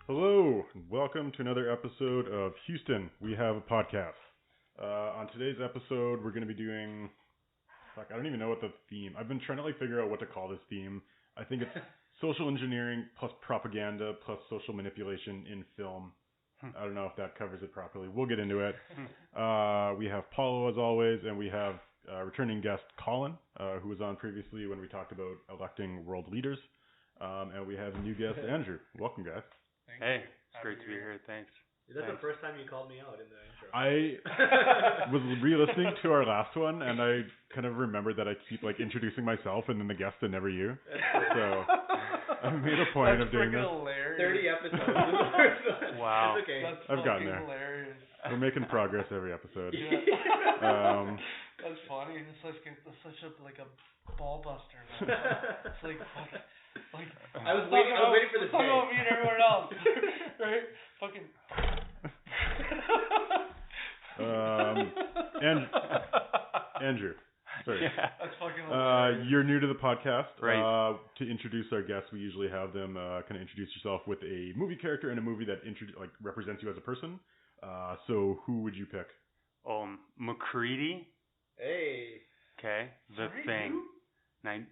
Hello, and welcome to another episode of Houston. We have a podcast. On today's episode, we're going to be doing. I don't even know what the theme. I've been trying to figure out what to call this theme. I think it's social engineering plus propaganda plus social manipulation in film. I don't know if that covers it properly. We'll get into it. We have Paolo as always, and we have returning guest Colin, who was on previously when we talked about electing world leaders. And we have a new guest, Andrew. Welcome, guys. Hey, it's great to be here. Thanks. Is that the first time you called me out in the intro? I was re-listening to our last one, and I kind of remembered that I keep introducing myself and then the guest and never you. So I made a point of doing this. Hilarious. 30 episodes. Wow. It's okay. I've gotten there. Hilarious. We're making progress every episode. Yeah. That's funny. It's such a ball buster, man. It's I was waiting for the talk about me and everyone else, right? Fucking. And Andrew, sorry. Yeah. That's fucking hilarious. You're new to the podcast. Right. To introduce our guests, we usually have them kind of introduce yourself with a movie character and a movie that represents you as a person. So who would you pick? McCready. Hey. Okay. The Thing.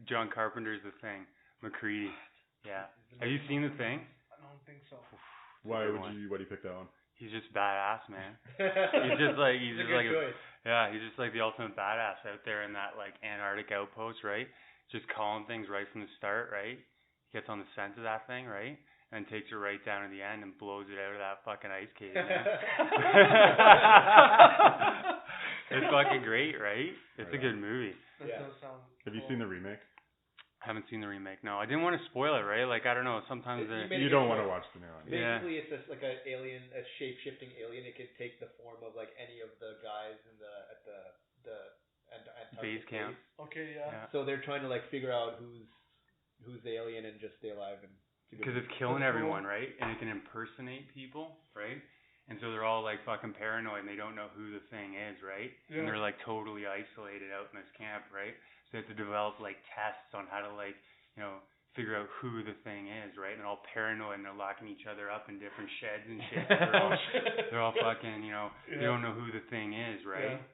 John Carpenter's The Thing. McCready. Yeah. Have you seen The Thing? I don't think so. Why do you pick that one? He's just badass, man. he's just the ultimate badass out there in that Antarctic outpost, right? Just calling things right from the start, right? He gets on the scent of that thing, right? And takes it right down to the end and blows it out of that fucking ice cave, man. It's fucking great, right? It's a good movie. That does sound Have you seen the remake? I haven't seen the remake. No, I didn't want to spoil it, right? I don't know. Sometimes you don't want to watch the new one. Basically, it's just like a shape-shifting alien. It can take the form of any of the guys at the base camp. Okay, yeah. So they're trying to figure out who's the alien and just stay alive and. Because it's killing everyone, right? And it can impersonate people, right? And so they're all fucking paranoid and they don't know who the thing is, right? Yeah. And they're totally isolated out in this camp, right? So they have to develop tests on how to figure out who the thing is, right? And they're all paranoid and they're locking each other up in different sheds and shit. They're all fucking, they don't know who the thing is, right? Yeah.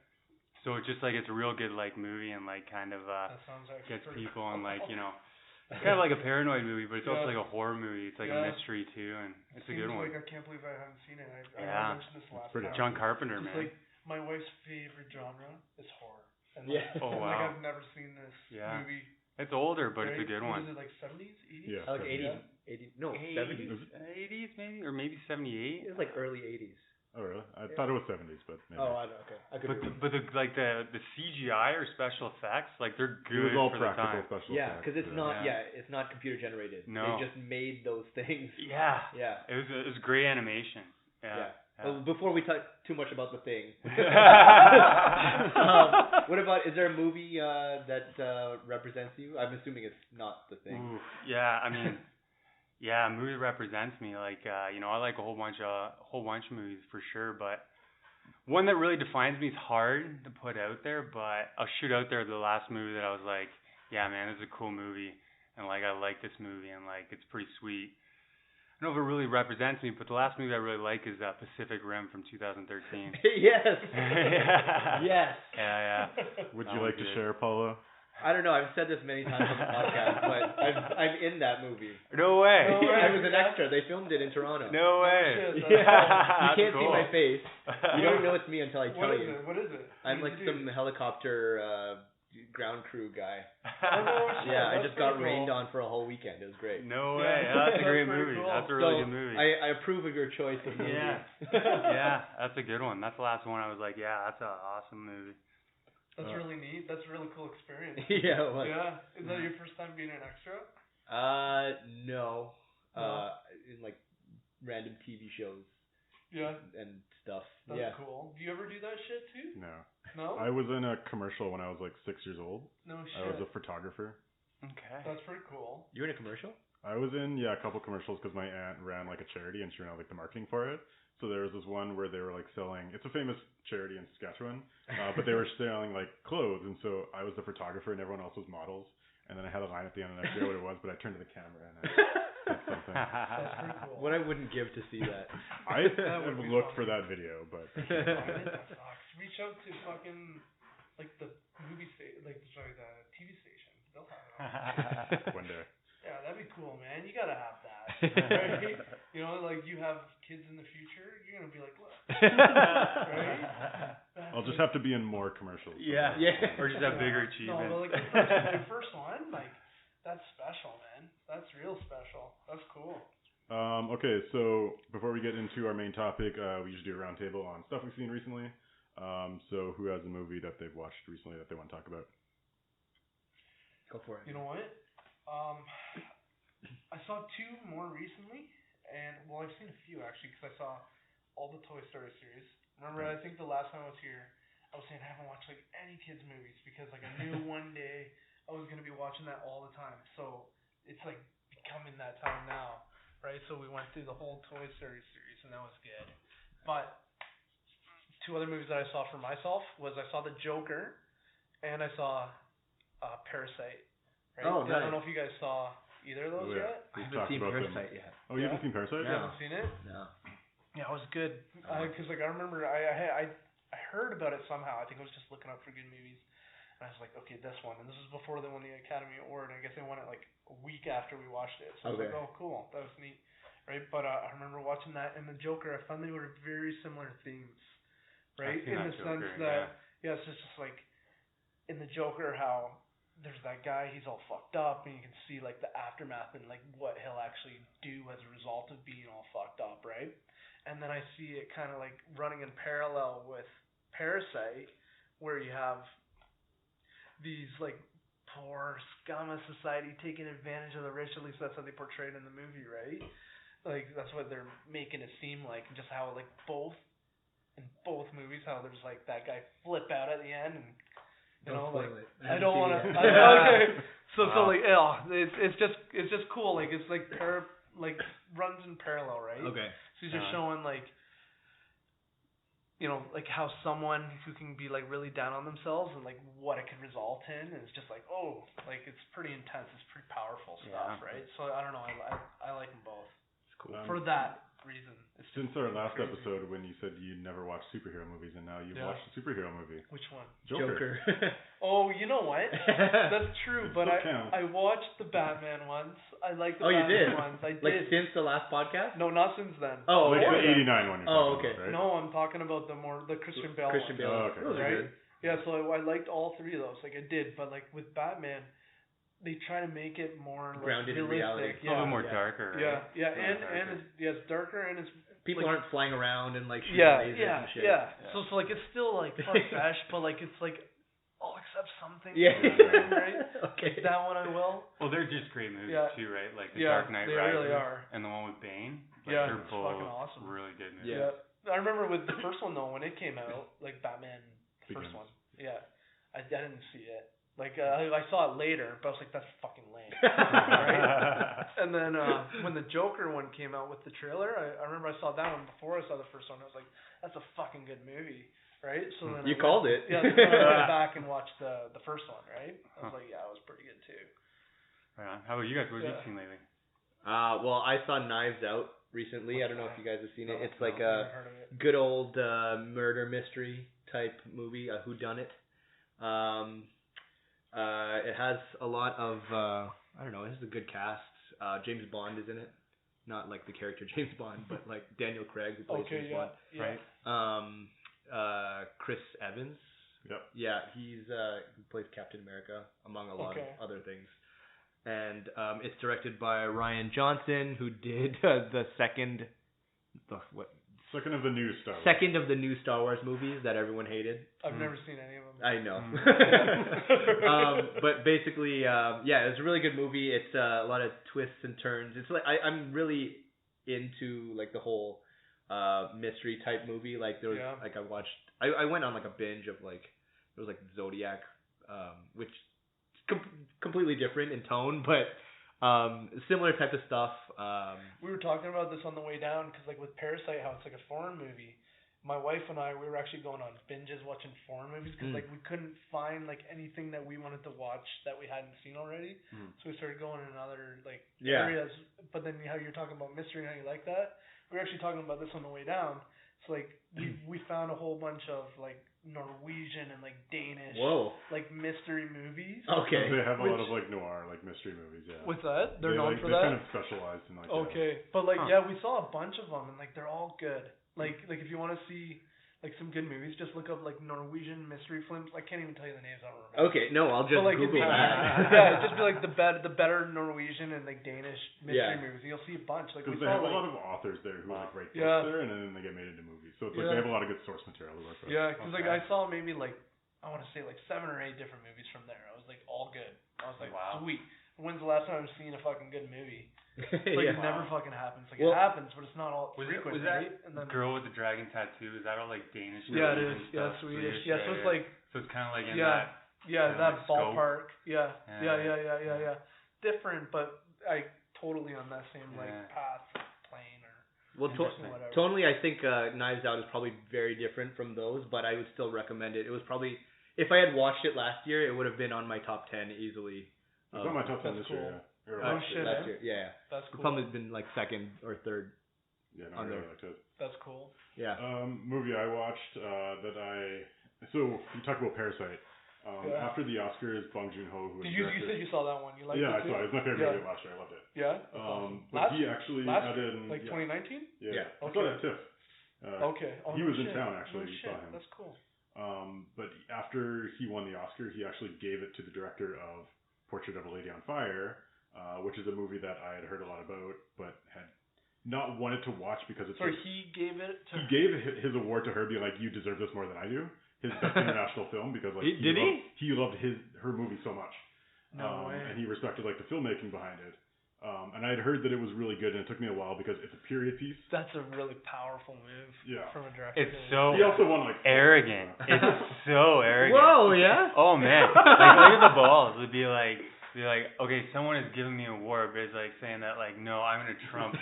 So it's just it's a real good movie and kind of that sounds gets people on it's kind of like a paranoid movie, but it's also a horror movie. It's a mystery too, and it's a good one. I can't believe I haven't seen it. I mentioned this last time. John Carpenter, just man. My wife's favorite genre is horror. And oh wow. I've never seen this movie. It's older, but it's a good one. Is it 70s, 80s? Yeah. 80s. No, 70s. 80s maybe, or maybe 78. It was early 80s. Oh really? I thought it was 70s, but maybe. Oh, I know. Okay. But the CGI or special effects, they're good. It was all for practical the time. special effects. effects. Because it's not. Yeah, it's not computer generated. No. They just made those things. Yeah. Yeah. It was great animation. Yeah. Well, before we talk too much about the thing, what about? Is there a movie that represents you? I'm assuming it's not the thing. Ooh, yeah. I mean. Yeah, a movie represents me. I like a whole bunch of movies for sure, but one that really defines me is hard to put out there, but I'll shoot out there the last movie that I was like, yeah, man, this is a cool movie, and I like this movie, and it's pretty sweet. I don't know if it really represents me, but the last movie I really like is Pacific Rim from 2013. Yes. Yes. Yeah. Would you like to share, Paolo? I don't know. I've said this many times on the podcast, but I'm in that movie. No way. I was an extra. They filmed it in Toronto. No way. Yeah. You can't see cool. my face. You don't know it's me until I tell you. What is it? I'm some helicopter ground crew guy. Oh, yeah, I just got rained on for a whole weekend. It was great. No way. Yeah, that's a great movie. Cool. That's a really good movie. I approve of your choice of movie. Yeah, that's a good one. That's the last one I was like, yeah, that's an awesome movie. That's really neat. That's a really cool experience. Yeah, it was. Yeah. Is that your first time being an extra? No. In random TV shows. Yeah. And stuff. That's cool. Do you ever do that shit too? No. No? I was in a commercial when I was 6 years old. No shit. I was a photographer. Okay. That's pretty cool. You were in a commercial? I was in a couple commercials because my aunt ran a charity and she ran the marketing for it. So there was this one where they were selling. It's a famous charity in Saskatchewan, but they were selling clothes, and so I was the photographer and everyone else was models. and then I had a line at the end, and I forget what it was, but I turned to the camera and I said something. That's pretty cool. What I wouldn't give to see that. I would look for that video, but That sucks. Reach out to fucking like the movie station, the TV station. They'll have it on. one day. Yeah, that'd be cool, man. You gotta have that. Right? You know, like you have kids in the future, you're gonna be like, look. Right? I'll just have to be in more commercials. Yeah. Or just have bigger achievements. No, but like the first one, like that's special, man. That's real special. That's cool. Okay, so before we get into our main topic, we usually do a roundtable on stuff we've seen recently. So who has a movie that they've watched recently that they want to talk about? Go for it. You know what? I saw two more recently, and well, I've seen a few actually because I saw all the Toy Story series. Remember, I think the last time I was here, I was saying I haven't watched like any kids movies because like I knew one day I was gonna be watching that all the time. So it's like becoming that time now, right? So we went through the whole Toy Story series, and that was good. But two other movies that I saw for myself was I saw The Joker, and I saw Parasite. Right? Oh, nice. I don't know if you guys saw either of those yet. I haven't seen Parasite yet. Oh, you haven't seen Parasite? You haven't seen it? No. Yeah, it was good. Because like I remember I heard about it somehow. I think I was just looking up for good movies, and I was like, okay, this one. And this was before they won the Academy Award. And I guess they won it like a week after we watched it. So I was like, oh, cool, that was neat, right? But I remember watching that and The Joker. I found they were very similar themes, right? In the sense that it's just like in The Joker how there's that guy, he's all fucked up, and you can see like the aftermath and like what he'll actually do as a result of being all fucked up, right? And then I see it kind of like running in parallel with Parasite, where you have these like poor scum of society taking advantage of the rich. At least that's how they portray it in the movie, right? Like that's what they're making it seem like, and just how like in both movies, how there's like that guy flip out at the end and. You know, like I don't want to. Okay. So like, it's just cool. Like it's like runs in parallel, right? Okay. So he's just showing like, you know, like how someone who can be like really down on themselves and like what it could result in, and it's just like like it's pretty intense. It's pretty powerful stuff, right? So I don't know. I like them both. It's cool. For that reason. Since our last episode when you said you never watched superhero movies, and now you've watched a superhero movie. Which one? Joker. Oh, you know what? That's true, but I watched the Batman ones. I like the Batman ones. I did. Like since the last podcast? No, not since then. Oh, like the 89 one you're talking okay. about, right? No, I'm talking about the Christian Bale ones. Oh, okay. Those are good. Yeah, so I liked all three of those. Like I did, but like with Batman, they try to make it more grounded realistic. in reality. A little bit more darker, right? Yeah, and it's darker and it's people like, aren't flying around and like shooting lasers and shit. Yeah. So like it's still like far-fetched, but like it's like except something. Yeah. Right? Okay. That one I will. Well, they're just great movies too, right? Like The Dark Knight they Rises really are. and the one with Bane. Like, they're both fucking awesome. really good movies. Yeah. I remember with the first one though, when it came out, like Batman, the first one. Yeah. I didn't see it. Like I saw it later, but I was like, that's fucking lame. Right? And then when the Joker one came out with the trailer, I remember I saw that one before I saw the first one. I was like, that's a fucking good movie, right? So then you called it. Yeah. So then I went back and watched the first one, right? I was like, yeah, it was pretty good too. Right on. How about you guys? What have you seen lately? Well, I saw Knives Out recently. I don't know if you guys have seen it. It's like a heard of it. good old murder mystery type movie, a whodunit. It has a lot of I don't know, this is a good cast. James Bond is in it. Not like the character James Bond, but like Daniel Craig who plays James Bond. Right. Chris Evans. Yep. Yeah, he plays Captain America among a lot of other things. And it's directed by Ryan Johnson, who did the second Second of the new Star Wars. Second of the new Star Wars movies that everyone hated. I've never seen any of them. I know. But basically, it was a really good movie. It's a lot of twists and turns. It's like I'm really into like the whole mystery type movie. Like there was like I went on like a binge of like it was like Zodiac, which is completely different in tone, but similar type of stuff. We were talking about this on the way down because like with Parasite, how it's like a foreign movie. my wife and I, we were actually going on binges watching foreign movies because like we couldn't find like anything that we wanted to watch that we hadn't seen already. So we started going in other like areas. But then how you're talking about mystery and how you like that, we were actually talking about this on the way down. So like we found a whole bunch of like Norwegian and like Danish like mystery movies. Okay. They have a lot of like noir, like mystery movies, yeah. What's that? They're known for they're that? kind of specialized in like But like we saw a bunch of them and like they're all good. Like if you want to see like some good movies, just look up like Norwegian mystery films. I can't even tell you the names. I don't remember. Okay, no, I'll just Google that. Yeah, just be like the better Norwegian and like Danish mystery movies. You'll see a bunch. Like because they have a lot of authors there who like write books there, and then they get made into movies. So it's like they have a lot of good source material to work with. Yeah, because like I saw maybe like I want to say like 7 or 8 different movies from there. I was like all good. I was like sweet. When's the last time I've seen a fucking good movie? Like it never fucking happens. Like it happens, but it's not all frequent, right? And then Girl with the Dragon Tattoo, is that all like Danish? Yeah, it is. Yeah, Swedish. Yeah, so it's like so it's kind of like in that that ballpark. Yeah. Different, but totally on that same like path, plane or. Well, tonally, I think Knives Out is probably very different from those, but I would still recommend it. It was probably, if I had watched it last year, it would have been on my top 10 easily. It's on my top 10 this year, last year, yeah. That's cool. It's probably been like second or third. Yeah, no, I really liked it. That's cool. Yeah. Movie I watched so you talked about Parasite. After the Oscars, Bong Joon-ho, who was you said you saw that one. You liked it too? I saw it. It was my favorite movie last year. I loved it. Yeah. But he actually added in 2019. Yeah. I saw that TIFF. He was in town actually. Oh, saw him. That's cool. But after he won the Oscar, he actually gave it to the director of Portrait of a Lady on Fire, which is a movie that I had heard a lot about, but had not wanted to watch because it's. So he gave it to. He gave his award to her, being like, "You deserve this more than I do." His best international film, because like he loved her movie so much. No way. And he respected like the filmmaking behind it. And I had heard that it was really good, and it took me a while because it's a period piece. That's a really powerful move from a director. It's so he also won like arrogant. It's so arrogant. Whoa, yeah. Oh man, like look at the balls. It'd be like, okay, someone is giving me an award, but it's like saying that like, no, I'm gonna trump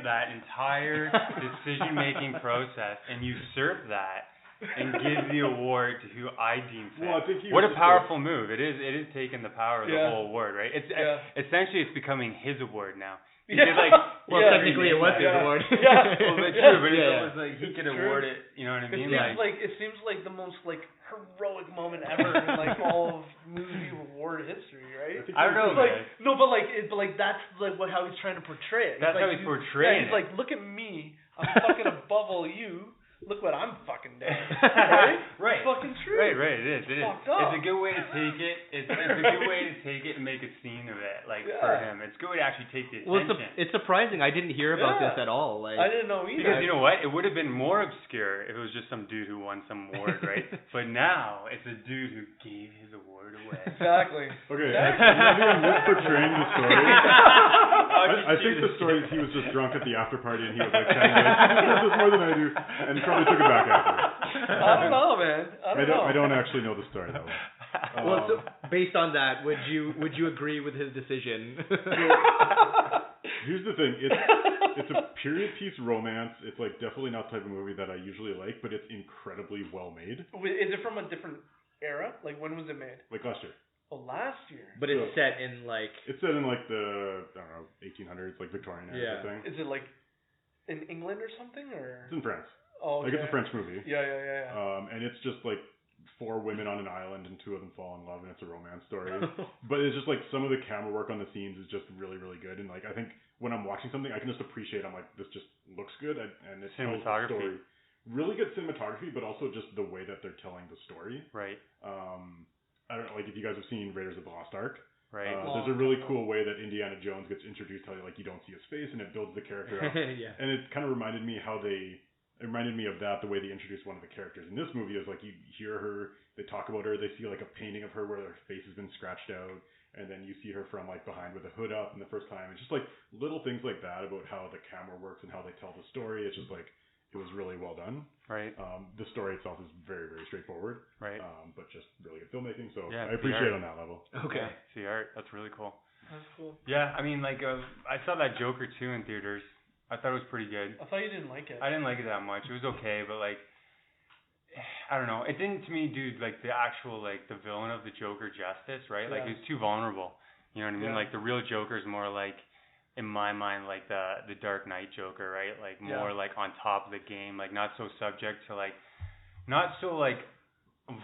that entire decision-making process and usurp that. And give the award to who I deem fit. Well, I think what a powerful move! It is taking the power of the whole award, right? It's essentially it's becoming his award now. He could, like, technically it was his award. Well, but true, but it was like he could award it. You know what I mean? It seems like the most like heroic moment ever in like all of movie award history, right? I don't know, like, no, but that's like how he's trying to portray it. That's how he's portraying it. He's like, look at me, I'm fucking above all you. Look what I'm fucking doing. Right? Right. It's fucking true. Right, it is. It is. Up. It's a good way to take it. It's a good way to take it and make a scene of it, for him. It's a good way to actually take the attention. Well, it's surprising. I didn't hear about this at all. Like, I didn't know either. Because you know what? It would have been more obscure if it was just some dude who won some award, right? But now it's a dude who gave his award away. Exactly. Okay, I'm misportraying the story. I think the story is he was just drunk at the after party and he was like saying, "You deserve this more than I do," and probably took it back after. I don't know, man. I don't actually know the story that way. Well, so based on that, would you agree with his decision? Here's the thing: it's a period piece romance. It's like definitely not the type of movie that I usually like, but it's incredibly well made. Is it from a different era? Like when was it made? Like last year. Oh, last year. But it's set in like. It's set in like the 1800s, like Victorian era thing. Is it like in England or something, or? It's in France. Oh, okay. Like it's a French movie. Yeah. And it's just like 4 women on an island and 2 of them fall in love, and it's a romance story. But it's just like some of the camera work on the scenes is just really, really good. And like I think when I'm watching something, I can just appreciate. I'm like, this just looks good, and it tells the story. Really good cinematography, but also just the way that they're telling the story. Right. I don't know, like if you guys have seen Raiders of the Lost Ark. Right. There's a really cool way that Indiana Jones gets introduced, how like you don't see his face, and it builds the character up. Yeah. And it kind of reminded me of that, the way they introduced one of the characters in this movie is like you hear her, they talk about her, they see like a painting of her where her face has been scratched out, and then you see her from like behind with a hood up in the first time. It's just like little things like that about how the camera works and how they tell the story. It's just like it was really well done. Right. The story itself is very, very straightforward. Right. But just really good filmmaking. So yeah, I appreciate it on that level. Okay. Yeah, the art. That's really cool. That's cool. Yeah, I mean, like, I saw that Joker 2 in theaters. I thought it was pretty good. I thought you didn't like it. I didn't like it that much. It was okay, but like, I don't know. It didn't to me do like the actual like the villain of the Joker justice, right? Like he's too vulnerable. You know what I mean? Like the real Joker is more like, in my mind, like the Dark Knight Joker, right? Like more like on top of the game, like not so subject to like, not so like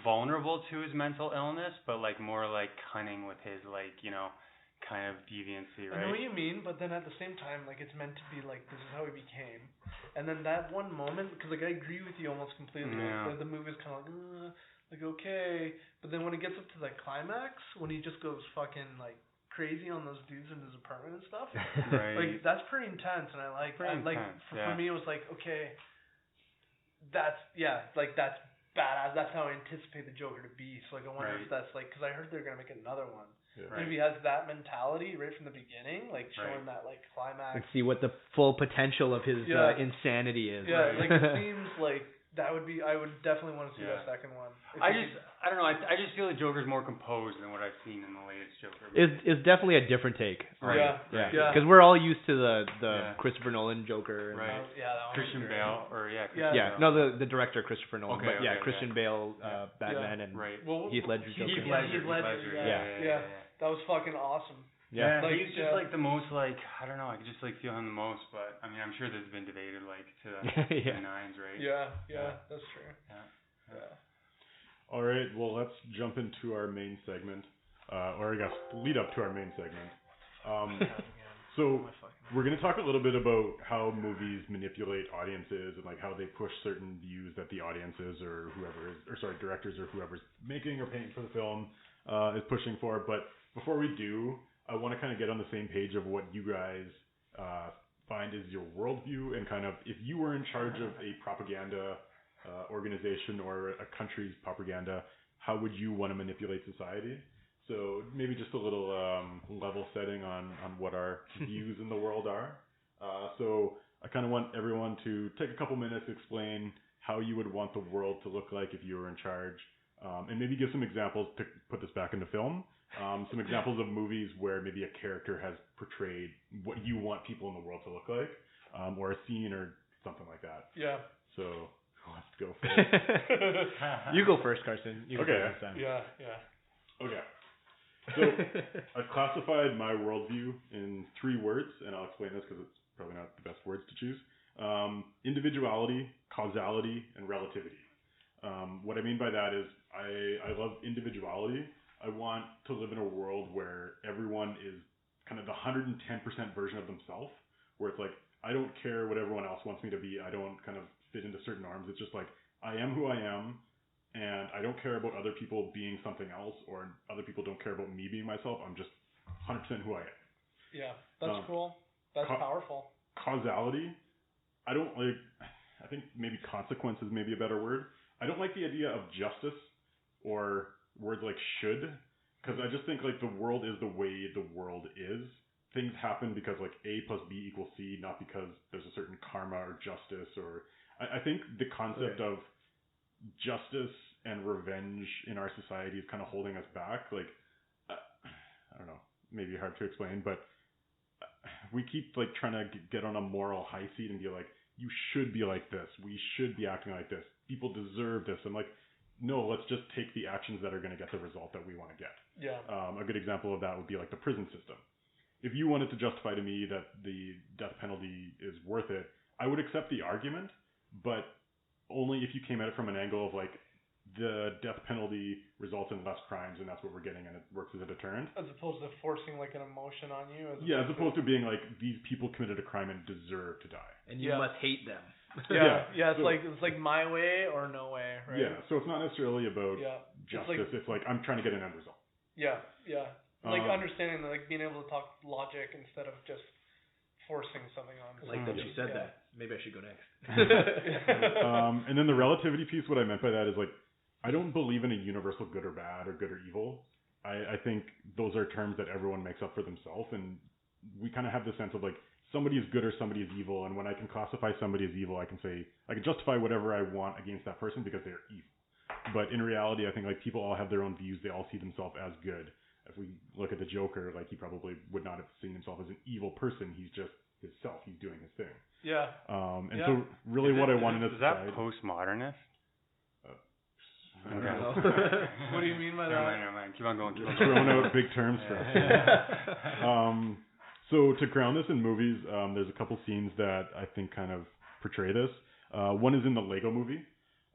vulnerable to his mental illness, but like more like cunning with his like, you know, kind of deviancy, right? I know what you mean, but then at the same time, like it's meant to be like this is how he became, and then that one moment, because like I agree with you almost completely. Like, the movie is kind of like okay, but then when it gets up to the climax, when he just goes fucking like crazy on those dudes in his apartment and stuff, right. like that's pretty intense, and I like for me it was like okay, that's that's badass. That's how I anticipate the Joker to be. So like I wonder if that's like, because I heard they're gonna make another one. Yeah. Right. If he has that mentality right from the beginning, like showing that like climax. And see what the full potential of his insanity is. Yeah, like it seems like that would be. I would definitely want to see that second one. I don't know. I just feel the Joker's more composed than what I've seen in the latest Joker. Is definitely a different take. Right. Yeah. Because we're all used to the Christopher Nolan Joker. And right. That one Christian Bale Bale. No, the director Christopher Nolan. Okay, but Christian Bale, Batman, and Heath Ledger's Joker. Heath Ledger. Yeah. That was fucking awesome. Yeah, like, he's just like the most like, I don't know, I could just like feel him the most, but I mean I'm sure there's been debated like to the nines, right? Yeah, that's true. Yeah. All right, well let's jump into our main segment, or I guess lead up to our main segment. So we're going to talk a little bit about how movies manipulate audiences and like how they push certain views that the audiences or directors or whoever's making or paying for the film is pushing for. But before we do, I want to kind of get on the same page of what you guys find is your worldview, and kind of if you were in charge of a propaganda organization or a country's propaganda, how would you want to manipulate society? So maybe just a little level setting on what our views in the world are. So I kind of want everyone to take a couple minutes to explain how you would want the world to look like if you were in charge, and maybe give some examples to put this back into film. Some examples of movies where maybe a character has portrayed what you want people in the world to look like, or a scene or something like that. Yeah. So who wants to go first? You go first, Carson. You go okay. first this time. Yeah. Okay. So I've classified my worldview in 3 words, and I'll explain this because it's probably not the best words to choose. Individuality, causality, and relativity. What I mean by that is I love individuality. I want to live in a world where everyone is kind of the 110% version of themselves, where it's like, I don't care what everyone else wants me to be. I don't kind of fit into certain norms. It's just like, I am who I am, and I don't care about other people being something else, or other people don't care about me being myself. I'm just 100% who I am. Yeah, that's cool. That's powerful. Causality, I don't like, I think maybe consequence is maybe a better word. I don't like the idea of justice or words like should, because I just think like the world is the way the world is. Things happen because like A plus B equals C, not because there's a certain karma or justice, or I think the concept of justice and revenge in our society is kind of holding us back. Like, I don't know, maybe hard to explain, but we keep like trying to get on a moral high seat and be like, you should be like this. We should be acting like this. People deserve this. I'm like, no, let's just take the actions that are going to get the result that we want to get. Yeah. A good example of that would be like the prison system. If you wanted to justify to me that the death penalty is worth it, I would accept the argument, but only if you came at it from an angle of like, the death penalty results in less crimes, and that's what we're getting, and it works as a deterrent. As opposed to forcing like an emotion on you. As opposed to being like, these people committed a crime and deserve to die. And you must hate them. It's like my way or no way, right? Yeah, so it's not necessarily about justice. It's like I'm trying to get an end result. Yeah. Like understanding, like being able to talk logic instead of just forcing something on. Like that you said that. Maybe I should go next. And then the relativity piece, what I meant by that is like, I don't believe in a universal good or bad or good or evil. I think those are terms that everyone makes up for themselves, and we kind of have the sense of like, somebody is good or somebody is evil, and when I can classify somebody as evil, I can say, I can justify whatever I want against that person because they're evil. But in reality, I think like people all have their own views. They all see themselves as good. If we look at the Joker, like he probably would not have seen himself as an evil person. He's just himself. He's doing his thing. Yeah. So really what I want in a society. Is society... that postmodernist? I don't Okay. know. What do you mean by Never that? mind. Keep on going. Throwing out big terms for us. So to ground this in movies, there's a couple scenes that I think kind of portray this. One is in the Lego movie.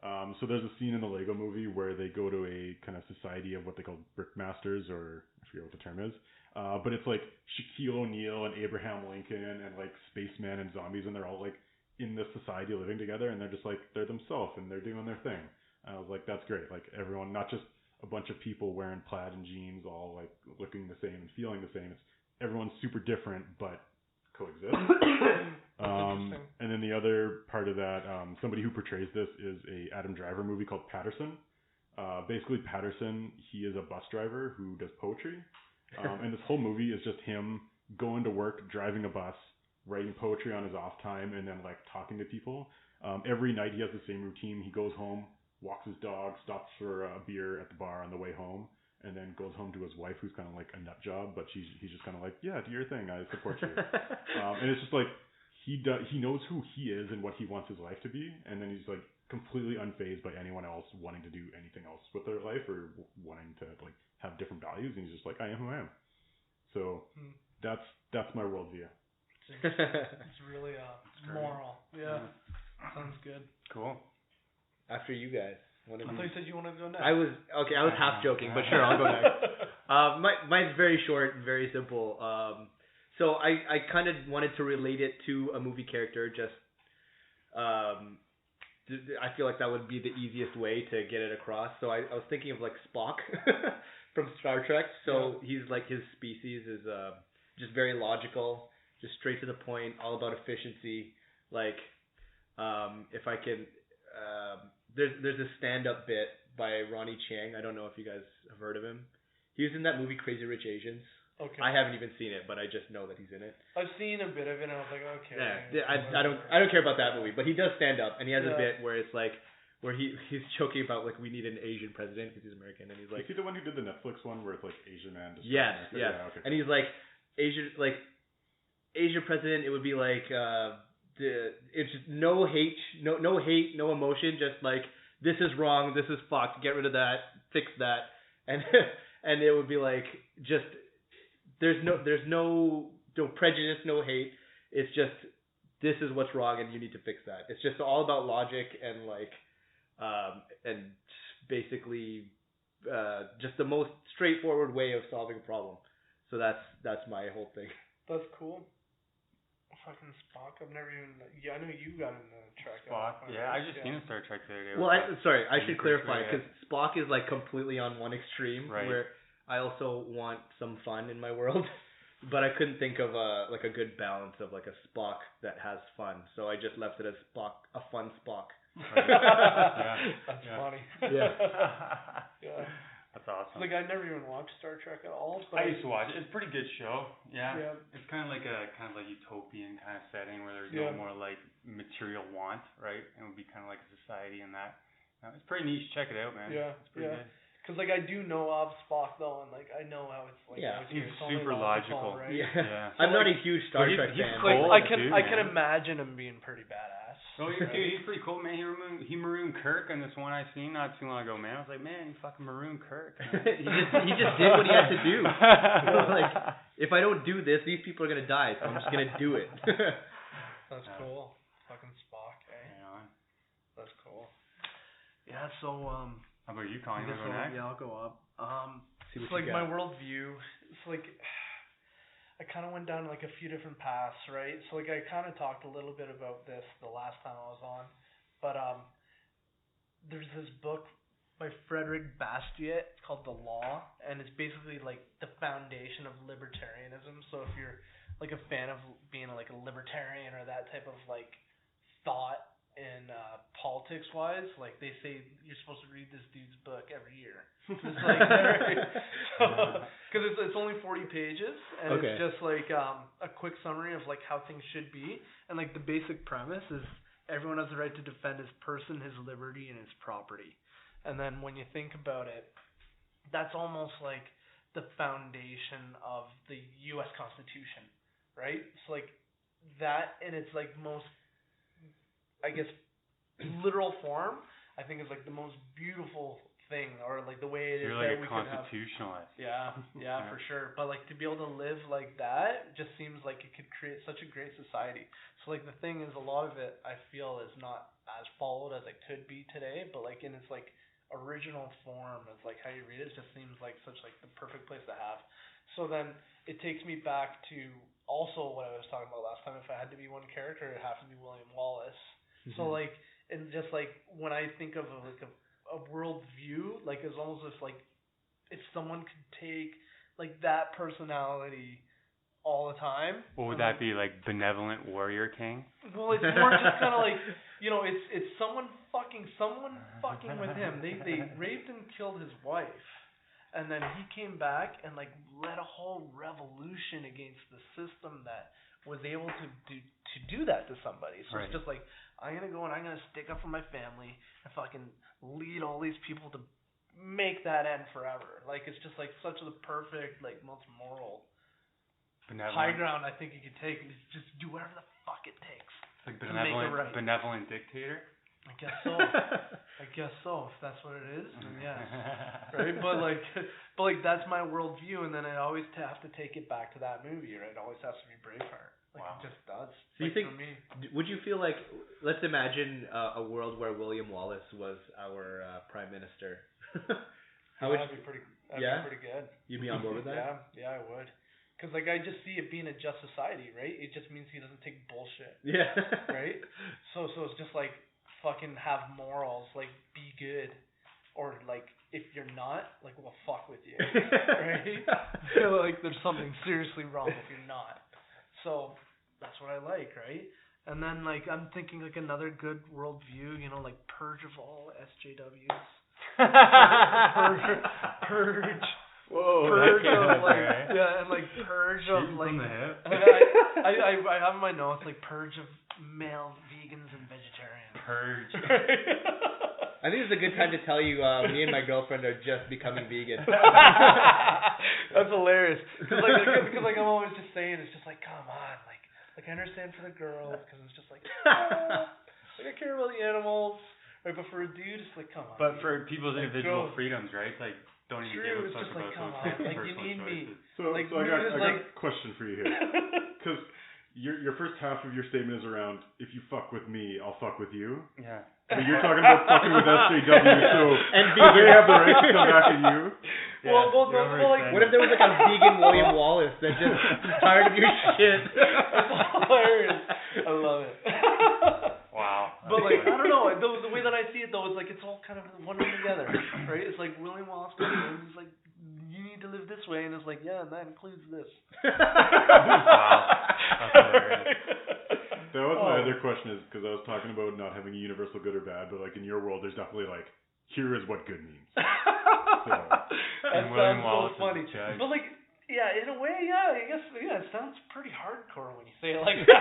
So there's a scene in the Lego movie where they go to a kind of society of what they call brickmasters, or I forget what the term is. But it's like Shaquille O'Neal and Abraham Lincoln and like spacemen and zombies, and they're all like in this society living together, and they're just like, they're themselves and they're doing their thing. And I was like, that's great. Like everyone, not just a bunch of people wearing plaid and jeans, all like looking the same and feeling the same. It's everyone's super different, but coexist. And then the other part of that, somebody who portrays this is a Adam Driver movie called Patterson. Basically, Patterson, he is a bus driver who does poetry. And this whole movie is just him going to work, driving a bus, writing poetry on his off time, and then like talking to people. Every night he has the same routine. He goes home, walks his dog, stops for a beer at the bar on the way home, and then goes home to his wife, who's kind of like a nut job, but he's just kind of like, yeah, do your thing, I support you. And it's just like he knows who he is and what he wants his life to be, and then he's like completely unfazed by anyone else wanting to do anything else with their life or wanting to like have different values, and he's just like, I am who I am. So that's my worldview. It's really moral. Yeah. Sounds good. Cool. After you guys. I thought you said you wanted to go next. I was half joking, but sure, I'll go next. Mine's very short and very simple. So I kind of wanted to relate it to a movie character. Just I feel like that would be the easiest way to get it across. So I was thinking of like Spock from Star Trek. So he's like, his species is just very logical, just straight to the point, all about efficiency. Like if I can. There's a stand-up bit by Ronnie Chang. I don't know if you guys have heard of him. He was in that movie Crazy Rich Asians. Okay. I haven't even seen it, but I just know that he's in it. I've seen a bit of it, and I was like, okay. Yeah, I don't care about that movie, but he does stand up, and he has a bit where it's like where he's joking about like we need an Asian president because he's American, and he's like, is he the one who did the Netflix one where it's like Asian man? Yes, yeah. Okay. And he's like Asian president. It would be like. It's just no hate, no emotion, just like this is wrong, this is fucked, get rid of that, fix that, and and it would be like just there's no prejudice, no hate. It's just this is what's wrong and you need to fix that. It's just all about logic and like and basically just the most straightforward way of solving a problem. So that's my whole thing. That's cool. Fucking Spock. I've never even. Yeah, I know you got in the Trek. Spock. Yeah, I just seen a Star Trek the other day. Well, I should clarify because Spock is like completely on one extreme, right, where I also want some fun in my world, but I couldn't think of a good balance of like a Spock that has fun, so I just left it as Spock, a fun Spock. That's funny. Yeah. Yeah. That's awesome. Like I never even watched Star Trek at all. But I used to watch it. It's a pretty good show. Yeah. Yeah. It's kind of like a utopian kind of setting where there's no more like material want, right? It would be kind of like a society in that. It's pretty niche. Check it out, man. Yeah. It's pretty good. Because like I do know of Spock though, and like I know how it's like. Yeah. He's super logical. Right? Yeah. So, I'm not a huge Star Trek he's fan. cool. I can imagine him being pretty badass. Oh, dude, he's pretty cool, man. He marooned Kirk on this one I seen not too long ago, man. I was like, man, he fucking marooned Kirk. he just did what he had to do. You know, like, if I don't do this, these people are gonna die, so I'm just gonna do it. That's cool. Fucking Spock, eh? Yeah. That's cool. Yeah. So How about you, Colin? You wanna go next? Yeah, I'll go up. See what it's like you my got. worldview. It's like I kind of went down like a few different paths, right? So like I kind of talked a little bit about this the last time I was on, but there's this book by Frederick Bastiat. It's called The Law, and it's basically like the foundation of libertarianism. So if you're like a fan of being like a libertarian or that type of like thought in politics wise, like they say you're supposed to read this dude's book every year. It's like because it's only 40 pages and it's just like a quick summary of like how things should be, and like the basic premise is everyone has the right to defend his person, his liberty, and his property. And then when you think about it, that's almost like the foundation of the U.S. Constitution, right? It's like that in its like most, I guess, literal form, I think is like the most beautiful thing, or like the way it is You're that like we a can have. constitutionalist. Yeah, Yeah. for sure. But like to be able to live like that just seems like it could create such a great society. So like the thing is, a lot of it I feel is not as followed as it could be today, but like in its like original form, as like how you read it, just seems like such like the perfect place to have. So then it takes me back to also what I was talking about last time. If I had to be one character, it'd have to be William Wallace. So like, and just like when I think of like a world view, like it's almost as like if someone could take like that personality all the time. What would that be, like benevolent warrior king? Well, it's more just kind of like, you know, it's someone fucking with him. They raped and killed his wife, and then he came back and like led a whole revolution against the system that was able to do that to somebody. So It's just like, I'm gonna go and I'm gonna stick up for my family and fucking lead all these people to make that end forever. Like it's just like such the perfect, like most moral high ground I think you could take, and just do whatever the fuck it takes. Like to make it right. benevolent dictator. I guess so. If that's what it is, then yes. Right? But like that's my worldview, and then I always have to take it back to that movie, right? It always has to be Braveheart. Like it just does. So you think? For me. Would you feel like? Let's imagine a world where William Wallace was our prime minister. That'd be pretty. That'd be pretty good. You'd be on board with that? Yeah, I would. Because like I just see it being a just society, right? It just means he doesn't take bullshit. Yeah. Right. So it's just like fucking have morals, like be good, or like if you're not, like we'll fuck with you, right? Like there's something seriously wrong if you're not. So that's what I like, right? And then like I'm thinking like another good worldview, you know, like purge of all SJWs. Purge. Whoa, purge of like and like purge of like from the hip. I have in my notes like purge of male vegans and vegetarians. Purge. I think it's a good time to tell you me and my girlfriend are just becoming vegan. That's hilarious. Because like I'm always just saying, it's just like, come on, like I understand for the girls, because it's just like, like I care about the animals, right? But for a dude, it's like, come on. But for people's individual freedoms, right? It's like, don't even give a fuck about come those on, like you personal need choices. me. So like, I got a question for you here, because your first half of your statement is around, if you fuck with me, I'll fuck with you. Yeah. But you're talking about fucking with SJW, so do they have the right to come back at you? Yeah, well, like, what if there was like a vegan William Wallace that just tired of your shit? That's hilarious. I love it. Wow. But like, I don't know. The way that I see it though is like it's all kind of one together, right? It's like William Wallace, and he's like, you need to live this way, and it's like, yeah, and that includes this. Wow. That's hilarious. That was my other question, is because I was talking about not having a universal good or bad, but like in your world, there's definitely like, here is what good means. So. That sounds so funny. But like, yeah, in a way, I guess, it sounds pretty hardcore when you say it like that.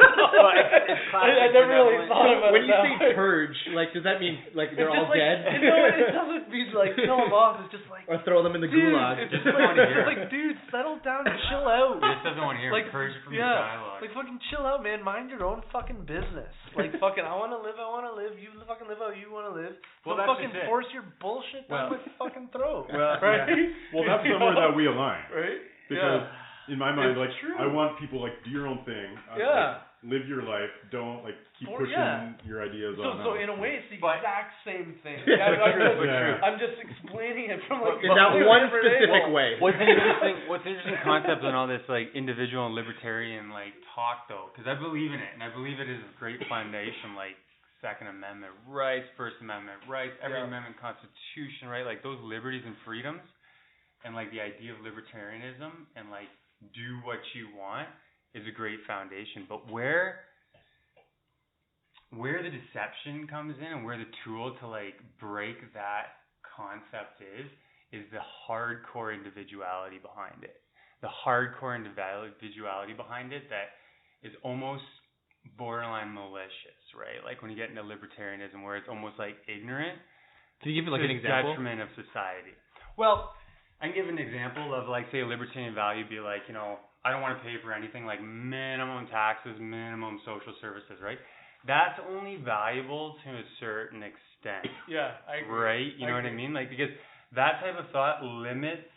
I never really thought about when it. When you say purge, like, does that mean like they're all like, dead? No, it doesn't mean like kill them off. It's just like, or throw them in the gulag. It's like, dude, settle down and chill out. He just doesn't want to hear purge from the dialogue. Like fucking chill out, man. Mind your own fucking business. Like fucking, I want to live. You fucking live how you want to live. Well, don't fucking force your bullshit down my fucking throat. Well, right? Yeah. Well, that's somewhere that we align. Right? Because in my mind, it's like, true. I want people like, do your own thing. Yeah. Like, live your life. Don't like keep pushing your ideas on. So in a way, it's the exact same thing. Yeah, I'm just explaining it from like in that one specific way. What's an interesting concept in all this like individual and libertarian like talk though, because I believe in it, and I believe it is a great foundation, like Second Amendment rights, First Amendment rights, every amendment Constitution, right? Like those liberties and freedoms, and like the idea of libertarianism and like do what you want is a great foundation. But where the deception comes in and where the tool to like break that concept is the hardcore individuality behind it. The hardcore individuality behind it that is almost borderline malicious, right? Like when you get into libertarianism where it's almost like ignorant. Can you give me like an example? Detriment of society. Well, I can give an example of like, say, a libertarian value be like, you know, I don't want to pay for anything like minimum taxes, minimum social services, right? That's only valuable to a certain extent. Yeah, I agree. Right? You know what I mean? Like, because that type of thought limits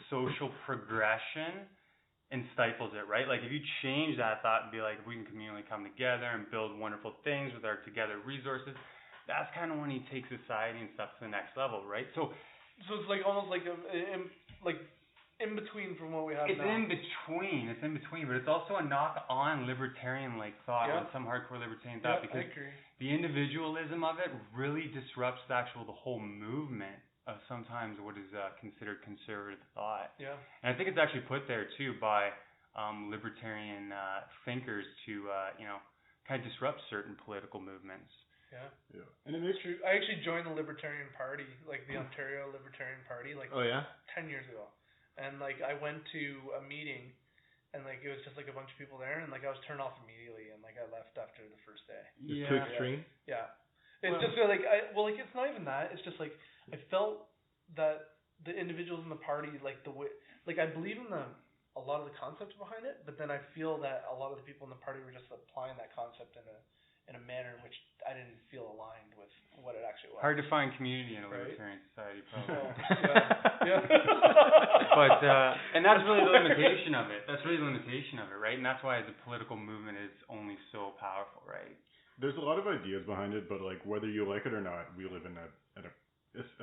social progression and stifles it, right? Like if you change that thought and be like, if we can communally come together and build wonderful things with our together resources, that's kind of when you take society and stuff to the next level, right? So it's like almost like in between from what we have now. It's in between, but it's also a knock on libertarian like thought, and some hardcore libertarian thought, because I agree. The individualism of it really disrupts the whole movement of sometimes what is considered conservative thought. Yeah. And I think it's actually put there too by libertarian thinkers to kind of disrupt certain political movements. Yeah. Yeah. And it makes true. I actually joined the Libertarian Party, like the Ontario Libertarian Party, like 10 years ago. And like I went to a meeting, and like it was just like a bunch of people there, and like I was turned off immediately, and like I left after the first day. It's too extreme. Yeah. It's just like it's not even that. It's just like I felt that the individuals in the party, like the way, like I believe in a lot of the concepts behind it, but then I feel that a lot of the people in the party were just applying that concept in a manner in which I didn't feel aligned with what it actually was. Hard to find community in a libertarian society, probably. Yeah. But and that's really the limitation of it. Right? And that's why the political movement is only so powerful, right? There's a lot of ideas behind it, but like whether you like it or not, we live in a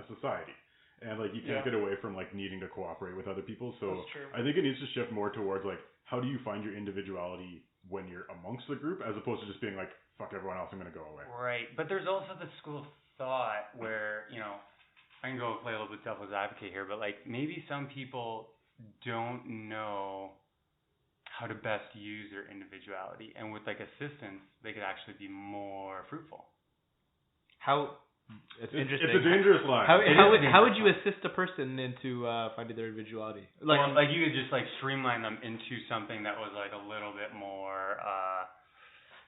society, and like you can't get away from like needing to cooperate with other people. So that's true. I think it needs to shift more towards like how do you find your individuality when you're amongst the group, as opposed to just being like, fuck everyone else, I'm gonna go away. Right. But there's also the school of thought where, I can go play a little bit devil's advocate here, but like maybe some people don't know how to best use their individuality, and with like assistance they could actually be more fruitful. It's interesting. It's a dangerous line. How would you assist a person into finding their individuality? Like you could just like streamline them into something that was like a little bit more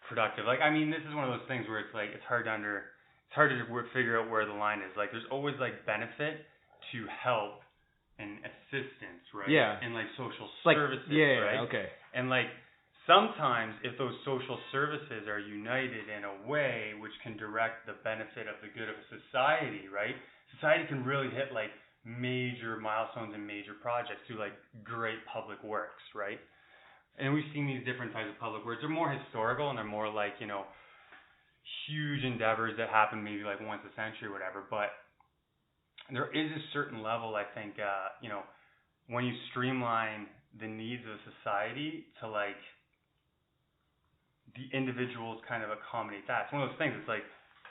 productive. Like I mean, this is one of those things where it's like it's hard to figure out where the line is. Like there's always like benefit to help and assistance, right? Yeah. And like social services, right? Okay. And like sometimes if those social services are united in a way which can direct the benefit of the good of a society, right? Society can really hit like major milestones and major projects through like great public works, right? And we've seen these different types of public works. They're more historical and they're more like, huge endeavors that happen maybe like once a century or whatever. But there is a certain level, I think, when you streamline the needs of society to like the individuals kind of accommodate that. It's one of those things. It's like,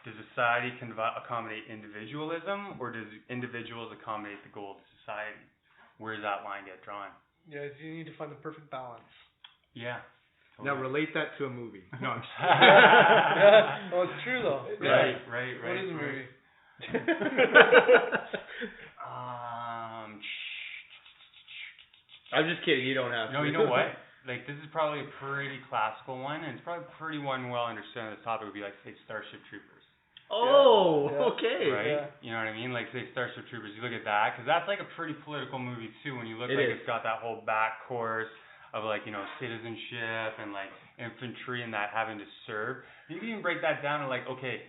does society accommodate individualism, or does individuals accommodate the goal of society? Where does that line get drawn? Yeah, you need to find the perfect balance. Yeah. Now relate that to a movie. No, I'm just yeah. Well, it's true though. Right. What is a movie? I'm just kidding. You don't have to. No, you know what? Like this is probably a pretty classical one, and it's probably pretty well understood on this topic. Would be like say Starship Troopers. Oh, yeah. Okay. Right? Yeah. You know what I mean? Like say Starship Troopers. You look at that, because that's like a pretty political movie too. When you look it's got that whole back course of like citizenship and like infantry and that having to serve. You can even break that down to like, okay,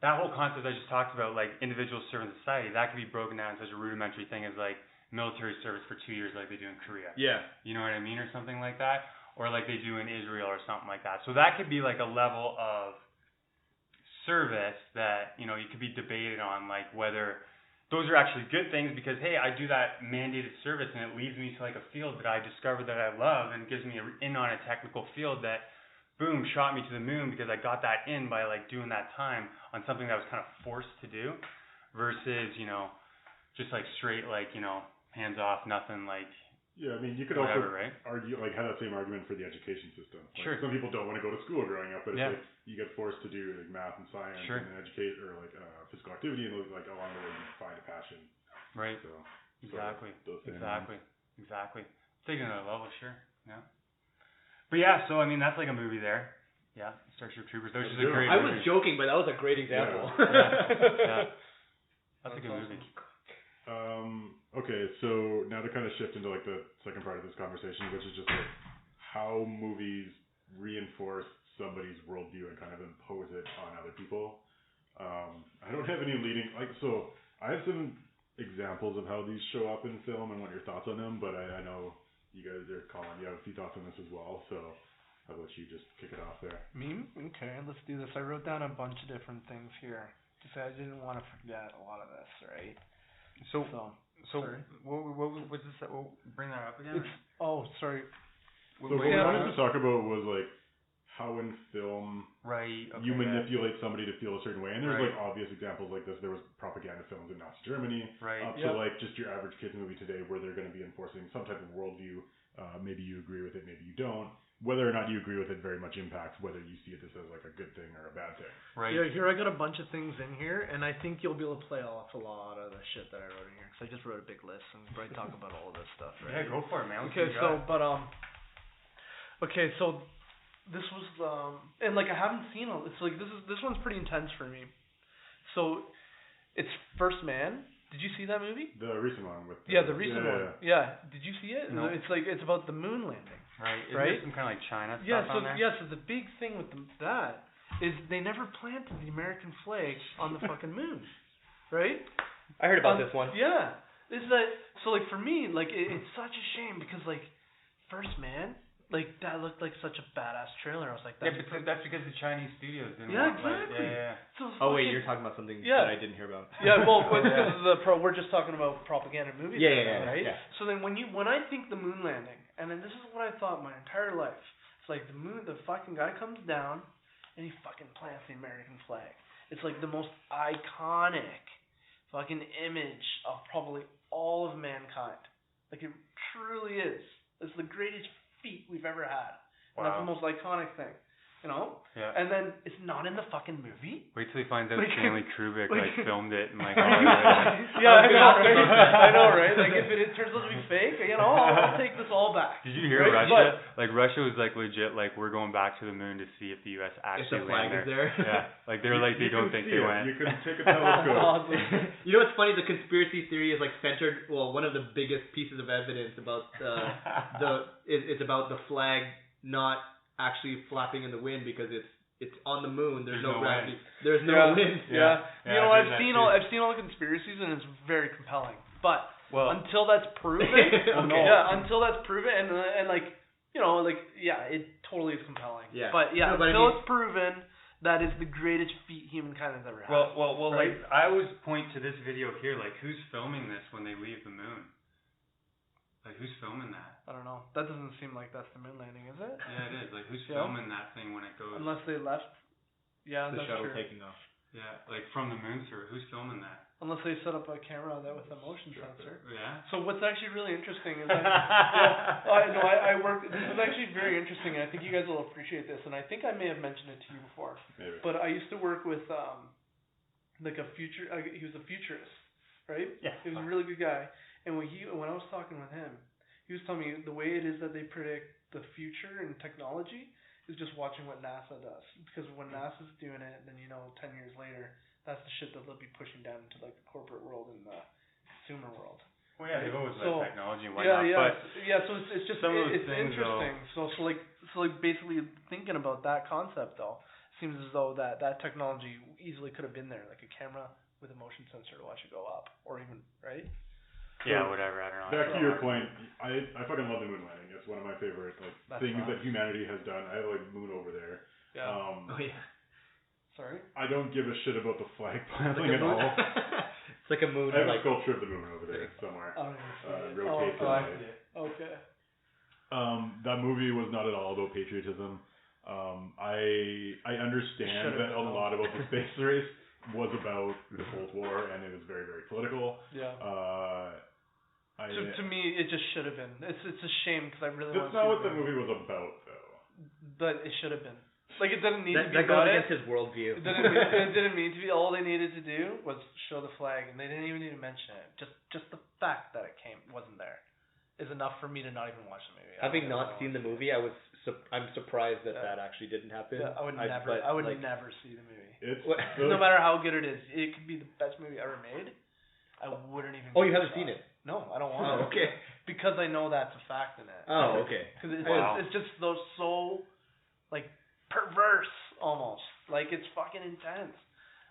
that whole concept I just talked about, like individuals serving society, that can be broken down in such a rudimentary thing as like military service for 2 years like they do in Korea. Yeah. You know what I mean? Or something like that. Or like they do in Israel or something like that. So that could be like a level of service that, you could be debated on, like whether those are actually good things because, hey, I do that mandated service and it leads me to like a field that I discovered that I love and gives me in on a technical field that, boom, shot me to the moon because I got that in by like doing that time on something that I was kind of forced to do versus, just like straight like, hands off, nothing like. Yeah, I mean, you could whatever, also right? argue, like, have that same argument for the education system. Like, sure. Some people don't want to go to school growing up, but yeah. if like, you get forced to do like math and science sure. and educate or like physical activity, and like along the way you find a passion. Right. So exactly. Exactly. Taking another level, sure. Yeah. But yeah, so I mean, that's like a movie there. Yeah, Starship Troopers. Which is a great movie. I was joking, but that was a great example. Yeah. That's a good movie. Okay, so now to kind of shift into like the second part of this conversation, which is just like how movies reinforce somebody's worldview and kind of impose it on other people. I don't have any leading, like, so I have some examples of how these show up in film and what your thoughts on them, but I know you guys are Colin. You have a few thoughts on this as well, so I'll let you just kick it off there. Me? Okay, let's do this. I wrote down a bunch of different things here because I didn't want to forget a lot of this, right? So sorry. what was this? We'll bring that up again. Sorry. So what we wanted to talk about was like how in film you manipulate somebody to feel a certain way, and there's like obvious examples like this. There was propaganda films in Nazi Germany, up to like just your average kids movie today, where they're going to be enforcing some type of worldview. Maybe you agree with it, maybe you don't. Whether or not you agree with it very much impacts whether you see this as like a good thing or a bad thing. Right. Yeah, here I got a bunch of things in here, and I think you'll be able to play off a lot of the shit that I wrote in here, because I just wrote a big list and I talk about all of this stuff. Right? Yeah, go for it, man. Okay, so this was and like I haven't seen all. It's like this one's pretty intense for me. So it's First Man. Did you see that movie? The recent one with the recent one. Yeah. Did you see it? No. It's about the moon landing. Right. Isn't there some kind of like China stuff on there? So the big thing with that is they never planted the American flag on the fucking moon. Right? I heard about this one. Yeah. So like for me, like it's such a shame because like First Man, like that looked like such a badass trailer. I was like, that's because the Chinese studios didn't want, exactly. Yeah. So wait, you're talking about something that I didn't hear about. Yeah, well, because of we're just talking about propaganda movies. Right? Yeah. So then when I think the moon landing, and then this is what I thought my entire life. It's like the fucking guy comes down and he fucking plants the American flag. It's like the most iconic fucking image of probably all of mankind. Like it truly is. It's the greatest feat we've ever had. And that's the most iconic thing. You know? Yeah. And then it's not in the fucking movie. Wait till he finds out Stanley Kubrick filmed it and like I know, right? Like if it turns out to be fake, I'll take this all back. Did you hear Russia? Like Russia was like legit, like we're going back to the moon to see if the US actually landed there. Yeah. Like they were like they don't think they went. You could take a telescope. You know what's funny? The conspiracy theory is like centered. Well, one of the biggest pieces of evidence about it's about the flag not actually flapping in the wind because it's on the moon. There's no gravity. There's no wind. Yeah. I've seen all the conspiracies and it's very compelling. But until that's proven, until that's proven, and like it totally is compelling. Yeah. But until it's proven, that is the greatest feat humankind has ever had. Well, right? Like I always point to this video here. Like who's filming this when they leave the moon? Like who's filming that? I don't know. That doesn't seem like that's the moon landing, is it? Yeah, it is. Like who's filming that thing when it goes? Unless they left. Yeah, the that's shuttle true. taking off. Yeah, like from the moon survey. Who's filming that? Unless they set up a camera with a motion sensor. Yeah. So what's actually really interesting is I work. This is actually very interesting, and I think you guys will appreciate this. And I think I may have mentioned it to you before. Maybe. But I used to work with like a future. He was a futurist, right? Yeah. He was a really good guy. And when I was talking with him, he was telling me the way it is that they predict the future and technology is just watching what NASA does. Because when NASA's doing it, then 10 years later, that's the shit that they'll be pushing down into like the corporate world and the consumer world. Well, yeah, they've always liked technology and whatnot. Yeah. So it's just some of those it's things, interesting. So basically thinking about that concept though, seems as though that technology easily could have been there, like a camera with a motion sensor to watch it go up, or even right. Yeah, whatever. I don't know. Back to your point, I fucking love the moon landing. It's one of my favorite things that humanity has done. I like moon over there. Yeah. Sorry. I don't give a shit about the flag planting at all. It's like a moon. I have a sculpture of the moon over there somewhere. Rotates. I see it. Okay. That movie was not at all about patriotism. I understand that a lot about the space race was about the Cold War and it was very, very political. Yeah. To me, it just should have been. It's a shame because I really want to. That's not what the movie was about, though. But it should have been. Like it didn't need to be that about goes against his worldview. It didn't mean to be. All they needed to do was show the flag, and they didn't even need to mention it. Just the fact that it wasn't there is enough for me to not even watch the movie. Having not seen the movie, I'm surprised that actually didn't happen. Yeah, I would never see the movie. No matter how good it is, it could be the best movie ever made. I wouldn't even. Oh, you haven't seen it? No, I don't want to. Okay. Because I know that's a fact in it. Oh, okay. Because it's just so like perverse almost. Like it's fucking intense.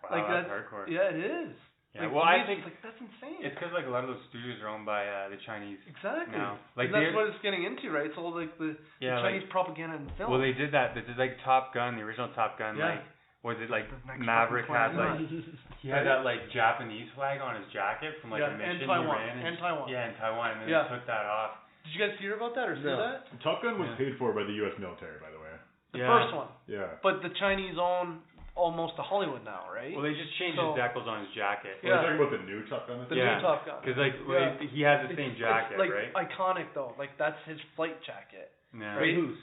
Wow, that's hardcore. Yeah, it is. Yeah, Like, well, to me, I think it's like that's insane. it's because like a lot of those studios are owned by the Chinese Exactly. now. Like and that's what it's getting into, right? It's all like the Chinese propaganda in film. Well, they did that. They did like Top Gun, the original Top Gun. Yeah. Like, was it like The next Maverick fucking had planet. like he had that like Japanese flag on his jacket from like a mission and Taiwan. he ran. And Taiwan. Yeah, in Taiwan, and then Yeah. they took that off. Did you guys hear about that or see that? Top Gun was paid for by the U.S. military, by the way. The first one. Yeah. But the Chinese own almost to Hollywood now, right? Well, they just changed his decals on his jacket. Are you talking about the new Top Gun? The new Top Gun. Because like he has the same jacket, it's like right? iconic though. Like that's his flight jacket. Yeah. Right? Who's?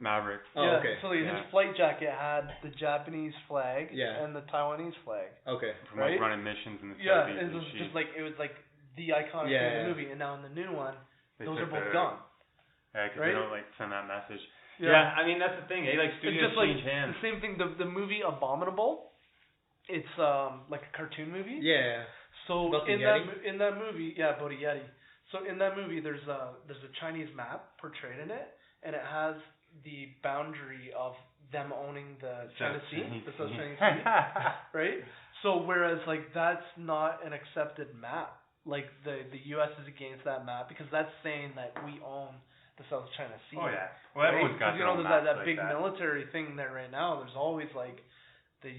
Maverick. Oh, okay. So his flight jacket had the Japanese flag and the Taiwanese flag. Okay. From like running missions in the Yeah, Southeast it was Asia. just like it was like the iconic thing in the movie, and now in the new one, those are both gone. Yeah, because they don't like send that message. Yeah. I mean that's the thing. Like studios just like change hands. the same thing. The movie Abominable, it's like a cartoon movie. Yeah. So about in the that movie, about a Yeti. So in that movie, there's a Chinese map portrayed in it, and it has the boundary of them owning the China Sea, the South Chinese Sea, right? So whereas like that's not an accepted map. Like the U.S. is against that map because that's saying that we own the South China Sea. Oh yeah. Well, everyone's got their own there's maps that like big military thing there right now. There's always like the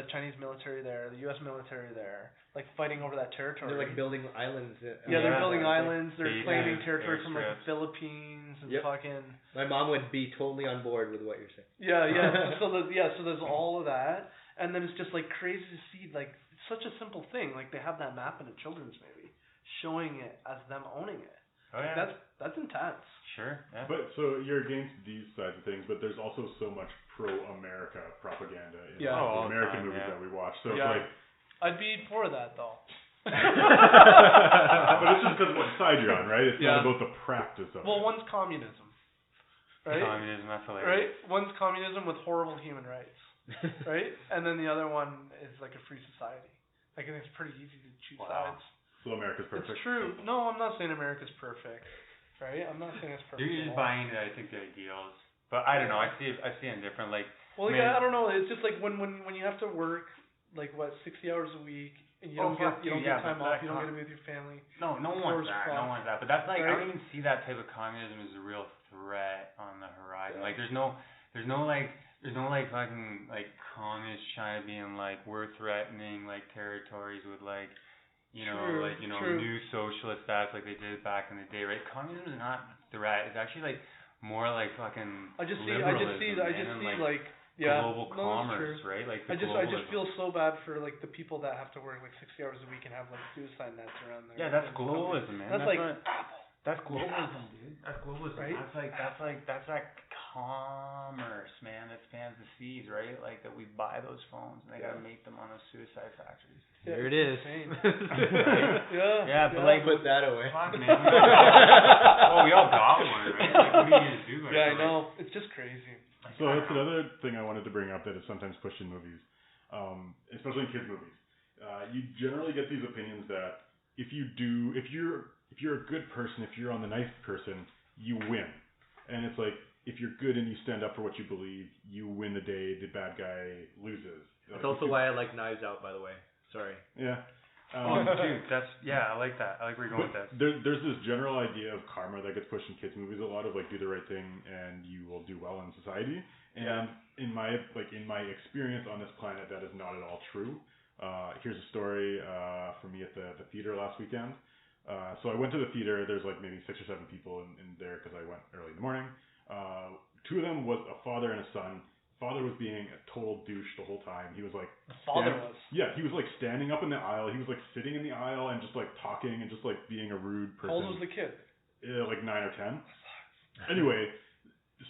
Chinese military there, the U.S. military there, like fighting over that territory. They're like building islands. They're building islands. They're Bases, claiming territory from like the airstrips. Philippines and fucking. My mom would be totally on board with what you're saying. Yeah. So there's all of that, and then it's just like crazy to see like it's such a simple thing. Like they have that map in a children's movie, showing it as them owning it. Oh yeah. Like, that's intense. Sure. Yeah. But so you're against these sides of things, but there's also so much pro-America propaganda in the American movies that we watch. So it's like I'd be for that though. but it's just because of what side you're on, right? It's not about the practice of it. Well, one's communism, right? Communism, that's hilarious. Right? One's communism with horrible human rights, right? And then the other one is like a free society. Like I think it's pretty easy to choose sides. So America's perfect. It's true. No, I'm not saying America's perfect, right? I'm not saying it's perfect. You're just buying into, I think, the ideals. But I don't know. I see it different. Like. Well, I don't know. It's just like when you have to work like 60 hours a week and you don't get time off, you don't get to be with your family. No one wants that. No one wants that. But that's like I don't even see that type of communism as a real threat on the horizon. Like there's no fucking like communist China being like we're threatening like territories with like new socialist stats like they did back in the day, right? Communism is not a threat. It's actually like more like fucking I just see global commerce, right? Like I just feel so bad for like the people that have to work like 60 hours a week and have like suicide nets around there. Yeah, that's globalism, man. That's like that's globalism, dude. That's globalism. Right? That's like commerce, man, that spans the seas, right? Like that we buy those phones and they gotta make them on those suicide factories. There it is. But like put that away. Fuck, man. We all got one, right? Like, what are you gonna do? I know. It's just crazy. So that's another thing I wanted to bring up that is sometimes pushed in movies, especially in kids' movies. You generally get these opinions that if you're a good person, if you're on the nice person, you win. And it's like, if you're good and you stand up for what you believe, you win the day, the bad guy loses. That's also why I like Knives Out, by the way. Sorry. Yeah. Dude, I like that. I like where you're going with that. There's this general idea of karma that gets pushed in kids' movies a lot of like do the right thing and you will do well in society. And in my experience on this planet, that is not at all true. Here's a story for me at the theater last weekend. So I went to the theater. There's like maybe 6 or 7 people in there because I went early in the morning. 2 of them was a father and a son. Father was being a total douche the whole time. He was like the father was. Yeah, he was like standing up in the aisle. He was like sitting in the aisle and just like talking and just like being a rude person. How old was the kid? Like 9 or 10. Anyway,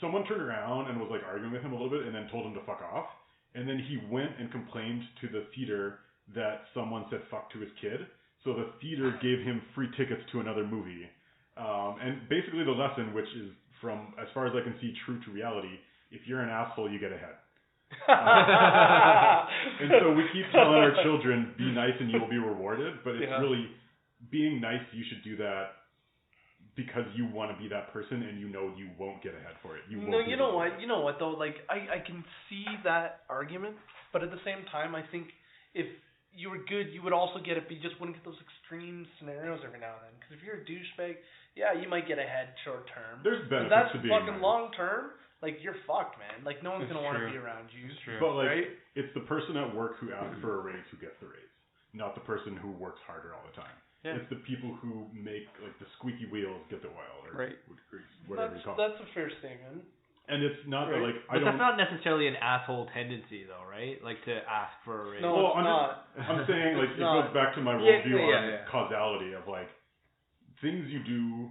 someone turned around and was like arguing with him a little bit and then told him to fuck off. And then he went and complained to the theater that someone said fuck to his kid. So the theater gave him free tickets to another movie. And basically the lesson, which is from, as far as I can see, true to reality, if you're an asshole, you get ahead. And so we keep telling our children, be nice and you will be rewarded. But it's really, being nice, you should do that because you want to be that person and you know you won't get ahead for it. You know what though? Like I can see that argument, but at the same time, I think if you were good, you would also get it, but you just wouldn't get those extreme scenarios every now and then. Because if you're a douchebag, yeah, you might get ahead short term. There's benefits but that's to being fucking nice. long term. Like, you're fucked, man. Like, no one's It's gonna want to true. be around you. It's true. But like, right? it's the person at work who asks for a raise who gets the raise, not the person who works harder all the time. Yeah. It's the people who make like the squeaky wheels get the oil, or Right. whatever you call it. That's a fair statement. And it's not that Right. like But that's not necessarily an asshole tendency, though, right? Like to ask for a raise. No, Well, it's not. I'm saying like it not. goes back to my Yeah, worldview yeah, on yeah. causality of like things you do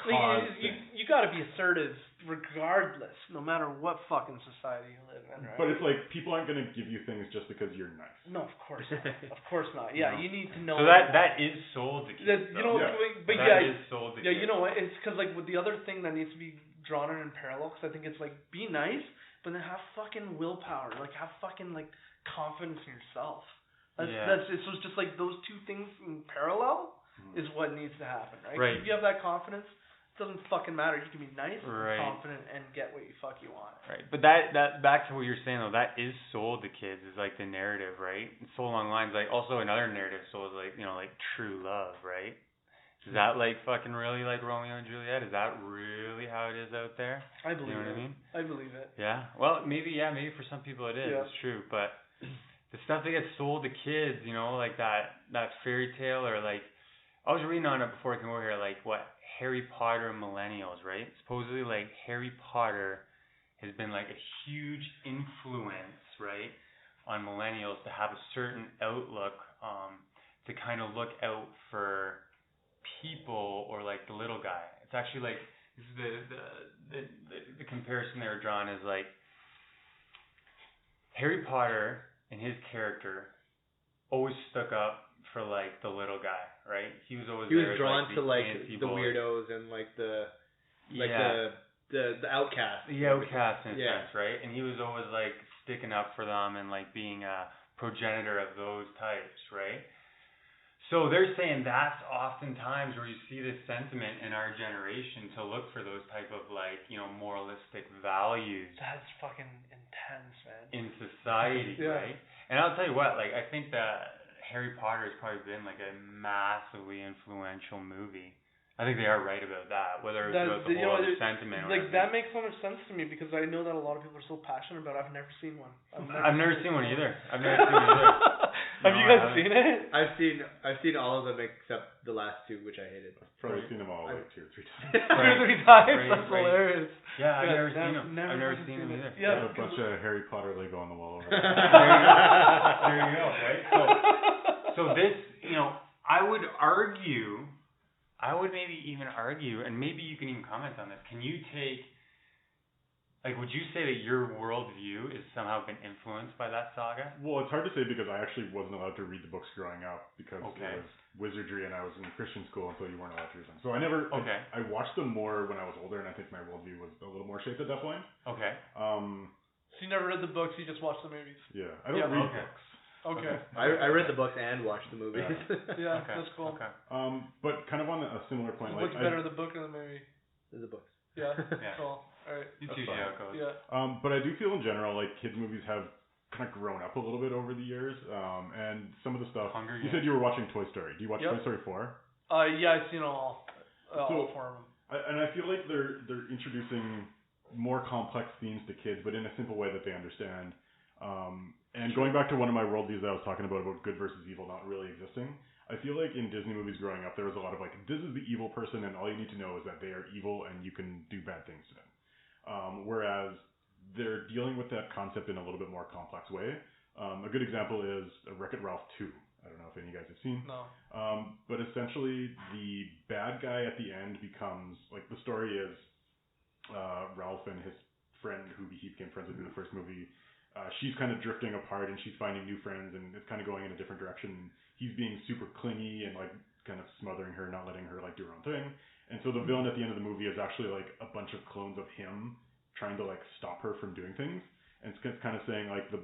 Like, cause you things. gotta be assertive regardless, no matter what fucking society you live in, right? But it's like people aren't gonna give you things just because you're nice. No, of course not. Of course not. Yeah, No. you need to know. So that is sold to kids. That, you know, Yeah. but that yeah, is sold to yeah, kids. you know what? It's because like with the other thing that needs to be drawn in parallel, because I think it's like be nice, but then have fucking willpower, like have fucking like confidence in yourself. That's it's just like those two things in parallel is what needs to happen, right? 'Cause Right. if you have that confidence, it doesn't fucking matter. You can be nice, Right. and confident, and get what you fuck you want. Right, but that back to what you're saying though, that is sold to kids is like the narrative, right? It's sold along lines like also another narrative sold like like true love, right? Is that like fucking really like Romeo and Juliet? Is that really how it is out there? I believe You know what it. I mean? I believe it. Yeah. Well, maybe for some people it is. Yeah. It's true, but the stuff that gets sold to kids, like that fairy tale or like I was reading on it before I came over here, like what Harry Potter and millennials, right? Supposedly like Harry Potter has been like a huge influence, right, on millennials to have a certain outlook, to kind of look out for people or like the little guy. It's actually like this is the comparison they were drawing is like Harry Potter and his character always stuck up for like the little guy, right? He was always there drawn as, to like anti the bully. weirdos and like the yeah. the outcasts. The outcast in a Yeah. sense, right? And he was always like sticking up for them and like being a progenitor of those types, right? So they're saying that's oftentimes where you see this sentiment in our generation to look for those type of like, moralistic values That's fucking intense, man. in society, Yeah. right? And I'll tell you what, like I think that Harry Potter has probably been like a massively influential movie. I think they are right about that, whether it's about the whole other sentiment or like everything. that makes so much sense to me because I know that a lot of people are so passionate about it. I've never seen one. I've never seen one either. I've never seen one either. Have you guys seen it? I've seen all of them except the last two, which I hated. I've probably Right. seen them all like 2 or 3 times. 2 or 3 times. That's Right. hilarious. Yeah, I've Yeah, never seen them. never I've never fucking seen them seen it. either. Yeah. Got a bunch of Harry Potter Lego on the wall over There there. you go, right? So this, I would maybe even argue, and maybe you can even comment on this. Can you take, would you say that your worldview is somehow been influenced by that saga? Well, it's hard to say because I actually wasn't allowed to read the books growing up because Okay. it was wizardry and I was in Christian school, and so you weren't allowed to read them. So I never. Okay. I watched them more when I was older, and I think my worldview was a little more shaped at that point. Okay. So you never read the books, you just watched the movies. Yeah, I don't Yeah, read okay. books. Okay. I read the books and watched the movies. Yeah, Okay. that's cool. Okay. But kind of on a similar point, What's like better, the book or the movie? The books. Yeah. Yeah. Cool. All right. You That's see fine. how it goes. Yeah. But I do feel in general like kids movies have kind of grown up a little bit over the years. And some of the stuff. Hunger You Games. said you were watching Toy Story. Do you watch Yep. Toy Story 4? Yeah, I've seen all So- 4 of them. And I feel like they're introducing more complex themes to kids, but in a simple way that they understand. And going back to one of my worldviews that I was talking about good versus evil not really existing, I feel like in Disney movies growing up, there was a lot of like, this is the evil person, and all you need to know is that they are evil, and you can do bad things to them. Whereas they're dealing with that concept in a little bit more complex way. A good example is Wreck-It Ralph 2. I don't know if any of you guys have seen. No. But essentially, the bad guy at the end becomes, like, the story is Ralph and his friend, who he became friends with in the first movie, she's kind of drifting apart, and she's finding new friends, and it's kind of going in a different direction. He's being super clingy and, like, kind of smothering her, not letting her, like, do her own thing. And so the villain at the end of the movie is actually, like, a bunch of clones of him trying to, like, stop her from doing things. And it's kind of saying, like, the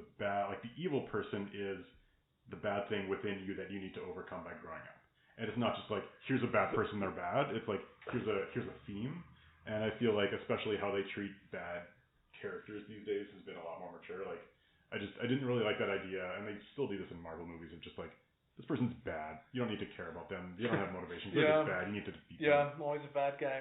evil person is the bad thing within you that you need to overcome by growing up. And it's not just like, here's a bad person, they're bad. It's like, here's a theme. And I feel like especially how they treat bad characters these days has been a lot more mature. Like, I didn't really like that idea, and they still do this in Marvel movies of just like, this person's bad. You don't need to care about them. You don't have motivation. They're just bad. You need to defeat them. Yeah, I'm always a bad guy.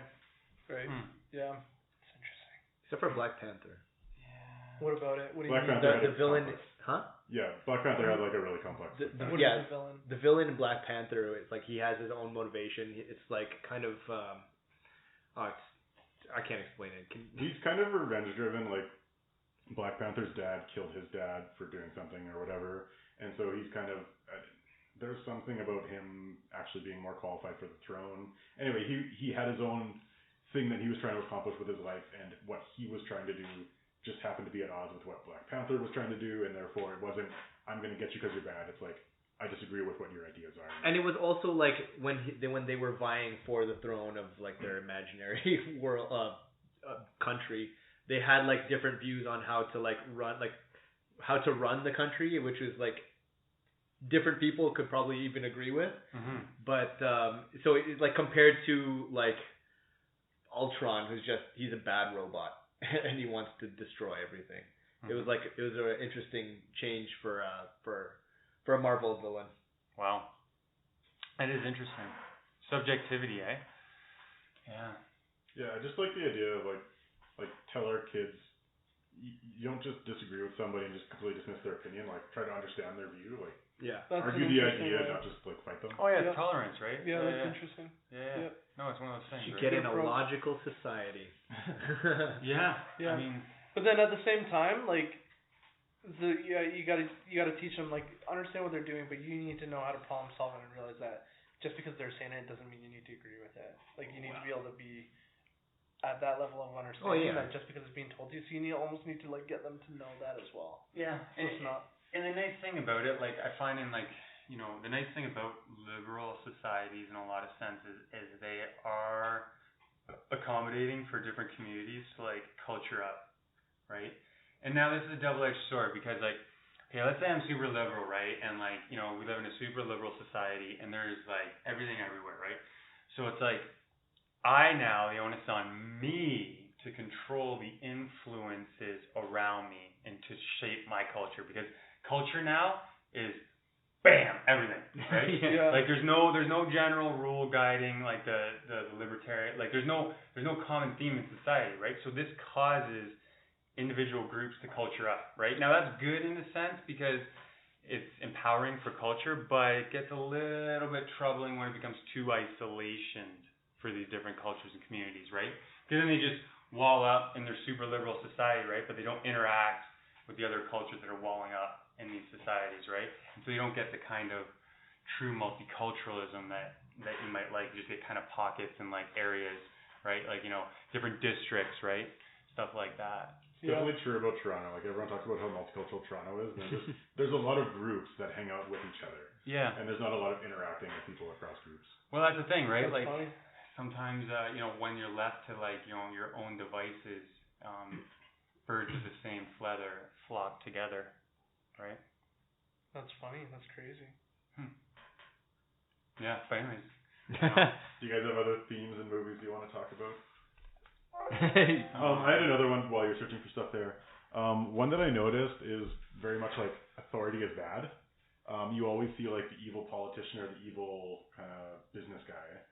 Right. Yeah. It's interesting. Except for Black Panther. Yeah. What about it? What do you Black mean? Panther The villain, complex. Yeah, Black Panther had like a really complex. What is the villain? The villain in Black Panther, it's like he has his own motivation. It's like kind of, I can't explain it. He's kind of revenge driven. Like Black Panther's dad killed his dad for doing something or whatever, and so he's kind of. There's something about him actually being more qualified for the throne. Anyway, he had his own thing that he was trying to accomplish with his life, and what he was trying to do just happened to be at odds with what Black Panther was trying to do, and therefore it wasn't, I'm going to get you because you're bad. It's like, I disagree with what your ideas are. And it was also like when they were vying for the throne of like their imaginary world country, they had like different views on how to run the country, which was like different people could probably even agree with. Mm-hmm. But so it's like compared to like Ultron, he's a bad robot and he wants to destroy everything. Mm-hmm. It was an interesting change for a Marvel villain. Wow. That is interesting. Subjectivity, eh? Yeah. Yeah, I just like the idea of like tell our kids you don't just disagree with somebody and just completely dismiss their opinion. Like try to understand their view. Like argue the idea, not just like fight them. Oh yeah, tolerance, right? Yeah, that's interesting. Yeah. No, it's one of those things. You right? get in a logical society. Yeah. I mean, but then at the same time, like you gotta teach them like understand what they're doing, but you need to know how to problem solve it and realize that just because they're saying it doesn't mean you need to agree with it. Like you need to be able to be at that level of understanding that just because it's being told to you, so you almost need to like get them to know that as well. Yeah, so it's not. And the nice thing about it, like I find in like the nice thing about liberal societies in a lot of senses is they are accommodating for different communities to like culture up, right? And now this is a double-edged sword because like, okay, let's say I'm super liberal, right? And like, we live in a super liberal society and there's like everything everywhere, right? So it's like, the onus on me to control the influences around me and to shape my culture because culture now is bam, everything, right? Like there's no general rule guiding like the libertarian, like there's no common theme in society, right? So this causes individual groups to culture up, right? Now that's good in a sense because it's empowering for culture, but it gets a little bit troubling when it becomes too isolationed for these different cultures and communities, right? Because then they just wall up in their super liberal society, right? But they don't interact with the other cultures that are walling up in these societies, right? And so you don't get the kind of true multiculturalism that you might like. You just get kind of pockets and like areas, right? Like, different districts, right? Stuff like that. It's definitely true about Toronto. Like everyone talks about how multicultural Toronto is, and there's a lot of groups that hang out with each other. Yeah. And there's not a lot of interacting with people across groups. Well, that's the thing, right? That's like funny. Sometimes, when you're left to like, your own devices, birds of the same feather flock together, right? That's funny. That's crazy. Yeah, but anyways. Do you guys have other themes and movies you want to talk about? I had another one while you're searching for stuff there. One that I noticed is very much like authority is bad. You always see like the evil politician or the evil kind of business guy.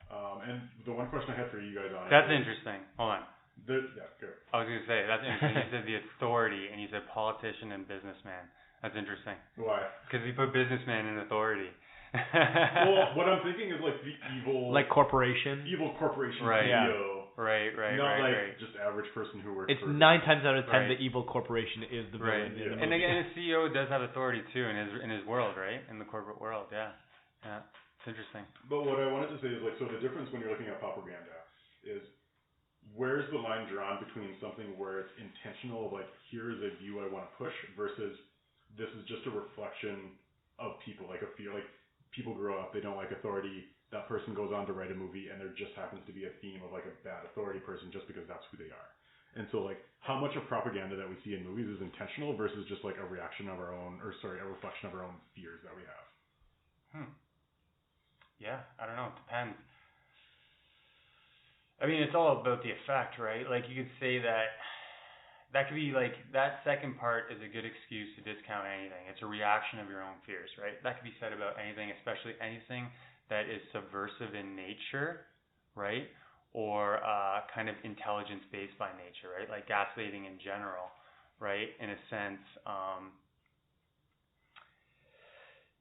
And the one question I had for you guys on that's interesting. Hold on. Go. I was going to say, that's interesting. You said the authority, and you said politician and businessman. That's interesting. Why? Because you put businessman in authority. Well, what I'm thinking is like the evil... Like corporation? Evil corporation right. CEO. Right. Not like just average person who works it's for... 9 times out of 10 the evil corporation is the villain. Yeah. And again, a CEO does have authority too in his world, right? In the corporate world, yeah. It's interesting. But what I wanted to say is like, so the difference when you're looking at propaganda is where's the line drawn between something where it's intentional, like here is a view I want to push, versus this is just a reflection of people, like a fear, like people grow up, they don't like authority, that person goes on to write a movie and there just happens to be a theme of like a bad authority person just because that's who they are. And so like how much of propaganda that we see in movies is intentional versus just like a reflection of our own fears that we have. Yeah, I don't know. It depends. I mean, it's all about the effect, right? Like you could say that, that could be like, that second part is a good excuse to discount anything. It's a reaction of your own fears, right? That could be said about anything, especially anything that is subversive in nature, right? Or kind of intelligence-based by nature, right? Like gaslighting in general, right? In a sense,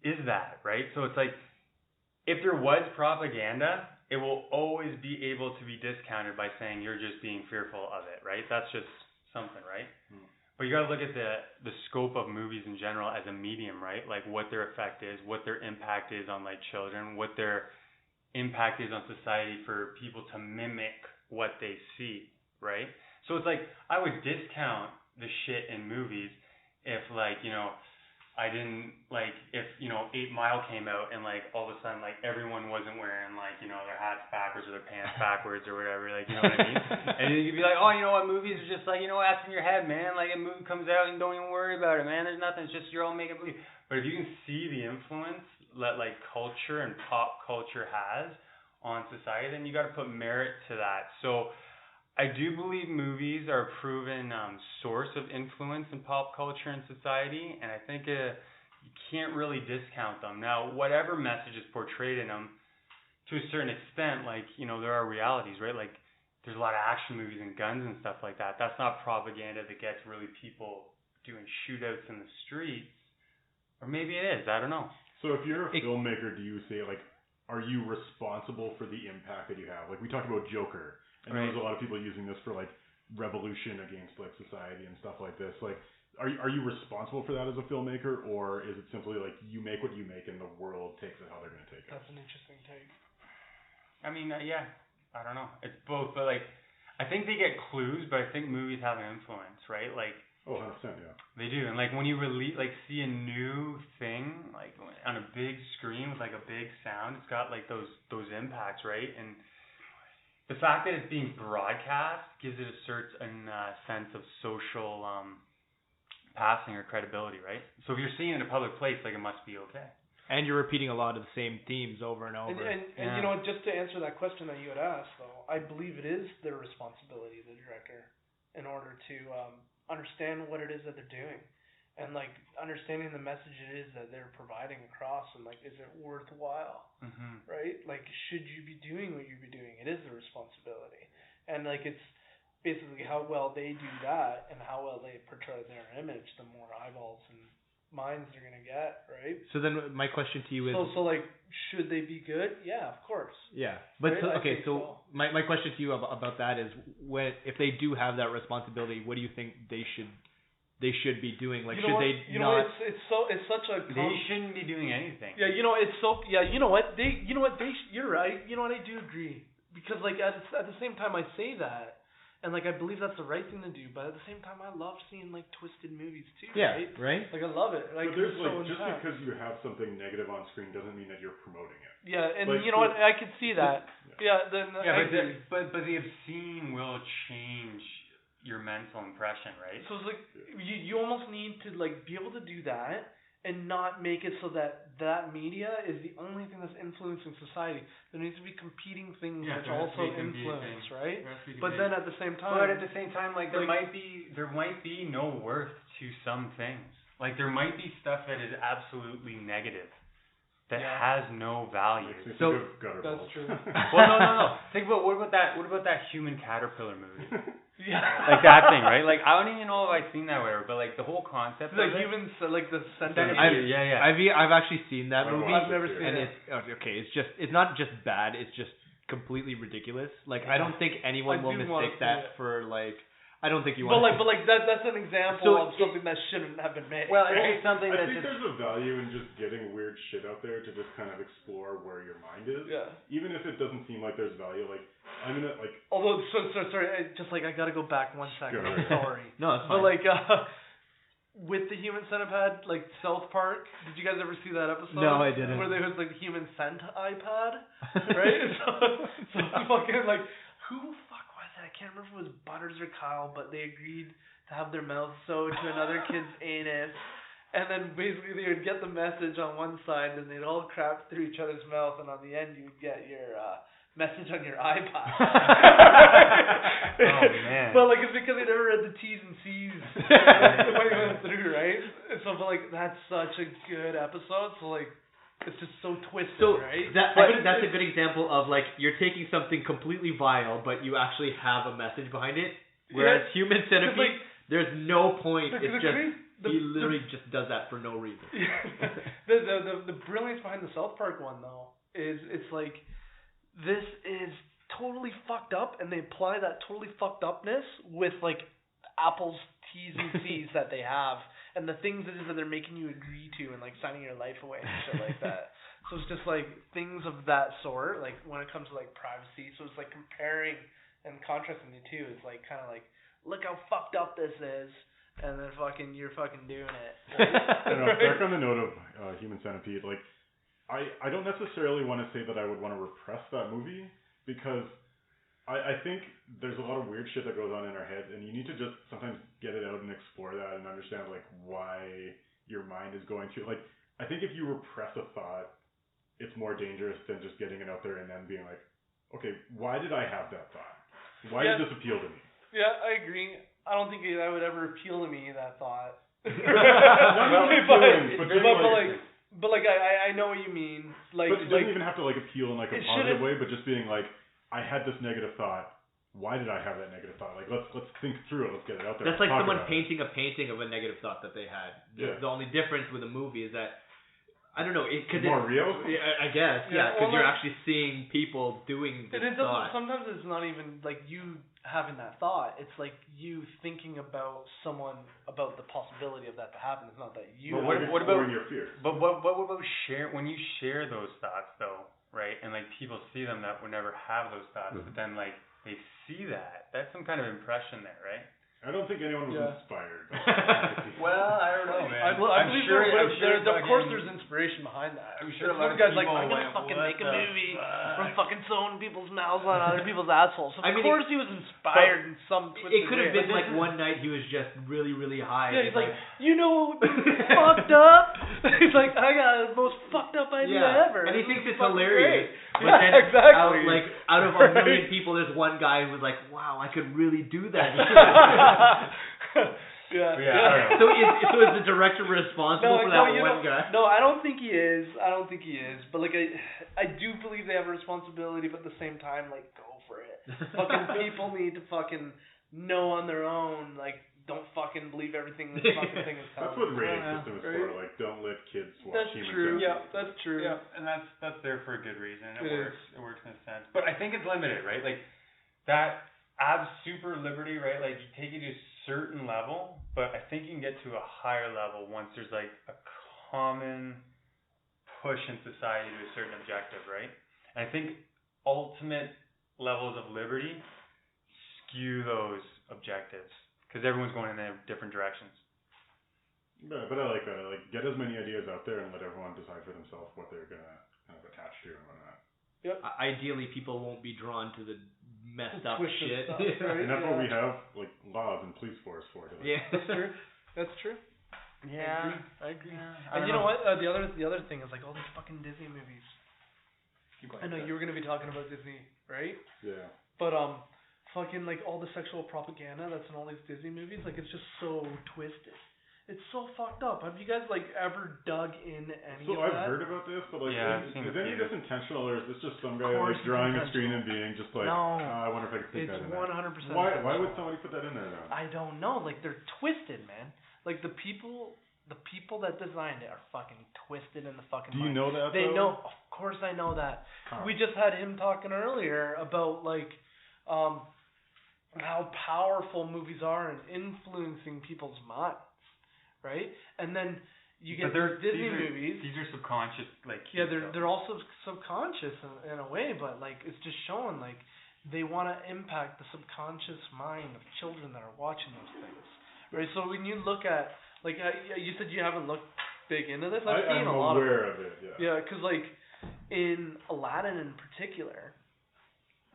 is that, right? So it's like, if there was propaganda, it will always be able to be discounted by saying you're just being fearful of it, right? That's just something, right? But you got to look at the scope of movies in general as a medium, right? Like what their effect is, what their impact is on like children, what their impact is on society for people to mimic what they see, right? So it's like, I would discount the shit in movies if, like, you know, I didn't, like, if, you know, 8 Mile came out and, like, all of a sudden, like, everyone wasn't wearing, like, you know, their hats backwards or their pants backwards or whatever, like, you know what I mean? And you'd be like, oh, you know what, movies are just like, you know, that's in your head, man. Like, a movie comes out and don't even worry about it, man. There's nothing. It's just you're all making believe. But if you can see the influence that, like, culture and pop culture has on society, then you got to put merit to that. So I do believe movies are a proven source of influence in pop culture and society, and I think you can't really discount them. Now, whatever message is portrayed in them, to a certain extent, like, you know, there are realities, right? Like, there's a lot of action movies and guns and stuff like that. That's not propaganda that gets really people doing shootouts in the streets. Or maybe it is. I don't know. So if you're a filmmaker, do you say, like, are you responsible for the impact that you have? Like, we talked about Joker. And there's a lot of people using this for, like, revolution against, like, society and stuff like this. Like, are you responsible for that as a filmmaker, or is it simply, like, you make what you make and the world takes it how they're going to take it? That's an interesting take. I mean, yeah, I don't know. It's both, but, like, I think they get clues, but I think movies have an influence, right? Like, oh, 100%, yeah. They do. And, like, when you see a new thing, like, on a big screen with, like, a big sound, it's got, like, those impacts, right? And the fact that it's being broadcast gives it a certain sense of social passing or credibility, right? So if you're seeing it in a public place, like, it must be okay. And you're repeating a lot of the same themes over and over. And you know, just to answer that question that you had asked, though, I believe it is their responsibility, the director, in order to understand what it is that they're doing. And, like, understanding the message it is that they're providing across, and, like, is it worthwhile, right? Like, should you be doing what you be doing? It is the responsibility. And, like, it's basically how well they do that and how well they portray their image, the more eyeballs and minds they're going to get, right? So then my question to you is... So, like, should they be good? Yeah, of course. Yeah. But, right? so my question to you about that is, if they do have that responsibility, what do you think they should be doing? Like, you know should what? they you know not? It's such a. They shouldn't be doing anything. Yeah, you know it's so. Yeah, you know what they. You know what they. You're right. You know what, I do agree, because, like, at the same time I say that, and, like, I believe that's the right thing to do, but at the same time I love seeing, like, twisted movies too. Yeah. Right. Like, I love it. Like, but there's, like, so just because you have something negative on screen doesn't mean that you're promoting it. Yeah, and, like, you know what, I could see that. But the obscene will change your mental impression, right? So it's like you almost need to, like, be able to do that and not make it so that media is the only thing that's influencing society. There needs to be competing things which also influence, right? But then at the same time, like, there might be no worth to some things. Like, there might be stuff that is absolutely negative that has no value. So that's true. Well, no. Think about what about that human caterpillar movie? Yeah. Like that thing, right? Like, I don't even know if I've seen that where, but, like, the whole concept the of humans, like, the centipede. I've actually seen that movie. I've never seen it. And it's not just bad, it's just completely ridiculous. Like, I don't think anyone will mistake that for, like, I don't think you want But that's an example of something that shouldn't have been made. Well, it's something I think there's a value in just getting weird shit out there to just kind of explore where your mind is. Yeah. Even if it doesn't seem like there's value, like, I'm gonna, like... Although, sorry, I gotta go back 1 second. I'm sorry. No, it's fine. But, like, with the human centipede, like, South Park, did you guys ever see that episode? No, I didn't. Where there was, like, human scent iPad, right? so fucking, like, who the fuck was that? I can't remember if it was Butters or Kyle, but they agreed to have their mouth sewed to another kid's anus. And then basically they would get the message on one side, and they'd all crap through each other's mouth, and on the end you would get your message on your iPad. Oh man. But like it's because they never read the T's and C's when it went through, right? And so, but like that's such a good episode. So like it's just so twisted, right? I think that's a good example of like you're taking something completely vile, but you actually have a message behind it. Whereas Human Centipede, there's no point. It's just he literally just does that for no reason. The brilliance behind the South Park one though is it's like this is totally fucked up, and they apply that totally fucked upness with like Apple's T's and C's that they have, and the things that they're making you agree to, and like signing your life away and shit like that. So it's just like things of that sort, like when it comes to like privacy. So it's like comparing and contrasting the two. It's like kind of like, look how fucked up this is, and then you're fucking doing it. Back on the note of Human Centipede, like I don't necessarily want to say that I would want to repress that movie, because I think there's a lot of weird shit that goes on in our heads, and you need to just sometimes get it out and explore that and understand like why your mind is going through. Like I think if you repress a thought, it's more dangerous than just getting it out there and then being like, okay, why did I have that thought? Why did this appeal to me? Yeah, I agree. I don't think that would ever appeal to me, that thought. But I know what you mean. Like, but it doesn't even have to like appeal in like a positive way, but just being like, I had this negative thought. Why did I have that negative thought? Like, let's think through it. Let's get it out there. That's like someone painting a painting of a negative thought that they had. The only difference with a movie is that, I don't know, it's more real? I guess, because you're actually seeing people doing this thought. Sometimes it's not even like you having that thought. It's like you thinking about someone, about the possibility of that to happen. It's not that you. But what about your fears? But what about when you share those thoughts though, right? And like people see them that would never have those thoughts, but then like they see that. That's some kind of impression there, right? I don't think anyone was inspired. Well, I don't know, man. I'm sure of course there's inspiration behind that. I'm sure a lot of guys people like, I'm gonna fucking make a movie from fucking sewing people's mouths on other people's assholes. Of course he was inspired in some twisted way. It could have been like one night he was just really, really high. Yeah, he's like, you know what would be fucked up? He's like, I got the most fucked up idea ever. And he thinks it's hilarious. But then exactly. Out of a million people, there's one guy who's like, wow, I could really do that. Yeah. So is the director responsible for that one guy? No, I don't think he is. But like I do believe they have a responsibility, but at the same time, like, go for it. Fucking people need to fucking know on their own, like, don't fucking believe everything this fucking thing is telling. That's what rating system is for. Like, don't let kids watch Human Centipede. Yeah, that's true. Yeah, and that's there for a good reason. It works. It works in a sense. But I think it's limited, right? Like that adds super liberty, right? Like you take it to a certain level, but I think you can get to a higher level once there's like a common push in society to a certain objective, right? And I think ultimate levels of liberty skew those objectives, because everyone's going in different directions. But I like that. I like get as many ideas out there and let everyone decide for themselves what they're gonna kind of attach to and whatnot. Yep. Ideally, people won't be drawn to the messed up shit. Stuff, right? And that's what we have like laws and police force for. That's true. Yeah, I agree. Yeah, and you know what? The other thing is like all these fucking Disney movies. I know you were gonna be talking about Disney, right? Yeah. But fucking like all the sexual propaganda that's in all these Disney movies, like it's just so twisted. It's so fucked up. Have you guys like ever dug in any of that? I've heard about this, but like, is any of this intentional, or is this just some guy like drawing a screen and being just like, no, I wonder if I could take that in there. It's 100%. Why would somebody put that in there though? I don't know. Like they're twisted, man. Like the people that designed it are fucking twisted in the fucking Do you know that? They know. Of course I know that. We just had him talking earlier about like how powerful movies are in influencing people's minds. Right, and then you get Disney movies. These are subconscious, like they're also subconscious in a way, but like it's just showing like they want to impact the subconscious mind of children that are watching those things. Right, so when you look at like you said you haven't looked big into this. I've seen a lot aware of it. Yeah. Yeah, because like in Aladdin in particular,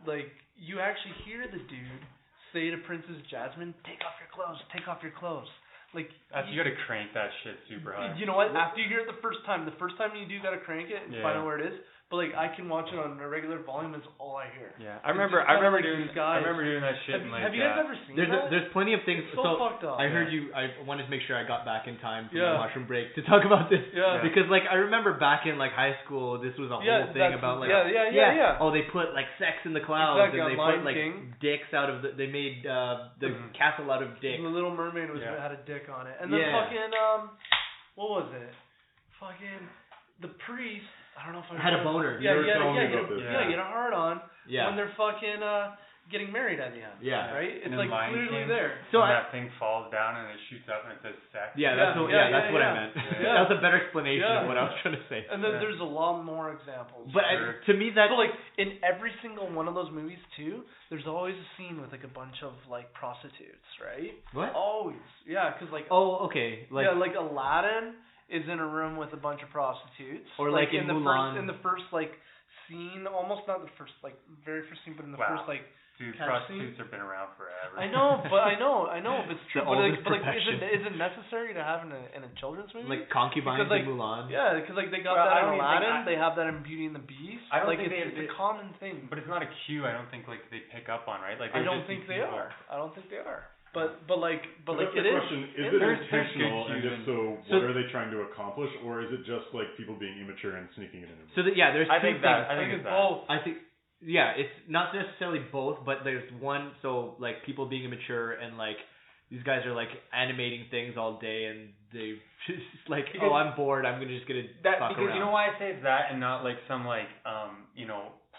like you actually hear the dude say to Princess Jasmine, "Take off your clothes. Take off your clothes." Like you gotta crank that shit super high. You know what? After you hear it the first time you do gotta crank it and find out where it is. but like I can watch it on a regular volume. It's all I hear. Yeah, I remember doing that shit. Have you guys ever seen that? There's plenty of things. It's so fucked up. I heard you. I wanted to make sure I got back in time for my washroom break to talk about this. Yeah. Because like I remember back in like high school, this was a whole thing about like oh they put like sex in the clouds and they put like dicks out of they made the castle out of dicks. The Little Mermaid had a dick on it, and then fucking what was it? Fucking the priest. I don't know if I had a boner. Yeah, he had a hard on when they're fucking getting married at the end. Yeah. Right? It's and like clearly there. So that thing falls down and it shoots up and it says sex. Yeah, that's what I meant. Yeah. That was a better explanation of what I was trying to say. And then there's a lot more examples. But to me that like in every single one of those movies too, there's always a scene with like a bunch of like prostitutes, right? What? Always. Yeah, cuz like okay. Like like Aladdin is in a room with a bunch of prostitutes. Or like in the Mulan. in the first like scene, almost not the first like very first scene, but in the first like dude, prostitutes have been around forever. I know, but it's true. But like is it necessary to have in a children's movie? Like concubines like, in Mulan? Yeah, because like they got that in Aladdin, they have that in Beauty and the Beast. I don't think it's a common thing. But it's not a cue. I don't think like they pick up on, right? Like I don't think they are. I don't think they are. But like it is. Question, is it intentional, and if so, what are they trying to accomplish, or is it just like people being immature and sneaking it in? So that there's two things. I think it's both. I think it's not necessarily both, but there's one. So like people being immature and like these guys are like animating things all day, and they just like I'm bored. I'm just gonna fuck because around. You know why I say it's that and not like some like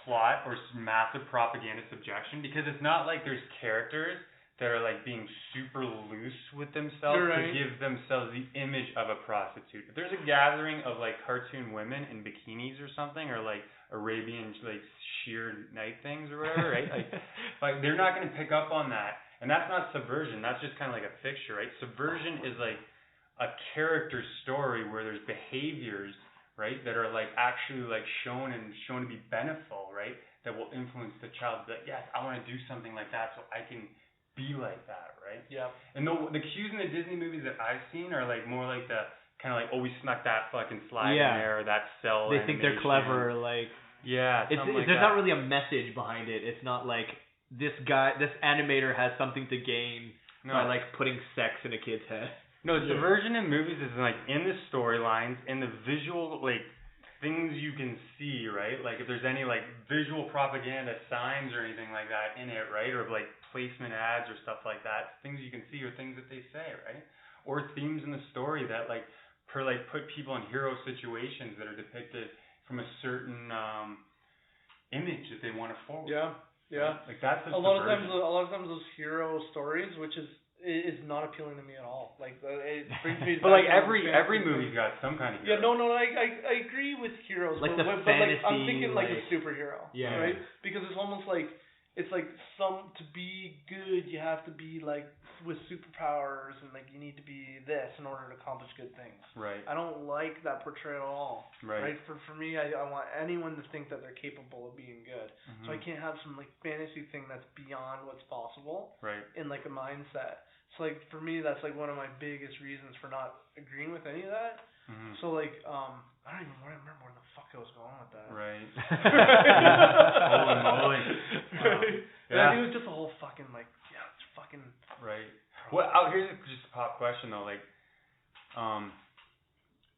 plot or massive propaganda subjection, because it's not like there's characters that are like being super loose with themselves to give themselves the image of a prostitute. If there's a gathering of like cartoon women in bikinis or something, or like Arabian like sheer night things or whatever, right? Like they're not going to pick up on that, and that's not subversion. That's just kind of like a fixture, right? Subversion is like a character story where there's behaviors, right, that are like actually like shown to be beneficial, right? That will influence the child. That yes, I want to do something like that so I can be like that, right? Yeah. And the cues in the Disney movies that I've seen are like more like the kind of like, we snuck that fucking slide in there, or that cell. They think they're clever, like. Yeah. There's not really a message behind it. It's not like this animator has something to gain by like putting sex in a kid's head. No, subversion in movies is like in the storylines, in the visual like things you can see, right? Like if there's any like visual propaganda signs or anything like that in it, right? Or like placement ads or stuff like that, things you can see or things that they say, right? Or themes in the story that like put people in hero situations that are depicted from a certain image that they want to forward. Yeah. Yeah. Like that's a lot of times those hero stories, which is not appealing to me at all. Like it brings me. But like every movie's got some kind of hero. Yeah, no, I agree with heroes. Like but, the but fantasy. Like, I'm thinking like a superhero. Yeah. Right? Because it's almost like to be good, you have to be like with superpowers, and like you need to be this in order to accomplish good things. Right. I don't like that portrayal at all. Right. For me, I want anyone to think that they're capable of being good. Mm-hmm. So I can't have some like fantasy thing that's beyond what's possible. Right. In like a mindset. So like for me, that's like one of my biggest reasons for not agreeing with any of that. Mm-hmm. So like I don't even remember where the fuck I was going with that. Right. Holy moly. Yeah. I think it was just a whole fucking like it's fucking right. Well, here's just a pop question though, like,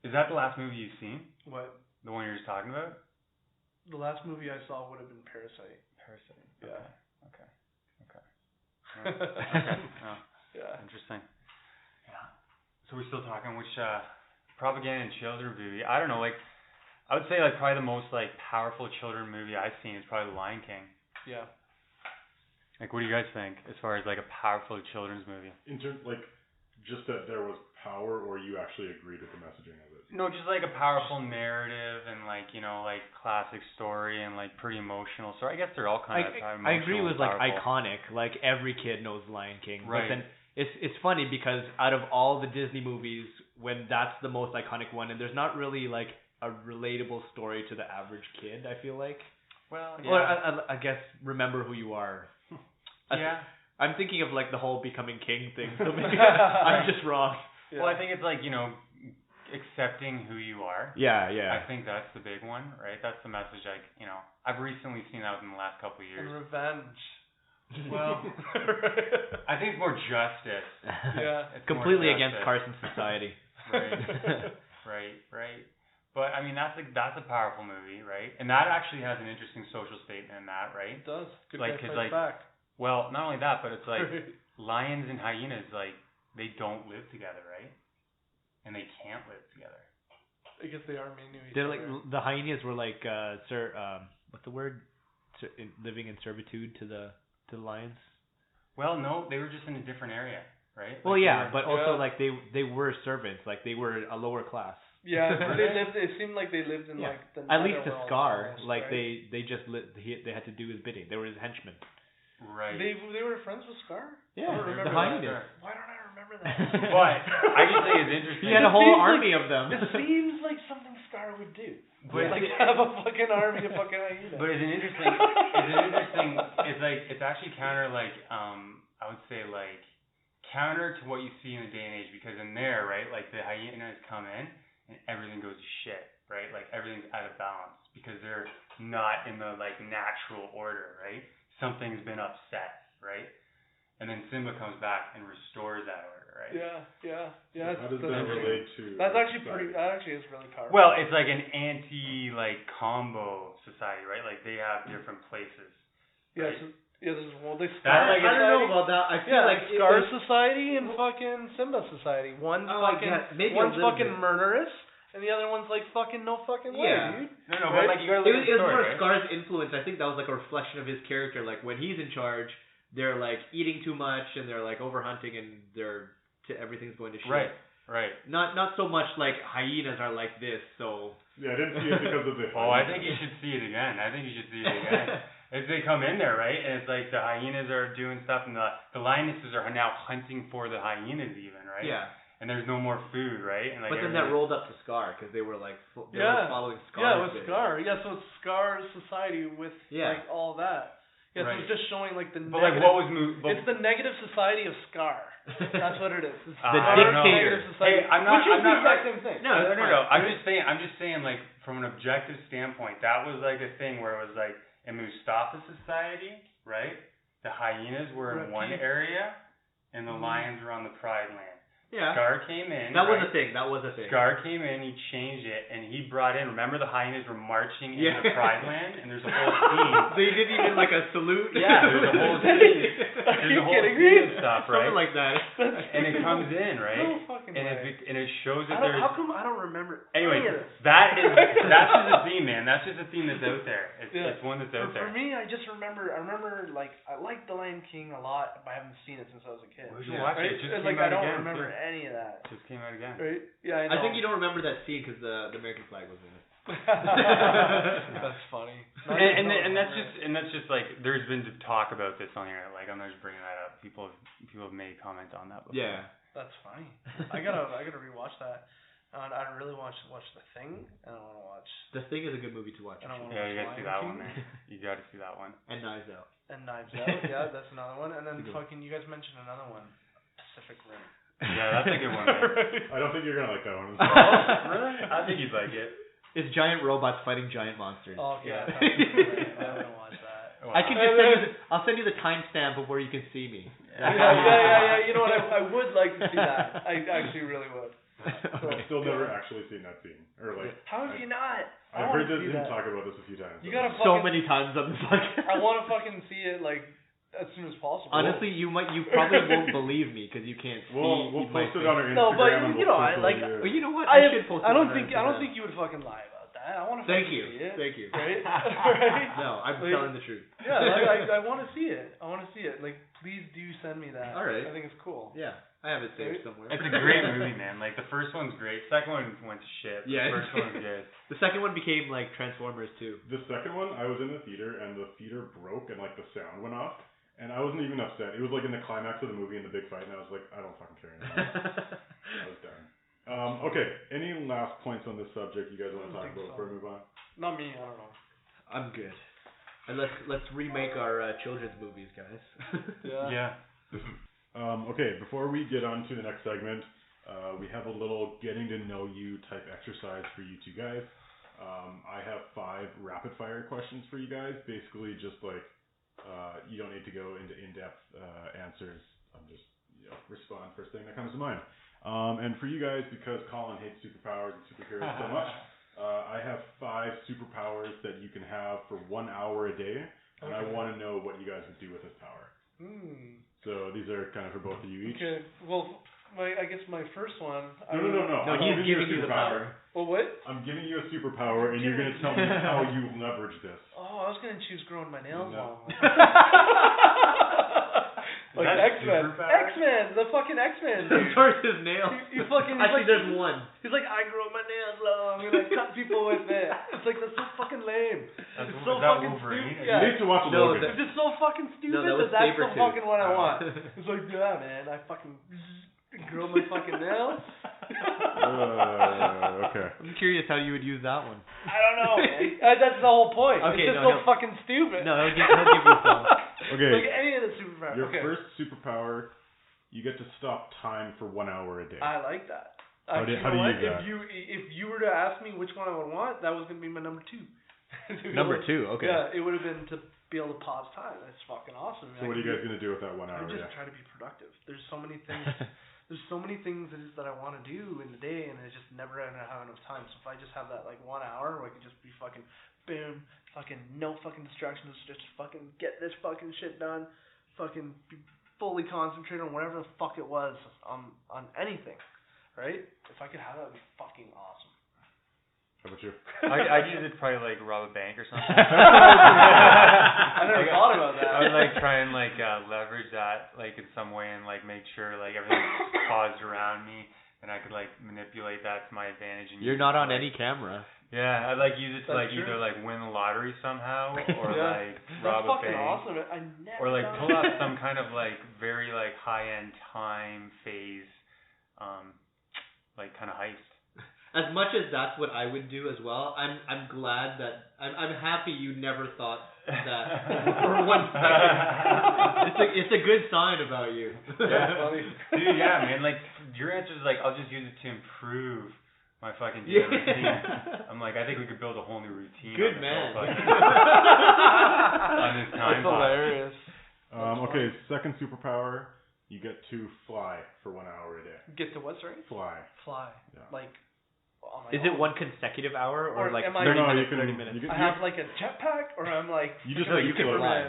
is that the last movie you've seen? What? The one you're just talking about? The last movie I saw would have been Parasite. Parasite. Yeah. Okay. Okay. Oh. Yeah. Interesting. Yeah. So we're still talking which propaganda and children movie. I don't know, like I would say like probably the most like powerful children movie I've seen is probably The Lion King. Yeah. Like what do you guys think as far as like a powerful children's movie? In terms like just that there was power, or you actually agreed with the messaging of it? No, just like a powerful narrative and like, like classic story and like pretty emotional. So I guess they're all kind of emotional. I agree with like powerful. iconic. Like every kid knows Lion King. Right. But then it's funny because out of all the Disney movies, when that's the most iconic one, and there's not really like a relatable story to the average kid, I feel like. Well, yeah. Or I guess Remember Who You Are. Yeah. I'm thinking of like the whole becoming king thing, so maybe I'm just wrong. Yeah. Well, I think it's like, accepting who you are. Yeah. I think that's the big one, right? That's the message. Like, I've recently seen that in the last couple of years. And revenge. Well, I think it's more justice. Yeah. It's completely more against justice. Carson society. Right. But I mean, that's a powerful movie, right? And that actually has an interesting social statement in that, right? It does. Good Like, guy 'cause, fights like, back. Well, not only that, but it's like lions and hyenas, like, they don't live together, right? And they can't live together. I guess they are mean to each They're other. like the hyenas were like what's the word? Living in servitude to the lions. Well, no, they were just in a different area, right? Well, Like, yeah, but also Yeah. like they were servants, like they were a lower class. Yeah, they lived. It seemed like they lived in Yeah. like the. At least to netherworld Scar, almost, like right? they just they had to do his bidding. They were his henchmen. Right. They were friends with Scar. Yeah, I don't remember the that. hyenas. Why don't I remember that? But I just think it's interesting. He had a It whole seems army of them. It seems like something Scar would do. But Like have a fucking army of fucking hyenas. But it's it's actually counter, like, I would say, like, counter to what you see in the day and age, because in there, right, like, the hyenas come in and everything goes to shit, right? Like, everything's out of balance because they're not in the, like, natural order, right? Something's been upset, right? And then Simba comes back and restores that order, right? Yeah. How does that relate to? That's actually society? That actually is really powerful. Well, it's like an combo society, right? Like, they have different places. Yeah. Right? This is they That, Scar like, I don't know about that. I feel like Scar Society and fucking Simba Society. One's maybe one's a little fucking bit. murderous, and the other one's like fucking no fucking way, Yeah. dude. No, Right? but, like, you gotta It look was, at the it was story, more right? Scar's influence. I think that was like a reflection of his character. Like when he's in charge, they're like eating too much and they're like overhunting and everything's going to shit. Right. Not so much like hyenas are like this. So Yeah, I didn't see it because of the. Oh, I think you should see it again. As they come in there, right? And it's like the hyenas are doing stuff, and the lionesses are now hunting for the hyenas, even, right? yeah. And there's no more food, right? And like But then that rolled up to Scar because they were like they were following Scar. Yeah, with Scar. Yeah, so it's Scar's society with like all that. Yeah, Right. so it's just showing like the. But like, what was it's the negative society of Scar. That's what it is. It's The Scar's dictator. negative society, Hey, I'm not- which is I'm the not- exact same thing. No. I'm just saying, like, from an objective standpoint, that was like a thing where it was like in Mustafa's society, right? The hyenas were in one area, and the lions were on the Pride Land. Yeah. Scar came in. That was right? a thing. Scar came in, he changed it, and he brought in. Remember, the hyenas were marching into the Pride Land, and there's a whole scene. They did even like a salute. Yeah, there's a whole scene. There's a whole scene of stuff, right? Something like that. And it comes in, right? No fucking and way. it shows that there's. How come I don't remember? Anyway, any of this? that's just a theme, man. That's just a theme that's out there. It's one that's out there. For me, I remember like I liked The Lion King a lot, but I haven't seen it since I was a kid. We should watch it. It just came Like out I don't again, remember too. any of that. It just came out again. Right? Yeah, I know. I think you don't remember that scene because the American flag was in it. That's funny. And that's just like there's been talk about this on here. Like I'm not just bringing that up. People have made comments on that before. Yeah. That's funny. I gotta rewatch that. I really watch The Thing. I don't want to watch. The Thing is a good movie to watch. I don't want to Yeah, you watch gotta see Lion that King. one, man. You gotta see that one. And Knives Out. And Knives Out. Yeah, that's another one. And then fucking you guys mentioned another one, Pacific Rim. Yeah, that's a good one, man. I don't think you're gonna like that one. Really? I think you'd like it. It's giant robots fighting giant monsters. Oh, okay. Yeah. I'm gonna watch that. Wow. I can just send you. I'll send you the timestamp of where you can see me. Yeah. You know what? I would like to see that. I actually really would. I've still never actually seen that scene, or like. How have you not? I've heard him talk about this a few times. You gotta So fucking, many times on this podcast. I want to fucking see it like as soon as possible. Honestly, you probably won't believe me because you can't see. We'll my post it face. on our Instagram. No, but and you know, I we'll like. post it Well, you know what? I should post it I don't on our think Instagram. you would fucking lie about that. I want to. Thank see you. it. Thank you. Right? Right? No, I'm Like, telling the truth. Yeah, like, I want to see it. I want to see it. Like, please do send me that. All right. I think it's cool. Yeah, I have it saved somewhere. It's a great movie, man. Like the first one's great. Second one went to shit. Yeah. The first one's good. The second one became like Transformers 2. The second one, I was in the theater and the theater broke and like the sound went off, and I wasn't even upset. It was like in the climax of the movie in the big fight, and I was like, I don't fucking care anymore. I was done. Okay. Any last points on this subject you guys want to talk about before we move on? Not me. I don't know. I'm good. And let's remake our children's movies, guys. Yeah. Yeah. Okay, before we get on to the next segment, We have a little getting to know you type exercise for you two guys. I have 5 rapid fire questions for you guys. Basically, just like you don't need to go into in-depth answers. I'm just respond first thing that comes to mind. And for you guys, because Colin hates superpowers and superheroes so much, I have 5 superpowers that you can have for 1 hour a day, and I want to know what you guys would do with this power. So these are kind of for both of you each. Okay. Well, I guess my first one. No, he's giving you the power. Well, what? I'm giving you a superpower, and you're going to tell me how you leverage this. Oh, I was going to choose growing my nails No. long. Like X-Men. X-Men, the fucking X-Men. Towards his nails. Actually, there's one. He's like, I grow my nails long and I cut people with it. It's like, that's so fucking lame. It's so fucking stupid. You need to watch Logan. It's just so fucking stupid that's the fucking what I want. It's like, yeah, man, I fucking grow my fucking nails. Okay. I'm curious how you would use that one. I don't know, man. That's the whole point. Okay, it's just so fucking stupid. No, he'll give you some. Okay. Like any of the superpowers. Your first superpower, you get to stop time for 1 hour a day. I like that. How do you use that? If you were to ask me which one I would want, that was going to be my number 2. Number 2, okay. Yeah, it would have been to be able to pause time. That's fucking awesome. So what are you guys going to do with that 1 hour? I just try to be productive. There's so many things. There's so many things that I want to do in the day, and I just never have enough time. So if I just have that like 1 hour where I can just be fucking boom, fucking no fucking distractions, just fucking get this fucking shit done, fucking be fully concentrate on whatever the fuck it was on anything, right? If I could have that, it would be fucking awesome. How about you? I'd use it to probably like rob a bank or something. I never thought about that. I would like try and like leverage that like in some way and like make sure like everything's paused around me and I could like manipulate that to my advantage. And You're not on any camera. Yeah, I'd like use it to like either like win the lottery somehow or like rob a bank. That's fucking awesome. I never or like pull off some kind of like very like high end time phase like kind of heist. As much as that's what I would do as well, I'm glad that I'm happy you never thought that for 1 second. It's a good sign about you. Yeah, funny. Dude, yeah, man. Like your answer is like I'll just use it to improve my fucking daily routine. I'm like I think we could build a whole new routine. Good man. On this time. That's hilarious. Okay, second superpower, you get to fly for 1 hour a day. Get to what? Sorry. Fly. Yeah. Like. Is it one consecutive hour or like 30 minutes? I have like a jetpack, or I'm like. You just you can fly.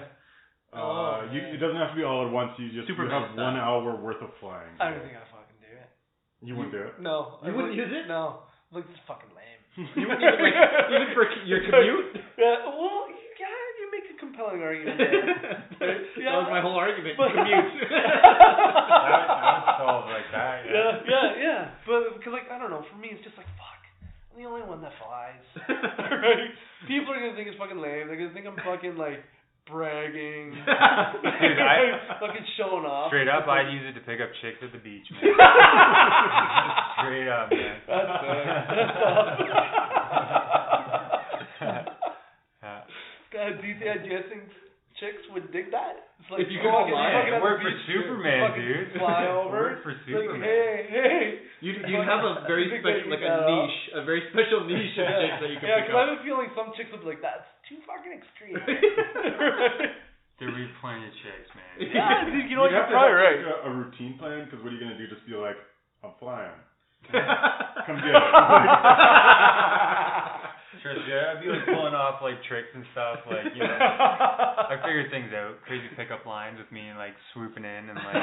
It doesn't have to be all at once. You have 1 hour worth of flying. I don't think I fucking do it. You wouldn't do it? No. You wouldn't use it? No. Like this is fucking lame. You wouldn't even like even for your commute? Well, yeah, you make a compelling argument there. That was my whole argument. Commute. That would solve like that. Yeah. But because like I don't know, for me it's just like fuck. I'm the only one that flies. Right? People are gonna think it's fucking lame. They're gonna think I'm fucking like bragging. Dude, fucking showing off. Straight up, I'd use it to pick up chicks at the beach, man. Straight up, man. That's God, do you think chicks would dig that? It's like if you could fly, it worked for Superman, dude. Fly over. It worked for Like, Superman. hey. You have a very special, like a niche, a very special niche of chicks that you can pick up. Yeah, because I have a feeling some chicks would be like, that's too fucking extreme. There'd be plenty of chicks, man. Yeah, dude, you know what? You'd You're have to probably right. have a routine plan, because what are you gonna do? Just be like, I'm flying. Come get it. Yeah, I'd be like pulling off like tricks and stuff, like I figured things out, crazy pickup lines with me and like swooping in and like.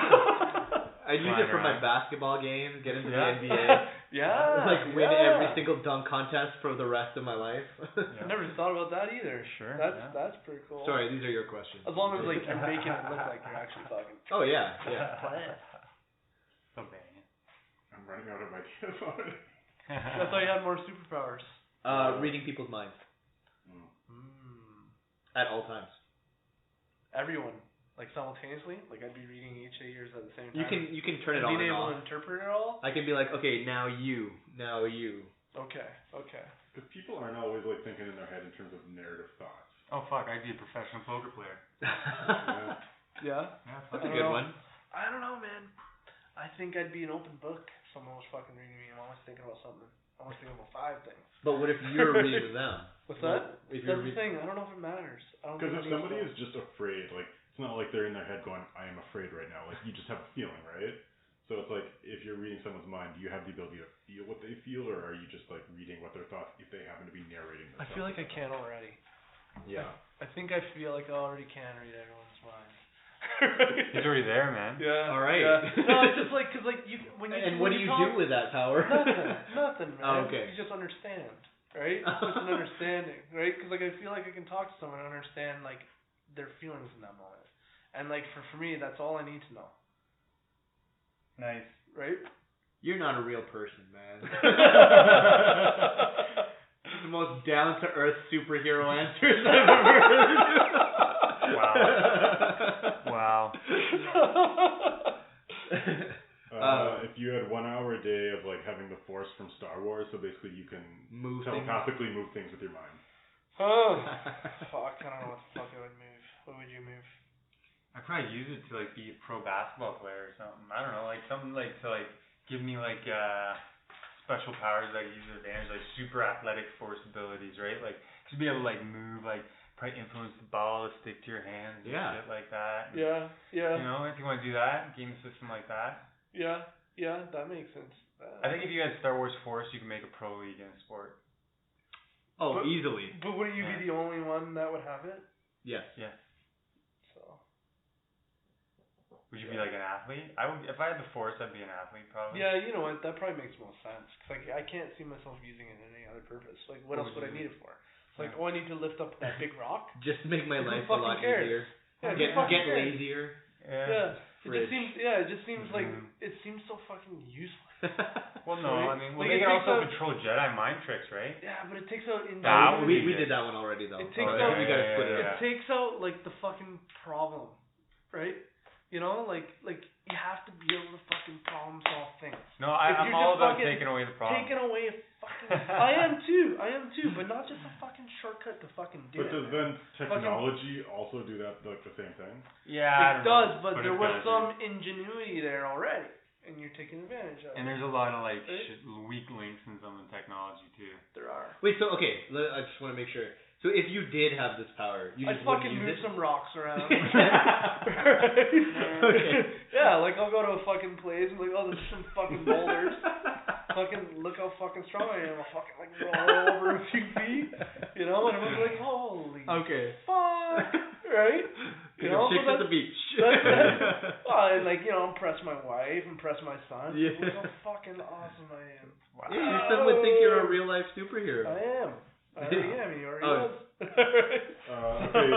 I'd use it for my basketball game, get into the NBA. Yeah. Like win every single dunk contest for the rest of my life. I never thought about that either. Sure. That's pretty cool. Sorry, these are your questions. As long as like you're making it look like you're actually fucking. Oh yeah. So banging. I'm running out of ideas on it. I thought you had more superpowers. Reading people's minds. At all times. Everyone. Like simultaneously? Like I'd be reading each of yours at the same time? You can turn it on and being able off. to interpret it all? I can be like, okay, now you. Okay. Because people aren't always like thinking in their head in terms of narrative thoughts. Oh fuck, I'd be a professional poker player. Yeah? That's a good one. I don't know, man. I think I'd be an open book. someone was fucking reading me, I'm always thinking about something. I'm always thinking about 5 things. But what if you're reading them? What's that? That's the thing. I don't know if it matters. Because if somebody is just afraid, like, it's not like they're in their head going, I am afraid right now. Like, you just have a feeling, right? So it's like, if you're reading someone's mind, do you have the ability to feel what they feel, or are you just, like, reading what their thoughts, if they happen to be narrating their I feel like I can already. Yeah. I think I feel like I already can read everyone's mind. He's already there, man. Yeah. All right. Yeah. No, it's just like, because, like, And what do you do with that power? Nothing, man. Oh, okay. You just understand, right? It's just an understanding, right? Because, like, I feel like I can talk to someone and understand, like, their feelings in that moment. And, like, for me, that's all I need to know. Nice. Right? You're not a real person, man. The most down-to-earth superhero answers I've ever heard. Wow. If you had 1 hour a day of, like, having the Force from Star Wars, so basically you can telepathically move things with your mind. Oh, fuck, I don't know what the fuck I would move. What would you move? I'd probably use it to, like, be a pro basketball player or something. I don't know, like, something, like, to, like, give me, like, special powers that I use to advantage, like, super athletic force abilities, right? Like, to be able to, like, move, like, probably influence the ball to stick to your hands and shit like that. Yeah. You know, if you want to do that, game system like that. Yeah, that makes sense. I think if you had Star Wars Force, you can make a pro league in a sport. Oh, easily. But wouldn't you be the only one that would have it? Yes. Yeah. So. Would you be like an athlete? I would. If I had the Force, I'd be an athlete probably. Yeah, you know what? That probably makes most sense. Cause like I can't see myself using it in any other purpose. Like what else would I need it for? Like I need to lift up that big rock. Just make my life a lot cares? easier. Yeah, get lazier. Yeah. It just seems like it seems so fucking useless. Well, no, right? I mean, they can also control Jedi mind tricks, right? Yeah, but it takes out we did that one already though. It takes out. We gotta split it up. It takes out like the fucking problem, right? You know, like you have to be able to fucking problem solve things. No, I'm all about taking away the problem. Taking away a fucking. I am too, but not just a fucking shortcut to fucking do it. But does then technology also do that, like the same thing? Yeah, it does, but there was some ingenuity there already, and you're taking advantage of it. And there's a lot of like weak links in some of the technology too. There are. Wait, so okay, I just want to make sure. So if you did have this power, you just I'd fucking use move it? some rocks around. Okay. Yeah, like I'll go to a fucking place and be like, oh, there's some fucking boulders. Fucking look how fucking strong I am. I'll fucking like roll over a few feet, you know, and everyone's like, holy fuck, right? You know, chicks at the beach. Well, and like, you know, impress my wife, impress my son. Yeah. Look how fucking awesome I am. Wow. Yeah, your son would think you're a real life superhero. I am. I already am. He already was. Okay.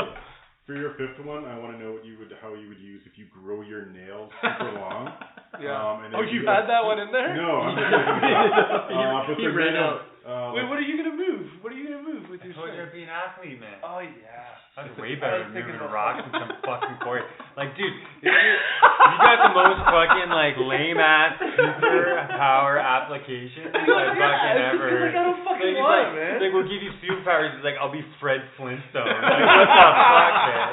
For your fifth one, I want to know how you would use if you grow your nails super long. Yeah. And you had that one in there? No, I'm just but he ran out. Wait, what are you gonna move? What are you gonna move with your I told you I'd be an athlete, man. Oh yeah. That's way better than moving rocks in some fucking court. Like, dude, you got the most fucking like lame ass super power application I've fucking ever heard. I don't fucking want it, man. Like, we'll give you superpowers. It's like, I'll be Fred Flintstone. Like, what the fuck, man?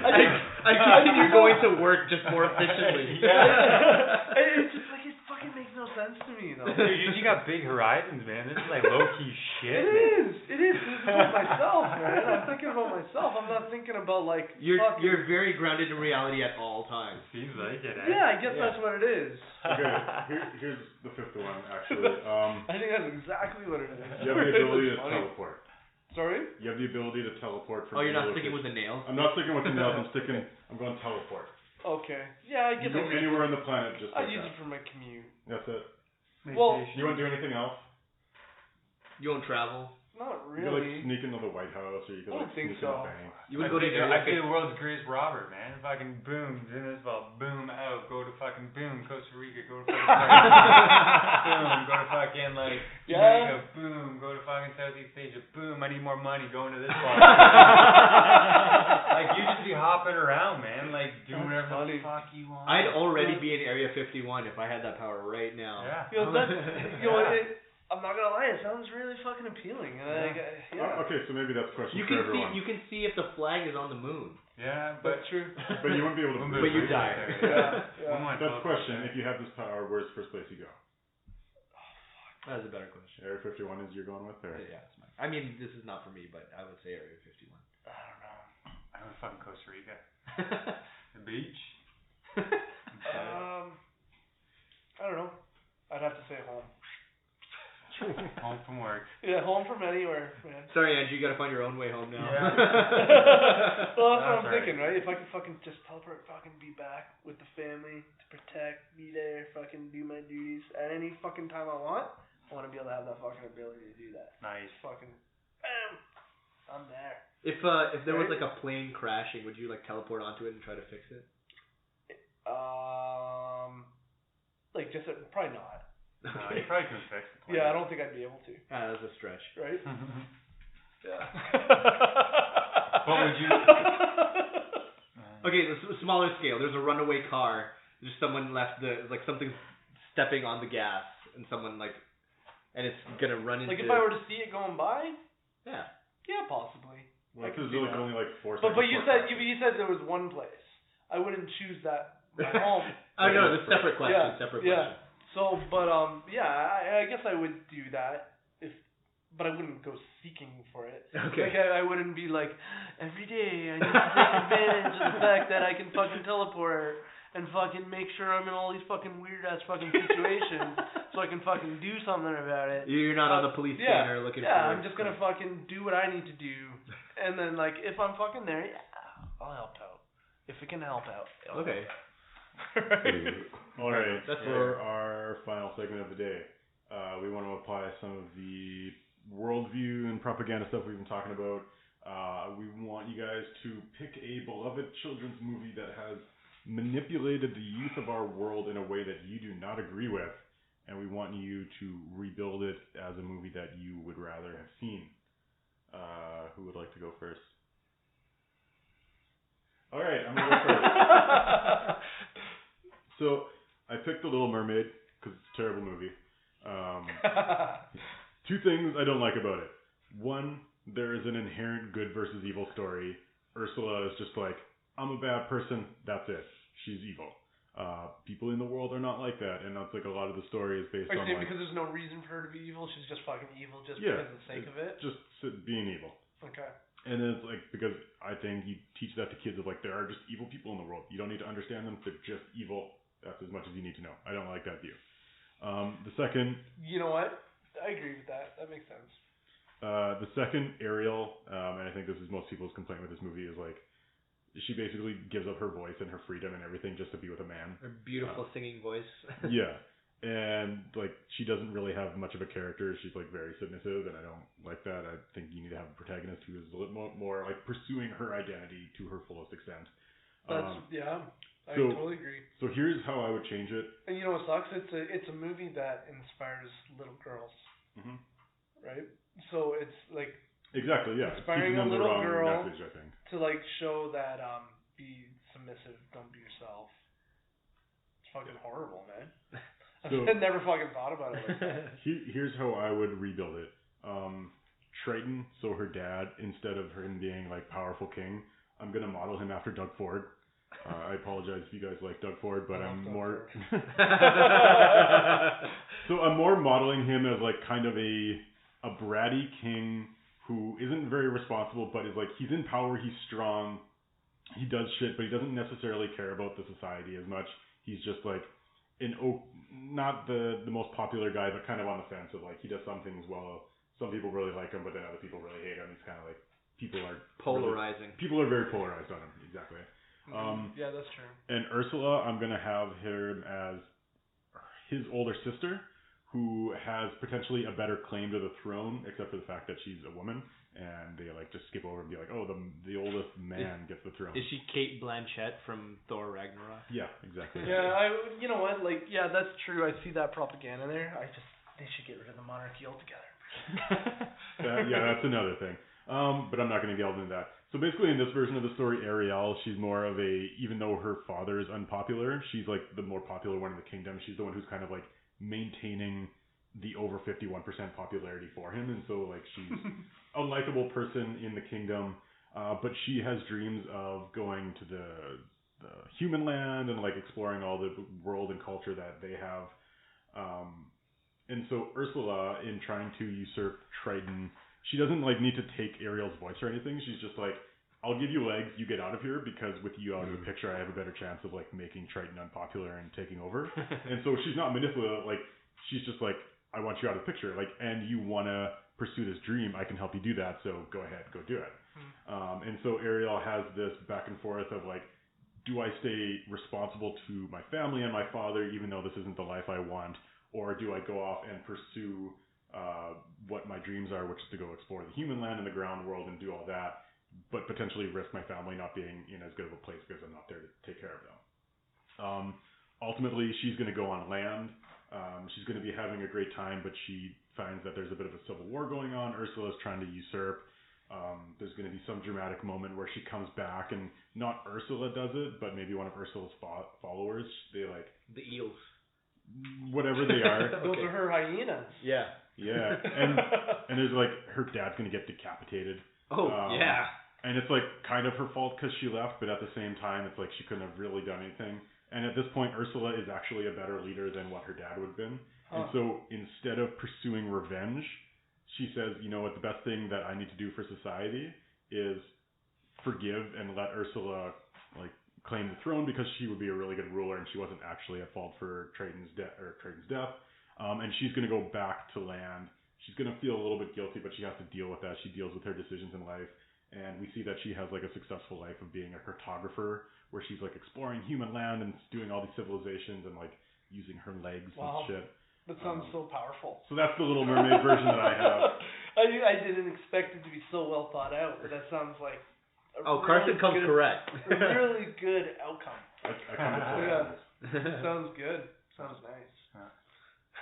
I think you're going to work just more efficiently. Yeah. It's just like it fucking makes no sense to me though. Dude, you got big horizons, man. This is like low key shit. It is. This is about myself, man. I'm thinking about myself. I'm not thinking about like. You're very grounded in reality at all times. Seems like it. Yeah, I guess that's what it is. Okay, here's the fifth one actually. I think that's exactly what it is. You have the ability to teleport. Sorry? You have the ability to teleport from. Oh, you're not sticking with the nails? I'm not sticking with the nails. I'm going to teleport. Okay. Yeah, I get You go anywhere on the planet just I like use that. it for my commute. That's it. Well, you won't do anything else? You won't travel? Not You could really. like sneak into the White House, or you could like sneak in a bank. You would go to I'd be the world's greatest robber, man. Fucking boom, do this ball, boom, out, go to fucking boom, Costa Rica, go to fucking boom, go to fucking like Jamaica, boom, go to fucking Southeast Asia, boom, I need more money, going to this ball. Like you just be hopping around, man, like doing whatever the fuck you want. I'd already be in Area 51 if I had that power right now. Yeah. I'm not gonna lie, it sounds really fucking appealing. Okay, so maybe that's a question you for can everyone. You can see if the flag is on the moon. Yeah, but true. But you won't be able to. But you die. That's the question. If you have this power, where's the first place you go? That's a better question. Area 51 is you're going with there? Yeah, it's mine. I mean, this is not for me, but I would say Area 51. I don't know. I don't fucking Costa Rica. The beach. I don't know. I'd have to say home. Home from work. Yeah, home from anywhere, man. Sorry, Andrew, you gotta find your own way home now. Yeah. Well, that's what I'm thinking, right? If I can fucking just teleport, fucking be back with the family to protect, be there, fucking do my duties at any fucking time I want to be able to have that fucking ability to do that. Nice. Fucking, bam, I'm there. If there was like a plane crashing, would you like teleport onto it and try to fix it? Like just probably not. No, you probably can fix the plane. Yeah, I don't think I'd be able to. Ah, that's a stretch. Right? Yeah. What would you? Okay, the smaller scale. There's a runaway car. There's someone left like something's stepping on the gas, and someone and it's gonna run into. Like if I were to see it going by. Yeah. Yeah, possibly. Well, this is only like 4 But seconds. you said there was one place. I wouldn't choose that my home. I know, it's a separate question. Yeah, Separate yeah. question. So, but I guess I would do that but I wouldn't go seeking for it. Okay. Like I wouldn't be like every day I need to take advantage of the fact that I can fucking teleport and fucking make sure I'm in all these fucking weird ass fucking situations so I can fucking do something about it. You're not on the police scanner looking for. Yeah, I'm just gonna fucking do what I need to do, and then if I'm fucking there, I'll help out if it can help out. Okay. All right. That's for our final segment of the day, we want to apply some of the worldview and propaganda stuff we've been talking about. We want you guys to pick a beloved children's movie that has manipulated the youth of our world in a way that you do not agree with, and we want you to rebuild it as a movie that you would rather have seen. Who would like to go first? All right, I'm gonna go first. So I picked The Little Mermaid because it's a terrible movie. Two things I don't like about it. One, there is an inherent good versus evil story. Ursula is just like, I'm a bad person, that's it. She's evil. People in the world are not like that, and that's like a lot of the story is based on because there's no reason for her to be evil, she's just fucking evil just because of the sake of it? Just being evil. Okay. And then it's like, because I think you teach that to kids of there are just evil people in the world. You don't need to understand them, they're just evil. That's as much as you need to know. I don't like that view. The second... You know what? I agree with that. That makes sense. The second, Ariel, and I think this is most people's complaint with this movie, is she basically gives up her voice and her freedom and everything just to be with a man. Her beautiful singing voice. Yeah. And she doesn't really have much of a character. She's very submissive, and I don't like that. I think you need to have a protagonist who is a little more pursuing her identity to her fullest extent. I totally agree. So here's how I would change it. And you know what sucks? It's a movie that inspires little girls, right? So it's exactly, yeah, inspiring it's a little the wrong girl message, I think. to show that be submissive, don't be yourself. It's fucking horrible, man. I've never fucking thought about it like that. Here's how I would rebuild it. Triton, so her dad, instead of him being powerful king, I'm gonna model him after Doug Ford. I apologize if you guys like Doug Ford, but I'm more so I'm more modeling him as kind of a bratty king who isn't very responsible, but is he's in power, he's strong, he does shit, but he doesn't necessarily care about the society as much. He's just not the most popular guy, but kind of on the fence of he does some things well. Some people really like him, but then other people really hate him. He's kind of people are polarizing. People are very polarized on him. Exactly. Yeah, that's true. And Ursula, I'm gonna have him as his older sister, who has potentially a better claim to the throne, except for the fact that she's a woman, and they just skip over and be oh, the oldest man gets the throne. Is she Cate Blanchett from Thor Ragnarok? Yeah, exactly. Yeah, you know what? Yeah, that's true. I see that propaganda there. They should get rid of the monarchy altogether. Yeah, that's another thing. But I'm not going to delve into that. So basically, in this version of the story, Ariel, she's more of even though her father is unpopular, she's the more popular one in the kingdom. She's the one who's kind of maintaining the over 51% popularity for him, and so she's a likable person in the kingdom. But she has dreams of going to the human land and exploring all the world and culture that they have. And so Ursula, in trying to usurp Triton, she doesn't like need to take Ariel's voice or anything. She's just like, I'll give you legs, you get out of here, because with you out of the picture, I have a better chance of like making Triton unpopular and taking over. And so she's not manipulative. Like, she's just like, I want you out of the picture. Like, and you want to pursue this dream, I can help you do that. So go ahead, go do it. And so Ariel has this back and forth of like, do I stay responsible to my family and my father, even though this isn't the life I want? Or do I go off and pursue what my dreams are, which is to go explore the human land and the ground world and do all that, but potentially risk my family not being in as good of a place because I'm not there to take care of them. Ultimately, she's going to go on land. She's going to be having a great time, but she finds that there's a bit of a civil war going on. Ursula's trying to usurp. There's going to be some dramatic moment where she comes back, and not Ursula does it, but maybe one of Ursula's followers. They like The eels. Whatever they are. Those are her hyenas. Yeah. Yeah, and there's like her dad's gonna get decapitated. Oh, yeah. And it's like kind of her fault because she left, but at the same time, it's like she couldn't have really done anything. And at this point, Ursula is actually a better leader than what her dad would have been. And so instead of pursuing revenge, she says, you know what, the best thing that I need to do for society is forgive and let Ursula like claim the throne, because she would be a really good ruler and she wasn't actually at fault for Triton's death. And she's going to go back to land. She's going to feel a little bit guilty, but she has to deal with that. She deals with her decisions in life. And we see that she has like a successful life of being a cartographer, where she's like exploring human land and doing all these civilizations and like using her legs and shit. That sounds so powerful. So that's the Little Mermaid version that I have. I didn't expect it to be so well thought out, but that sounds like Carson comes correct. A really good outcome. I come to Sounds good. Sounds nice.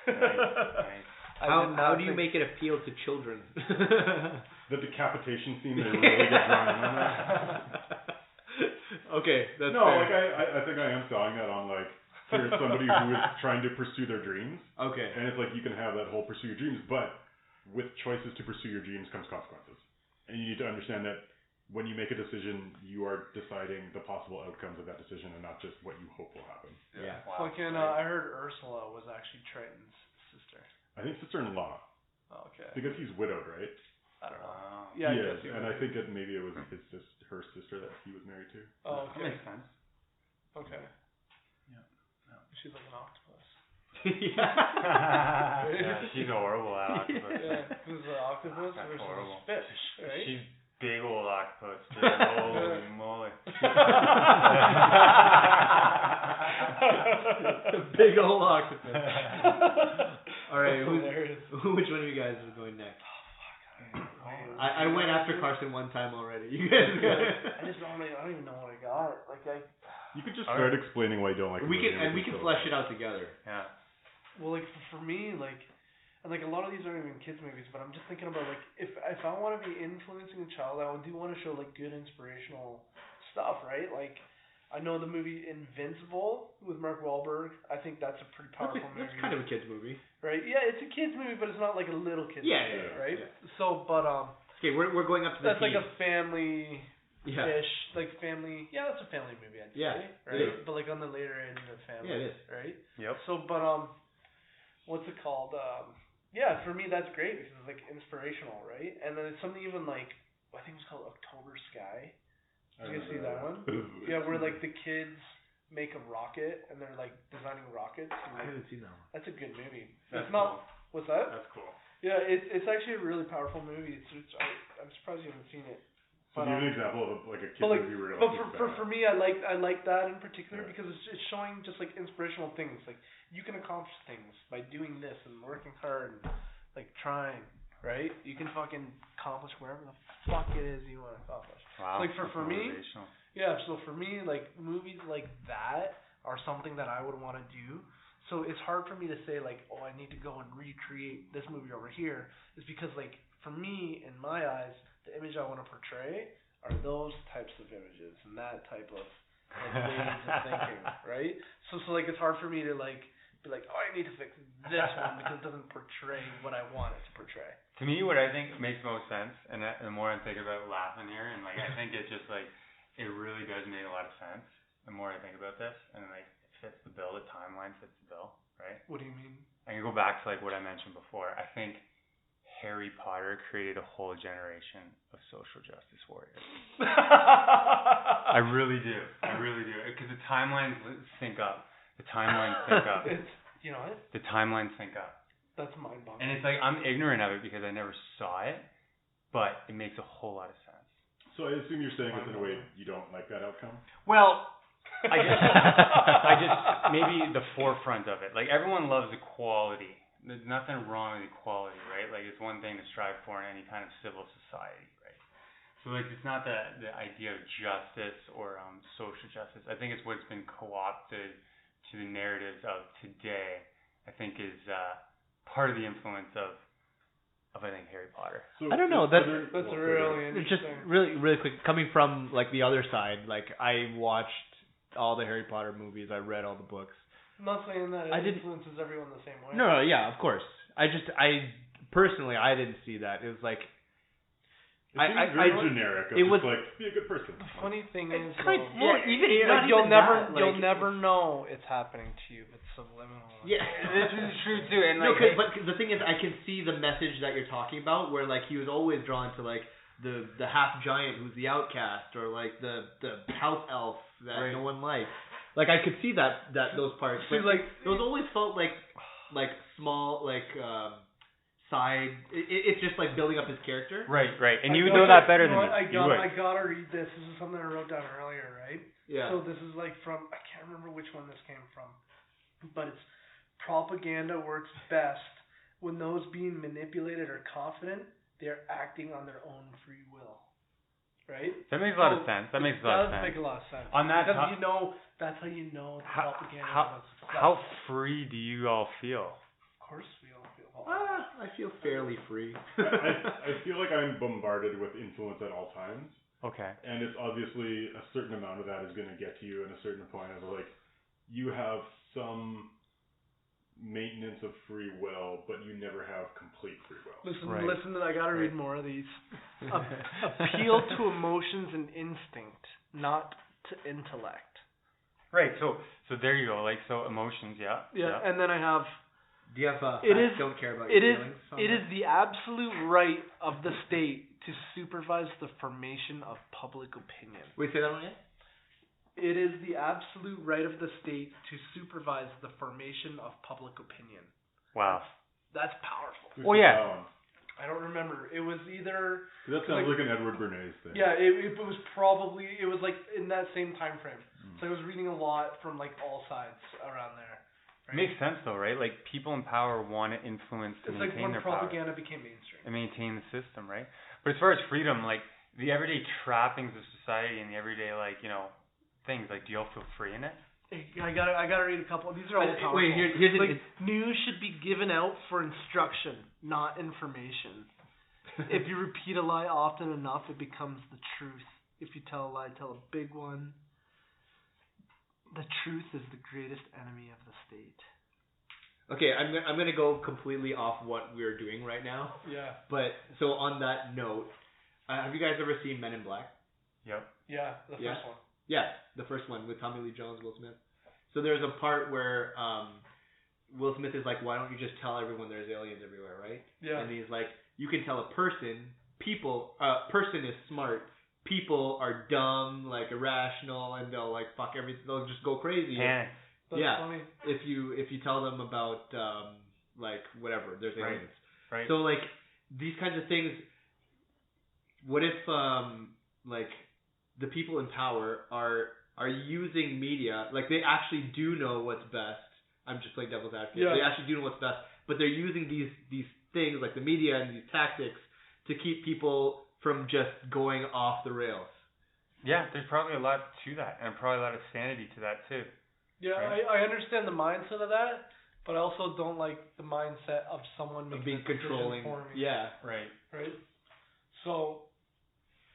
Nice. How do you make it appeal to children? The decapitation scene, they really get drawn in on that. Okay, that's no, fair. like I think I am selling that on like, here's somebody who is trying to pursue their dreams. Okay. And it's like you can have that whole pursue your dreams, but with choices to pursue your dreams comes consequences. And you need to understand that when you make a decision, you are deciding the possible outcomes of that decision and not just what you hope will happen. Yeah. Wow. Fucking, I heard Ursula was actually Triton's sister. I think sister-in-law. Oh, okay. Because he's widowed, right? I don't know. Wow. Yeah, he I is, guess and I think that maybe it was her sister that he was married to. Oh, That okay. makes sense. Okay. Yeah. She's like an octopus. Yeah, she's horrible at octopus. Yeah, who's an octopus That's versus horrible. a fish, right? She's big old octopus, dude. Holy moly. Big old octopus. All right, Hilarious. which one of you guys is going next? I Oh, went after Carson one time already. You guys I don't even know what I got. Like You could just start explaining why you don't like the we movie, can flesh it out together. Yeah. well, like for me, like, and like a lot of these aren't even kids movies, but I'm just thinking about like if I want to be influencing a child, I do want to show like good inspirational stuff, right? Like I know the movie Invincible with Mark Wahlberg. I think that's a pretty powerful movie. That's kind of a kids movie. Right? Yeah, it's a kids movie, but it's not like a little kids movie, yeah, right? yeah. So, but Okay, we're going up to the that's like teens. a family Yeah. ish, like family. Yeah, that's a family movie, I'd Yeah, say, it right? is. But like on the later end of family, Yeah, it is. right? Yep. So, but what's it called? Yeah, for me that's great because it's like inspirational, right? And then it's something even like I think it's called October Sky. Did you guys see that one? Yeah, where like the kids make a rocket and they're like designing rockets. And, I like, haven't seen that one. that's a good movie. That's it's not. What's that? That's cool. Yeah, it's actually a really powerful movie. I'm surprised you haven't seen it. So But, give an example of like a kid but like, movie where you're but like, for me, I like that in particular Yeah. because it's showing just like inspirational things. Like you can accomplish things by doing this and working hard and like trying, right? You can fucking accomplish wherever the fuck it is you want to accomplish. Wow. Like for me, motivational. yeah. So for me, like movies like that are something that I would want to do. So it's hard for me to say like, oh, I need to go and recreate this movie over here. Is because like for me, in my eyes, the image I want to portray are those types of images and that type of like, ways of thinking, right? So like it's hard for me to like be like, oh, I need to fix this one because it doesn't portray what I want it to portray. To me, what I think makes most sense, and the more I'm thinking about laughing here, and like I think it just like it really does make a lot of sense. The more I think about this, and like it fits the bill, the timeline fits the bill, right? What do you mean? I can go back to like what I mentioned before. I think Harry Potter created a whole generation of social justice warriors. I really do. Because the timelines sync up. The timelines sync up. You know what? The timelines sync up. That's mind-boggling. And it's like I'm ignorant of it because I never saw it, but it makes a whole lot of sense. So I assume you're saying this in a way you don't like that outcome? Well, I just maybe the forefront of it. Like everyone loves equality. There's nothing wrong with equality, right? Like it's one thing to strive for in any kind of civil society, right? So like it's not the idea of justice or social justice. I think it's what's been co-opted to the narratives of today. I think is part of the influence of I think Harry Potter. So I don't know. That's really It's interesting. just really quick. Coming from like the other side, like I watched all the Harry Potter movies. I read all the books. I'm not saying that I it didn't- influences everyone the same way. No, yeah, of course. I personally I didn't see that. It was like It seems very generic. Of it just was- like, be a good person. The funny thing is, kind though, well, even not you'll even never that, like, you'll never know it's happening to you. It's subliminal. Yeah, This is true too, and no, like but the thing is, I can see the message that you're talking about, where like he was always drawn to like the half giant who's the outcast, or like the house elf that no one likes. Like I could see that those parts, but like those always felt like small side. It's just like building up his character. right, and you would know that better than me. I You would. gotta read this. This is something I wrote down earlier, right? Yeah. So this is like from, I can't remember which one this came from, but it's propaganda works best when those being manipulated are confident they're acting on their own free will, right? That makes a lot of sense. That makes a lot of Does sense. make a lot of sense. On that because top- that's how you know the How propaganda. how free do you all feel? Of course we all feel. I feel fairly free. I feel like I'm bombarded with influence at all times. Okay. And it's obviously a certain amount of that is going to get to you in a certain point of like, you have some maintenance of free will, but you never have complete free will. Listen, I gotta read more of these. Appeal to emotions and instinct, not to intellect. Right. So there you go. Like so emotions. Yeah. Yeah. And then I have. Do you have It is. don't care about It your is. feelings? It is the absolute right of the state to supervise the formation of public opinion. Wait, say that one again? It is the absolute right of the state to supervise the formation of public opinion. Wow. That's powerful. Who's Oh, the yeah. Colin? I don't remember. It was either. That sounds like an Edward Bernays thing. Yeah, it was probably, it was like in that same time frame. So I was reading a lot from like all sides around there. Right? Makes sense though, right? Like people in power want to influence and It's like maintain when their power propaganda became mainstream. and maintain the system, right? But as far as freedom, like the everyday trappings of society and the everyday like things, like do y'all feel free in it? I gotta read a couple. These are all powerful. Wait, here's like news should be given out for instruction, not information. If you repeat a lie often enough, it becomes the truth. If you tell a lie, tell a big one. The truth is the greatest enemy of the state. Okay, I'm gonna go completely off what we're doing right now. Yeah. But so on that note, have you guys ever seen Men in Black? Yep. Yeah, the Yeah. first one. Yeah, the first one with Tommy Lee Jones, Will Smith. So there's a part where Will Smith is like, "Why don't you just tell everyone there's aliens everywhere, right?" Yeah. And he's like, "You can tell a person. Person is smart. People are dumb, like irrational, and they'll like fuck everything. They'll just go crazy. Panic. That's Yeah. funny. If you tell them about like whatever, there's Right. aliens. Right. So like these kinds of things. What if like the people in power are using media, like they actually do know what's best. I'm just playing devil's advocate. Yeah. They actually do know what's best, but they're using these things like the media and these tactics to keep people from just going off the rails. Yeah, there's probably a lot to that, and probably a lot of sanity to that too. Yeah, Right. I understand the mindset of that, but I also don't like the mindset of someone making Being a decision controlling. for me. Yeah. Right. Right. So,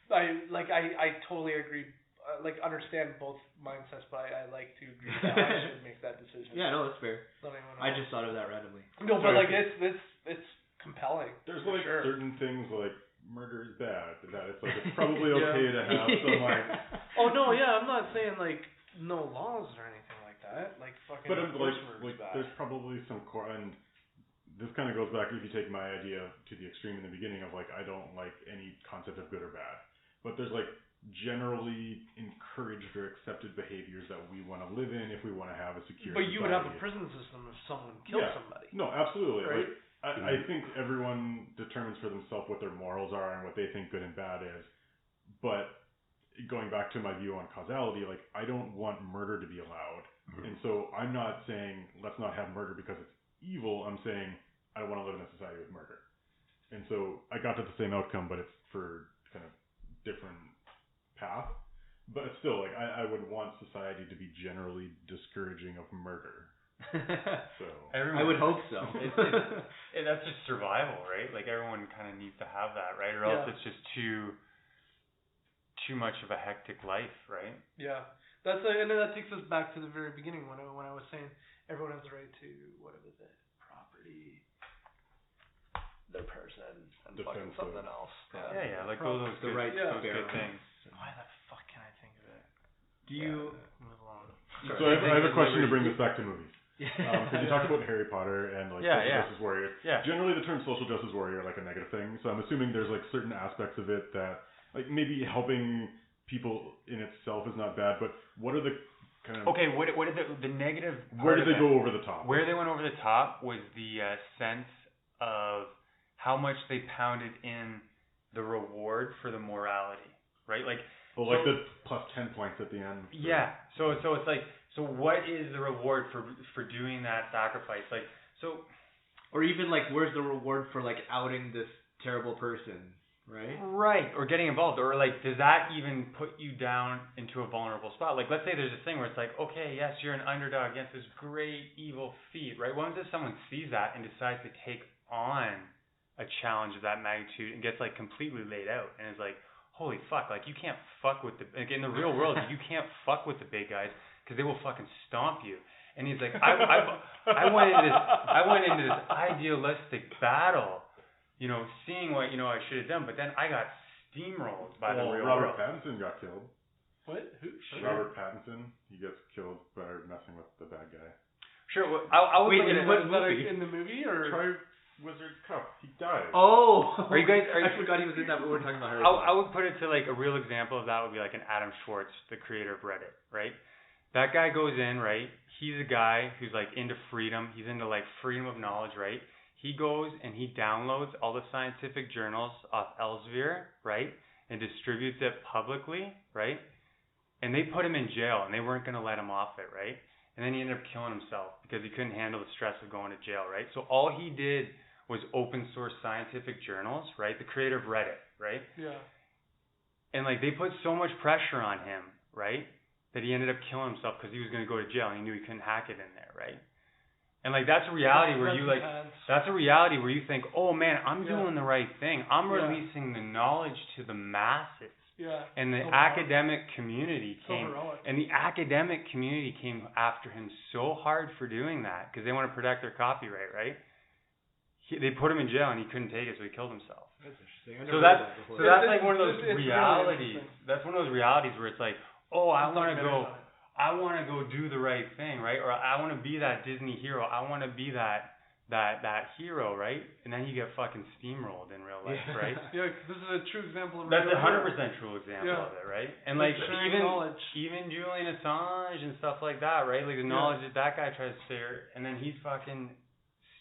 I totally agree. Understand both mindsets, but I like to agree that I should make that decision. Yeah, no, that's fair. Not anyone I else. just thought of that randomly. No, but like it's compelling. There's for like sure. certain things like murder is bad. That it's like it's probably okay to have some like. Oh no, yeah, I'm not saying like no laws or anything like that. Like fucking. But I'm of course like murder's bad. there's probably some and this kind of goes back, if you take my idea to the extreme in the beginning of like, I don't like any concept of good or bad. But there's like generally encouraged or accepted behaviors that we want to live in if we want to have a secure But you would have a society. prison system if someone killed somebody. No, absolutely. Right? Like, I think everyone determines for themselves what their morals are and what they think good and bad is. But going back to my view on causality, like, I don't want murder to be allowed. And so I'm not saying let's not have murder because it's evil. I'm saying I don't want to live in a society with murder. And so I got to the same outcome, but it's for kind of different path. But still, like, I would want society to be generally discouraging of murder. So I would hope so. That's just survival, right? Like, everyone kind of needs to have that, right? Or else it's just too much of a hectic life, right? Yeah. And then that takes us back to the very beginning when I was saying everyone has the right to, what was it, property, their person, and fucking something else. Yeah, like those the good, right those to good things. Why the fuck can I think of it? Do you? Move along. So I have a question to bring this back to movies. Because you talked about Harry Potter and like social justice warrior. Yeah. Generally, the term social justice warrior are like a negative thing. So I'm assuming there's like certain aspects of it that like maybe helping people in itself is not bad, but what are the kind of okay? What is the negative? Where did they go over the top? Where they went over the top was the sense of how much they pounded in the reward for the morality, right? Like, like the plus 10 points at the end. Yeah. So it's like, so what is the reward for doing that sacrifice? Like, so. Or even like, where's the reward for like outing this terrible person? Right, or getting involved, or like, does that even put you down into a vulnerable spot? Like, let's say there's this thing where it's like, okay, yes, you're an underdog against this great evil feat, right? What if someone sees that and decides to take on a challenge of that magnitude and gets like completely laid out and is like, holy fuck, like you can't fuck with like in the real world, you can't fuck with the big guys because they will fucking stomp you. And he's like, I went into this idealistic battle, you know, seeing what, you know, I should have done, but then I got steamrolled by the real Robert world. Pattinson got killed. What? Who? Robert Pattinson, he gets killed by messing with the bad guy. Sure. Well, I was in what movie? In the movie or? Try Wizard's Cup. He died. Oh, are you guys? I forgot he was in that. But we're talking about Harry I would put it to like a real example of that would be like an Adam Schwartz, the creator of Reddit, right? That guy goes in, right? He's a guy who's like into freedom. He's into like freedom of knowledge, right? He goes and he downloads all the scientific journals off Elsevier, right? And distributes it publicly, right? And they put him in jail and they weren't going to let him off it, right? And then he ended up killing himself because he couldn't handle the stress of going to jail, right? So all he did was open source scientific journals, right? The creator of Reddit, right? Yeah. And like they put so much pressure on him, right? That he ended up killing himself because he was going to go to jail and he knew he couldn't hack it in there, right? And like that's a reality where you like that's a reality where you think, oh man, I'm doing the right thing. I'm releasing the knowledge to the masses. Yeah. And the academic community came after him so hard for doing that because they want to protect their copyright, right? They put him in jail and he couldn't take it, so he killed himself. That's interesting. So that's like one of those realities. That's one of those realities where it's like, oh, I want to go do the right thing, right? Or I want to be that Disney hero. I want to be that hero, right? And then you get fucking steamrolled in real life, right? Yeah, this is a true example of that's 100% true example of it, right? And like even Julian Assange and stuff like that, right? Like the knowledge that guy tries to share, and then he's fucking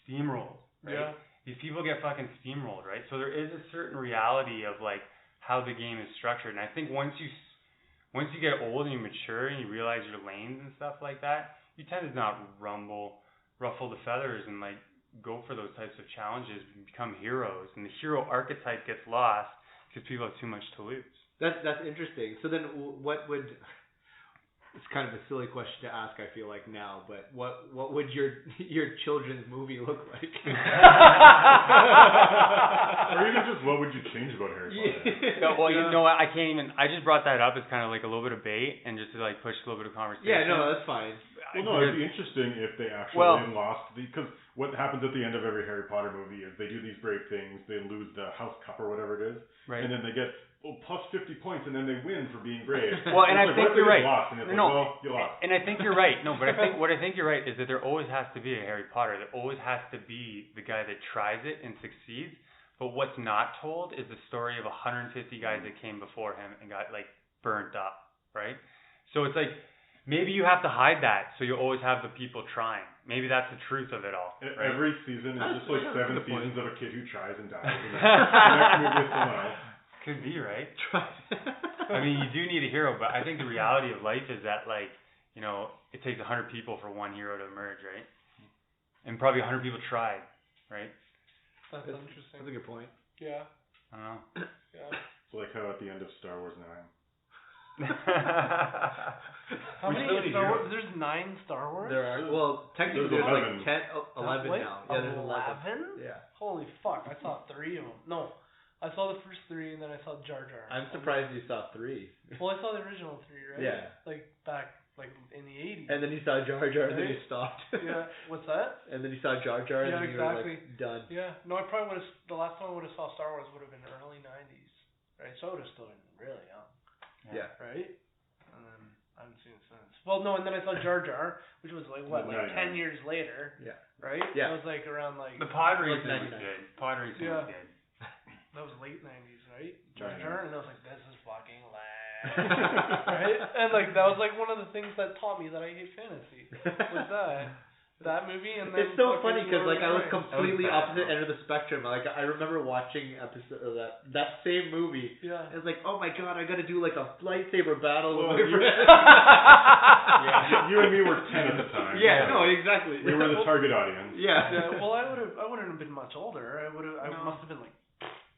steamrolled, right? Yeah. These people get fucking steamrolled, right? So there is a certain reality of like how the game is structured, and I think once you get old and you mature and you realize your lanes and stuff like that, you tend to not ruffle the feathers and like go for those types of challenges and become heroes. And the hero archetype gets lost because people have too much to lose. That's interesting. So then what would... It's kind of a silly question to ask, I feel like now, but what would your children's movie look like? Or even just what would you change about Harry Potter? No, well, you know what? I can't even. I just brought that up as kind of like a little bit of bait and just to like push a little bit of conversation. Yeah, no, that's fine. Well, no, it'd be interesting if they actually lost because what happens at the end of every Harry Potter movie is they do these brave things, they lose the House Cup or whatever it is, right. and then they get plus 50 points, and then they win for being brave. Well, and I think you're right. Lost, and it's well, you lost. And I think you're right. No, but I think you're right is that there always has to be a Harry Potter. There always has to be the guy that tries it and succeeds. But what's not told is the story of 150 guys that came before him and got like burnt up, right? So it's like maybe you have to hide that so you always have the people trying. Maybe that's the truth of it all. Right? Every season is just like 7 seasons of a kid who tries and dies, and then the next movie is someone else. Could be, right? I mean, you do need a hero, but I think the reality of life is that, like, you know, it takes 100 people for one hero to emerge, right? And probably 100 people tried, right? That's interesting. That's a good point. Yeah. I don't know. Yeah. It's like how at the end of Star Wars 9. How many Star Wars? There's 9 Star Wars? There are. Well, technically there's like 10, 11 now. Yeah, there's 11? Yeah. Holy fuck! I saw 3 of them. No, I saw the first 3 and then I saw Jar Jar. I'm surprised you saw 3. Well, I saw the original 3, right? Yeah. Like back in the 80s. And then you saw Jar Jar, and then you stopped. Yeah. What's that? And then you saw Jar Jar, and then you were like done. Yeah. No, I probably would have. The last time I would have saw Star Wars would have been early 90s, right? So I would have still been really young. Yeah. Right. And then I haven't seen it since. Well, no, and then I saw Jar Jar, which was like what, like 10 years later. Yeah. Right. Yeah. That was like around like. The pod racing was good. Pod racing was good. That was late 90s, right? Jar Jar, and I was like, this is fucking lag. Right? And like that was like one of the things that taught me that I hate fantasy. Was that movie, and then it's so funny because like I was completely opposite end of the spectrum. Like I remember watching episode of that same movie. Yeah. I was like, oh my god, I got to do like a lightsaber battle with my you, friends. yeah, you and me were 10 at the time. Yeah, no, exactly. We were the target audience. Yeah. Well, I wouldn't have been much older. I must have been like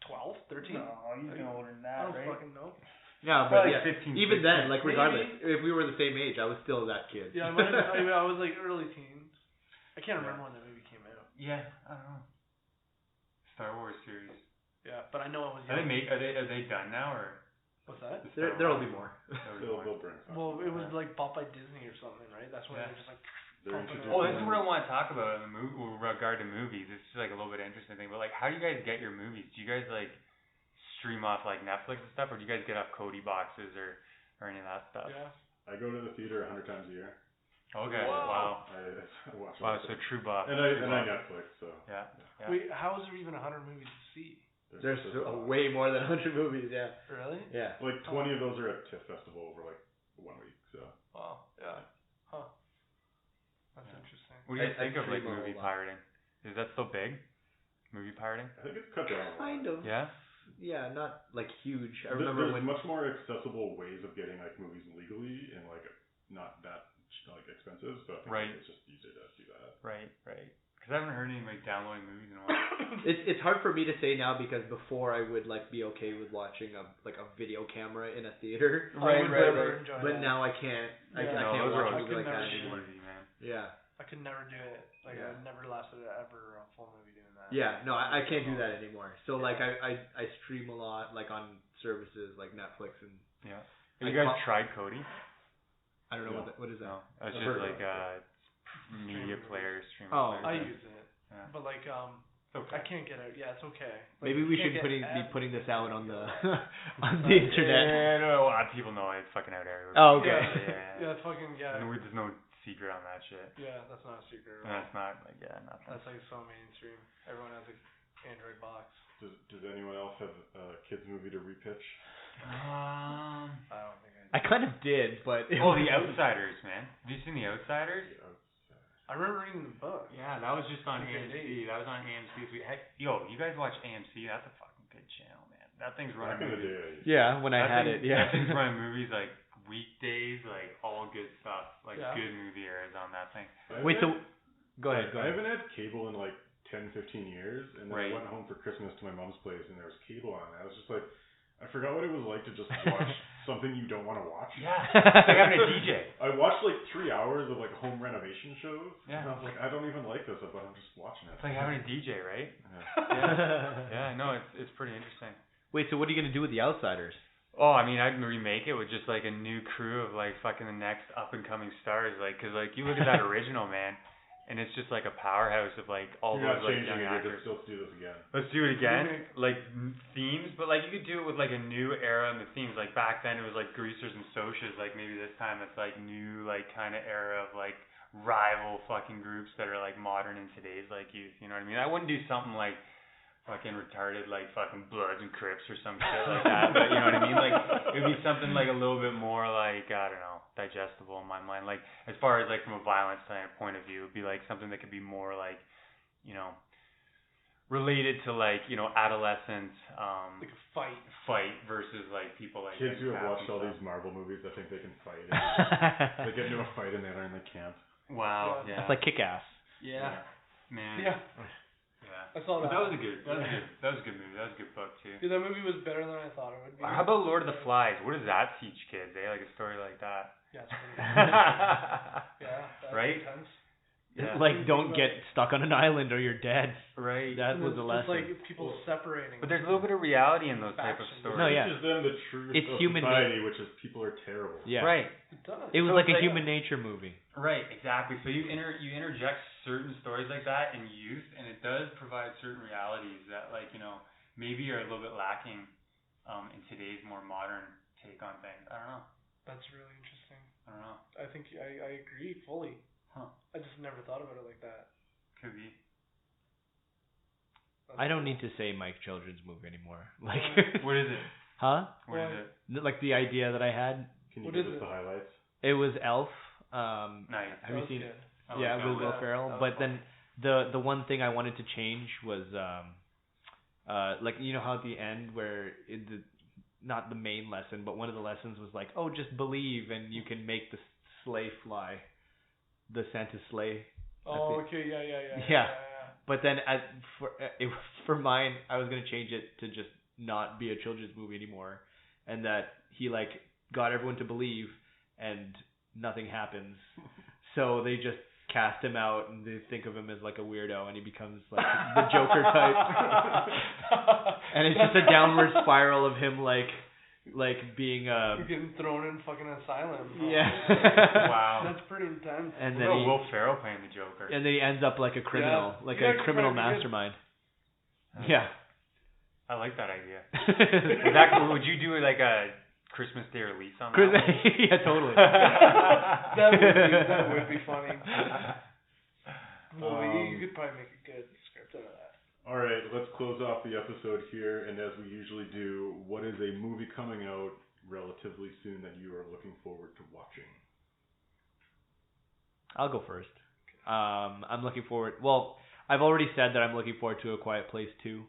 12, 13. No, you've been older than that, I don't right? fucking know. Yeah, but yeah, 15, even 16. then, like regardless, if we were the same age, I was still that kid. Yeah, I was like early teens. I can't remember when that movie came out. Yeah, I don't know. Star Wars series. Yeah, but I know it was. Are they done now or? What's that? There'll be more. They'll bring something. Well, it was like bought by Disney or something, right? That's when they're just like. Oh, this is what I want to talk about in the movie with regard to movies. It's just like a little bit interesting thing, but like, how do you guys get your movies? Do you guys like stream off like Netflix and stuff, or do you guys get off Cody boxes or any of that stuff? Yeah. I go to the theater 100 times a year. Okay. Whoa. Wow. I watch. Wow. So true buff. And I Netflix. So. Yeah. Wait, how is there even 100 movies to see? There's way more than 100 movies. Yeah. Really? Yeah. Like 20 of those are at TIFF Festival over like 1 week. So. Wow. Yeah. Huh. That's interesting. What do you think of like movie pirating? Is that still big? Movie pirating? I think it's cut down. Kind of. Yeah. Yeah, not like huge. I remember there's when much more accessible ways of getting like movies legally and like not that like expensive. So I think it's just easier to do that. Right. Because I haven't heard any like downloading movies in a while. It's hard for me to say now because before I would like be okay with watching a video camera in a theater. Right. But now I can't. I can't watch a movie like that anymore. Yeah. I could never do it. Like I never lasted ever a full movie doing that. Yeah, no, I can't do that anymore. So like I stream a lot like on services like Netflix and. Yeah. Have you guys tried Cody? I don't know what is that. No, it's just like media player, streaming. Oh, player. I use it, but like okay. I can't get out. Yeah, it's okay. Like, maybe we should be putting this out on the on the internet. Yeah, no, a lot of people know it's fucking out everywhere. Oh, okay. Yeah, fucking There's no secret on that shit. Yeah, that's not a secret. And that's not like nothing. That's like so mainstream. Everyone has an Android box. Does anyone else have a kids movie to repitch? I don't think I kind of did, but The Outsiders, man. Have you seen The Outsiders? I remember reading the book. Yeah, that was just on AMC. That was on AMC. Yo, you guys watch AMC? That's a fucking good channel, man. That thing's running movies. Yeah, when I had it, yeah. That thing's running movies like weekdays, like all good stuff, like good movie eras on that thing. Wait, so go ahead. I haven't had cable in like 10, 15 years, and then I Right. went home for Christmas to my mom's place, and there was cable on. I was just like, I forgot what it was like to just watch something you don't want to watch. Yeah, it's like having a DJ. I watched like 3 hours of like home renovation shows. Yeah. And I was like, I don't even like this, but I'm just watching it. It's like having a DJ, right? Yeah. Yeah, no, it's pretty interesting. Wait, so what are you gonna do with The Outsiders? Oh, I mean, I'd remake it with just like a new crew of like fucking the next up and coming stars, like, cause like you look at that original, man, and it's just like a powerhouse of like all You're those not like changing young it. actors. Let's do this again. Let's do it again, like themes, but like you could do it with like a new era in the themes. Like back then it was like greasers and socias, like maybe this time it's like new like kind of era of like rival fucking groups that are like modern in today's like youth. You know what I mean? I wouldn't do something like fucking retarded like fucking Bloods and Crips or some shit like that. But you know what I mean? Like it would be something like a little bit more like, I don't know, digestible in my mind. Like as far as like from a violence point of view, it would be like something that could be more like, you know, related to like, you know, adolescent like a fight versus like people like kids who have watched all these Marvel movies that think they can fight. They get into a fight and they learn they can't. Wow, yeah. That's like Kick-Ass. Yeah. Man. Yeah. Yeah. I saw that. But that was a good movie. That was a good book too. Dude, that movie was better than I thought it would be. How about Lord of the Flies? What does that teach kids? Like a story like that. Yeah, it's pretty yeah, that's right? intense. Yeah. Like, don't get stuck on an island or you're dead. Right. That was a lesson. It's like people separating. But there's a little bit of reality in those type of stories. No, yeah. It teaches them the truth It's of human society, which is people are terrible. Yeah. Right. It does. It was So like it's a like- human nature movie. Right, exactly. So you interject certain stories like that in youth, and it does provide certain realities that, like, you know, maybe are a little bit lacking in today's more modern take on things. I don't know. That's really interesting. I don't know. I think I agree fully. Huh. I just never thought about it like that. Could be. I don't need to say Mike Children's movie anymore. Like, What is it? huh? What is it? Like the idea that I had. Can you What give is us it? the highlights? It was Elf. Nice. Have you seen it? it? I Yeah, like with that. Will Yeah, Ferrell. that was But then the one thing I wanted to change was like, you know how at the end where not the main lesson, but one of the lessons was like, oh, just believe and you can make the sleigh fly, the Santa sleigh. Oh, okay, yeah. Yeah. But then for mine, I was gonna change it to just not be a children's movie anymore, and that he like got everyone to believe, and nothing happens. So they just cast him out, and they think of him as like a weirdo, and he becomes like the Joker type. And it's just a downward spiral of him like being You're getting thrown in fucking asylum. yeah. Wow. That's pretty intense. And What then about Will Ferrell playing the Joker? and then he ends up like a criminal, Yeah. like Yeah, a criminal pretty good. mastermind. Yeah. I like that idea. Would you do like a Christmas Day release on that? Yeah, totally. that would be funny. Well, you could probably make a good script out of that. All right, let's close off the episode here, and as we usually do, what is a movie coming out relatively soon that you are looking forward to watching? I'll go first. I'm looking forward. Well, I've already said that I'm looking forward to A Quiet Place 2.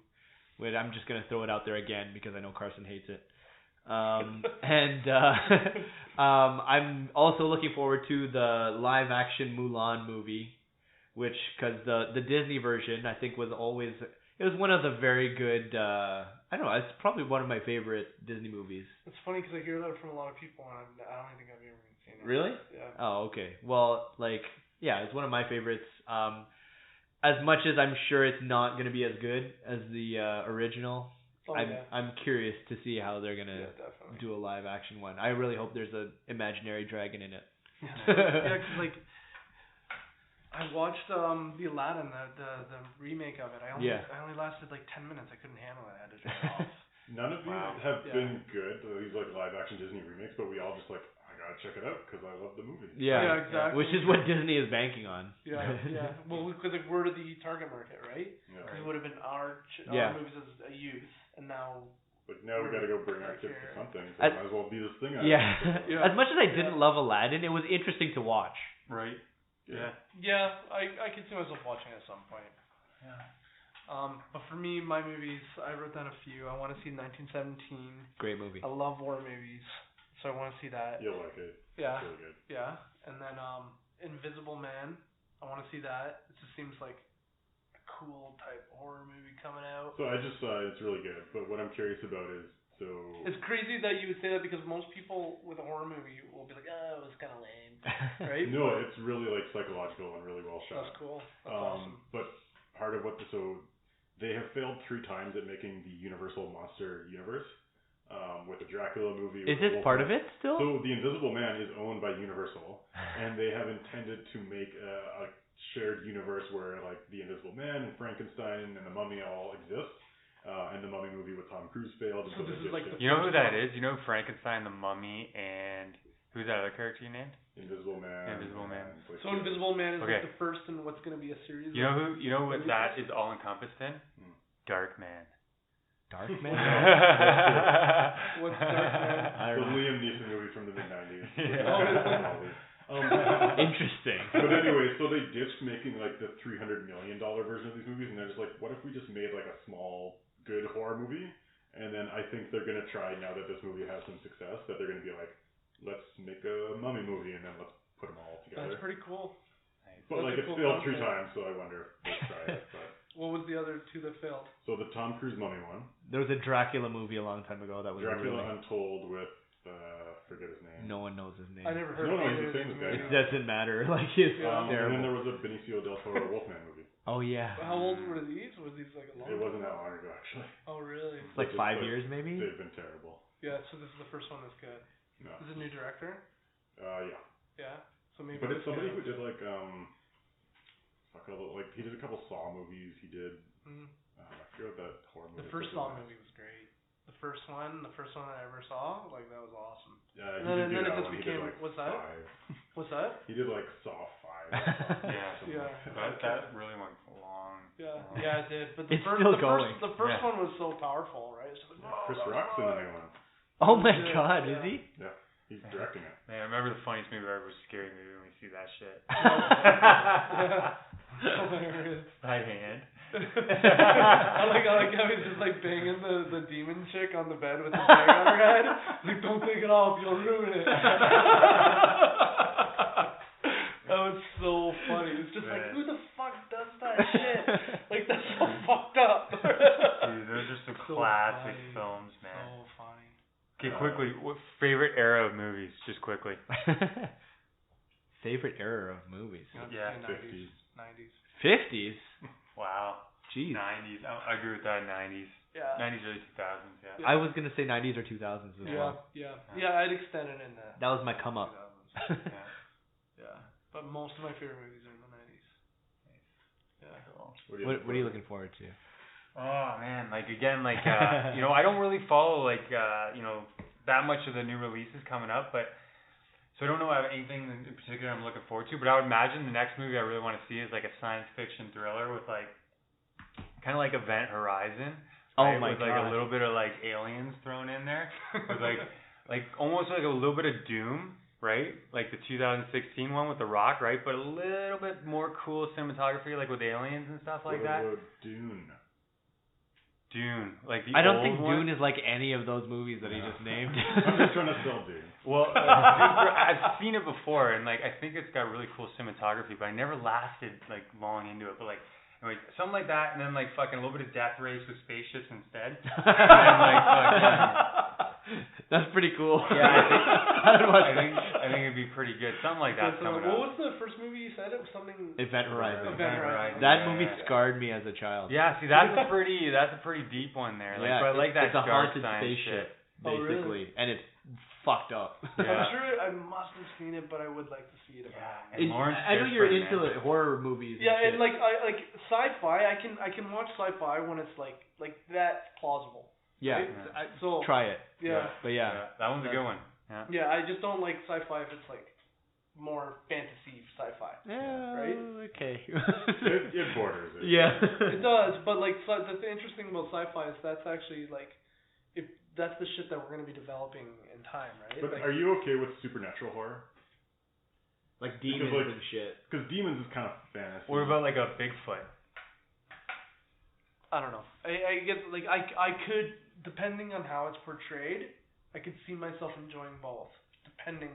But I'm just gonna throw it out there again because I know Carson hates it. I'm also looking forward to the live action Mulan movie, which because the Disney version I think was one of the very good. I don't know. It's probably one of my favorite Disney movies. It's funny because I hear that from a lot of people, and I don't think I've ever seen it. Really? Yeah. Oh, okay. Well, yeah, it's one of my favorites. As much as I'm sure it's not going to be as good as the original, Oh, yeah. I'm curious to see how they're going to Definitely. do a live action one. I really hope there's an imaginary dragon in it. Yeah, because I watched the Aladdin, the remake of it. I only lasted like 10 minutes. I couldn't handle it. I had to turn it off. None of these have been good, these like live action Disney remakes, but we all just like, I gotta check it out because I love the movie. Yeah, exactly. which is what Disney is banking on. Yeah. Well, because we're the target market, right? Yeah. Because it would have been our movies as a youth, and now. But now we gotta go bring our kids to something. So As- might as well be this thing. Yeah. As much as I didn't love Aladdin, it was interesting to watch. Right. Yeah. Yeah, I could see myself watching it at some point. Yeah. But for me, my movies, I wrote down a few. I want to see 1917. Great movie. I love war movies, so I want to see that. You'll like it. Yeah. It's really good. Yeah. And then Invisible Man. I want to see that. It just seems like a cool type horror movie coming out. So I just it's really good. But what I'm curious about is It's crazy that you would say that because most people with a horror movie will be like, oh, it was kind of lame, right? No, it's really like psychological and really well shot. That's cool. That's awesome. But part of what they have failed 3 times at making the Universal Monster universe. with the Dracula movie. Is this part of it still? So the Invisible Man is owned by Universal, and they have intended to make a shared universe where like the Invisible Man and Frankenstein and the Mummy all exist. And the Mummy movie with Tom Cruise failed. So this is like you know who that is? You know Frankenstein, the Mummy, and who's that other character you named? Invisible Man. Invisible Man. So Invisible Man is like the first in what's going to be a series. You know what that is all encompassed in? Dark Man. Dark Man? What's Dark Man? The Liam Neeson movie from the mid-90s. Interesting. But anyway, so they ditched making like the $300 million version of these movies, and they're just like, what if we just made like a small, good horror movie? And then I think they're gonna try, now that this movie has some success, that they're gonna be like, let's make a Mummy movie, and then let's put them all together. That's pretty cool. But like it's failed 3 times, so I wonder if they try it. But what was the other 2 that failed? so the Tom Cruise Mummy one. There was a Dracula movie a long time ago that was Dracula really... Untold with forget his name. No one knows his name. I never heard No, of he's the famous guy. It doesn't matter. Like, it's And terrible. then there was a Benicio del Toro Wolfman movie. Oh, yeah. How old were these? Was these like a long? It wasn't that long ago, actually. Oh, really? It's like 5 years, maybe? They've been terrible. Yeah. So this is the first one that's good. No. Is it a new director? Yeah. Yeah. So maybe. But it's somebody who did like he did a couple Saw movies. He did. I forget what that horror movie. The first Saw movie was great. The first one I ever saw, like that was awesome. Yeah, and then it just became. What's that? 5. What's that? He did like Saw 5. Yeah. That really went long. Yeah, long. yeah, it did. But the It's first, still the going. first one was so powerful, right? It's just like, Chris Rock's in the new one. Oh my god, is he? Yeah, he's directing it. Man, I remember the funniest movie ever was Scary Movie when we see that shit. Hilarious. By hand. I like how he's just like banging the demon chick on the bed with the bag on her head. Like, don't take it off, you'll ruin it. That was so funny. It's just like, who the fuck does that shit? Like, that's so fucked up. Dude, those are some classic films, man. So funny. Okay, quickly, what favorite era of movies? Just quickly. Favorite era of movies? Yeah, 50s. 90s. 50s? Wow. Jeez. 90s. I agree with that. 90s. Yeah. 90s, early 2000s. Yeah. I was gonna say 90s or 2000s as well. Yeah. I'd extend it in that. That was my come up. 2000s. Yeah. But most of my favorite movies are in the 90s. Yeah. Cool. What are you looking forward to? Oh man, like again, like I don't really follow like that much of the new releases coming up, but so I don't know anything in particular I'm looking forward to. But I would imagine the next movie I really want to see is like a science fiction thriller with like kind of like Event Horizon. Right? Oh my god! With like a little bit of like aliens thrown in there, with like almost like a little bit of Doom. Right, like the 2016 one with The Rock, right? But a little bit more cool cinematography, like with aliens and stuff like that. Dune. Like the I don't old think one. Dune is like any of those movies that he just named. I'm just trying to sell Dune. Well, I've seen it before, and like I think it's got really cool cinematography, but I never lasted like long into it. But like, anyway, something like that, and then like fucking a little bit of Death Race with spaceships instead. And like that's pretty cool. Yeah, I think it'd be pretty good. Something like that coming up. What was the first movie you said? It was something. Event Horizon. That movie scarred me as a child. Yeah, see, that's a pretty deep one there. Like, yeah, but I like that. It's a haunted spaceship, basically, and it's fucked up. Yeah. I'm sure I must have seen it, but I would like to see it. I know you're into horror movies. Yeah, and like sci-fi. I can watch sci-fi when it's like that's plausible. Yeah. Right? So try it. Yeah. But yeah. That one's a good one. Yeah. Yeah, I just don't like sci-fi if it's like more fantasy sci-fi. Yeah. Right? Okay. It borders it. Yeah. It does, but like the interesting about sci-fi is that's actually like if that's the shit that we're gonna be developing in time, right? But like, are you okay with supernatural horror? Like demons and shit. Because demons is kind of fantasy. What about like a Bigfoot? I don't know. I guess like I could, depending on how it's portrayed, I could see myself enjoying both, depending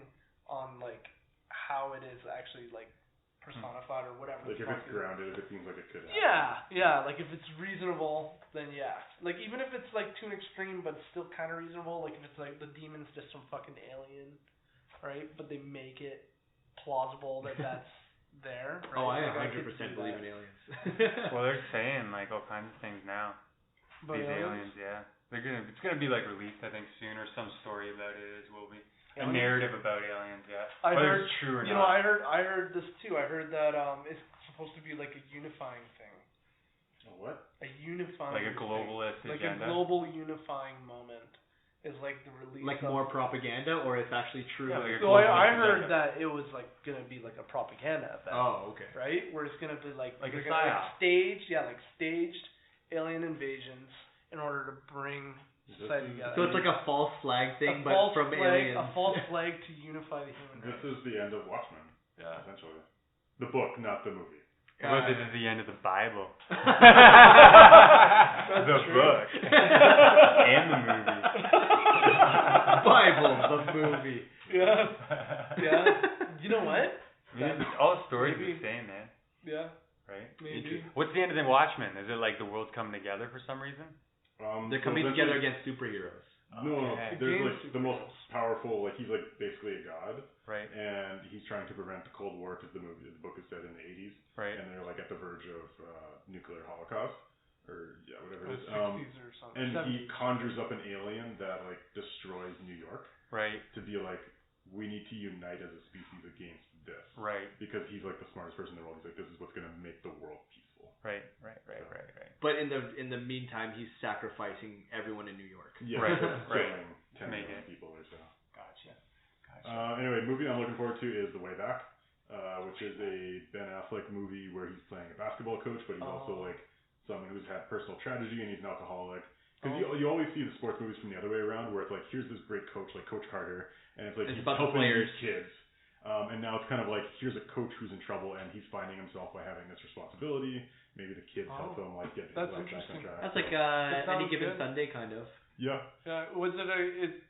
on like how it is actually like personified or whatever. Like if it's grounded, if it seems like it could happen. Yeah. Like if it's reasonable, then yeah. Like even if it's like to an extreme, but still kind of reasonable. Like if it's like the demon's just some fucking alien, right? But they make it plausible that that's there. Right? Oh, I like, 100% believe in aliens. Well, they're saying like all kinds of things now. These aliens, yeah. It's gonna be like released, I think, soon, or some story about it will be. A narrative about aliens, yeah. Whether it's true or not. I heard this too. I heard that it's supposed to be like a unifying thing. A what? A unifying. Like a globalist thing. agenda. Like a global unifying moment is like the release. Like more propaganda, or it's actually true. Yeah, like so I heard that it was like gonna be like a propaganda event. Oh, okay. Right, where it's gonna be like a psyop. Staged alien invasions in order to bring society together. So it's like a false flag thing, but from aliens. A false flag to unify the human race. This is the end of Watchmen. Yeah. Essentially, the book, not the movie. Well, this is the end of the Bible. That's the true. book. And the movie. Bible, the movie. Yeah. Yeah. You know what? All the stories are the same, man. Yeah. Right? Maybe. What's the end of the Watchmen? Is it like the world's coming together for some reason? They're coming together against superheroes. No, Okay. there's like the most powerful, like he's like basically a god. Right. And he's trying to prevent the Cold War because the book is set in the 80s. Right. And they're like at the verge of nuclear holocaust, or whatever it is. 60s or something. And 70s. he conjures up an alien that like destroys New York. Right. To be like, we need to unite as a species against this. Right. Because he's like the smartest person in the world. He's like, this is what's gonna make the world peaceful. Right. But in the meantime, he's sacrificing everyone in New York. Yeah. Right. Killing 10 Make million it. people or so. Gotcha. Anyway, movie I'm looking forward to is The Way Back, which is a Ben Affleck movie where he's playing a basketball coach, but he's also like someone who's had personal tragedy and he's an alcoholic. Because you always see the sports movies from the other way around, where it's like, here's this great coach, like Coach Carter, and it's like he's helping these kids. And now it's kind of like, here's a coach who's in trouble and he's finding himself by having this responsibility. Maybe the kids help him like get his life back on track. That's like Any Given Sunday kind of. Yeah. Yeah. Was it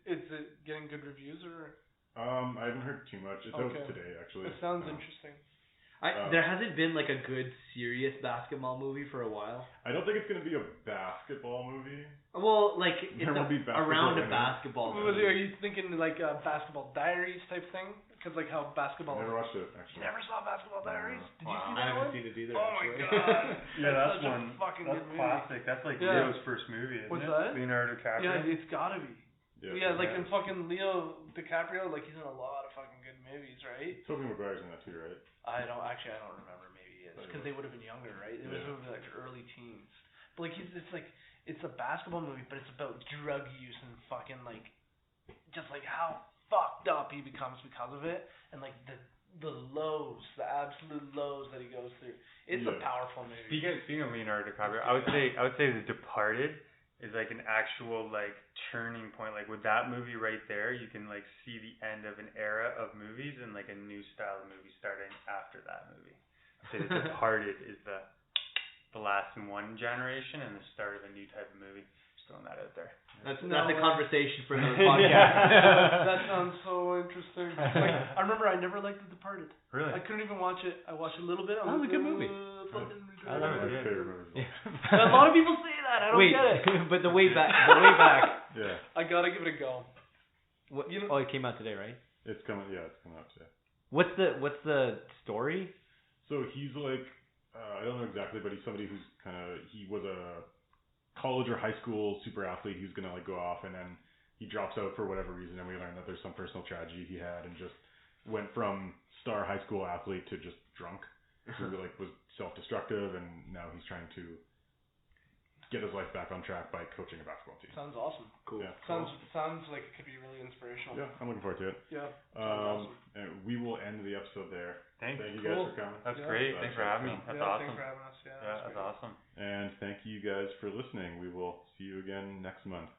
is it getting good reviews or? I haven't heard too much. It's out today actually. It sounds interesting. There hasn't been like a good serious basketball movie for a while. I don't think it's gonna be a basketball movie. Well, like it's around a in basketball movie. movie. Are you thinking like a Basketball Diaries type thing? Because like how basketball. I never watched it actually. You never saw Basketball Diaries? Did you see that I haven't one? seen it either. Oh my actually. god. Yeah, that's such one. A fucking That's good movie. classic. That's like Yeah. Leo's first movie, isn't What's it? that? Leonardo DiCaprio. Yeah, it's gotta be. Yeah, Like in fucking Leo DiCaprio, like he's in a lot of fucking good movies, right? Tobey Maguire's in that too, right? I don't remember. Maybe he is because they would have been younger, right? It was maybe like early teens. But like it's a basketball movie, but it's about drug use and fucking like just like how fucked up he becomes because of it, and like the lows, the absolute lows that he goes through. It's a powerful movie. Speaking of Leonardo DiCaprio, I would say The Departed is like an actual like turning point. Like with that movie right there, you can like see the end of an era of movies and like a new style of movie starting after that movie. I'd say The Departed is the last in one generation and the start of a new type of movie. Just throwing that out there. That's a conversation for another podcast. That sounds so interesting. Like, I remember I never liked The Departed. Really? I couldn't even watch it. I watched a little bit. That was a good movie. I love it. Favorite movie. A lot of people say that. I don't get it. But The Way Back. Yeah. I gotta give it a go. What, it came out today, right? It's coming. Yeah, it's coming out today. What's the story? So he's like, I don't know exactly, but he's somebody who's he was a college or high school super athlete who's gonna like go off, and then he drops out for whatever reason, and we learn that there's some personal tragedy he had, and just went from star high school athlete to just drunk, who like was self-destructive, and now he's trying to get his life back on track by coaching a basketball team. Sounds awesome. Cool. Yeah. Sounds like it could be really inspirational. Yeah, I'm looking forward to it. Yeah. Awesome. And we will end the episode there. Thank you guys for coming. That's great. Thanks for having me. That's awesome. Thanks for having us. Yeah, that's awesome. And thank you guys for listening. We will see you again next month.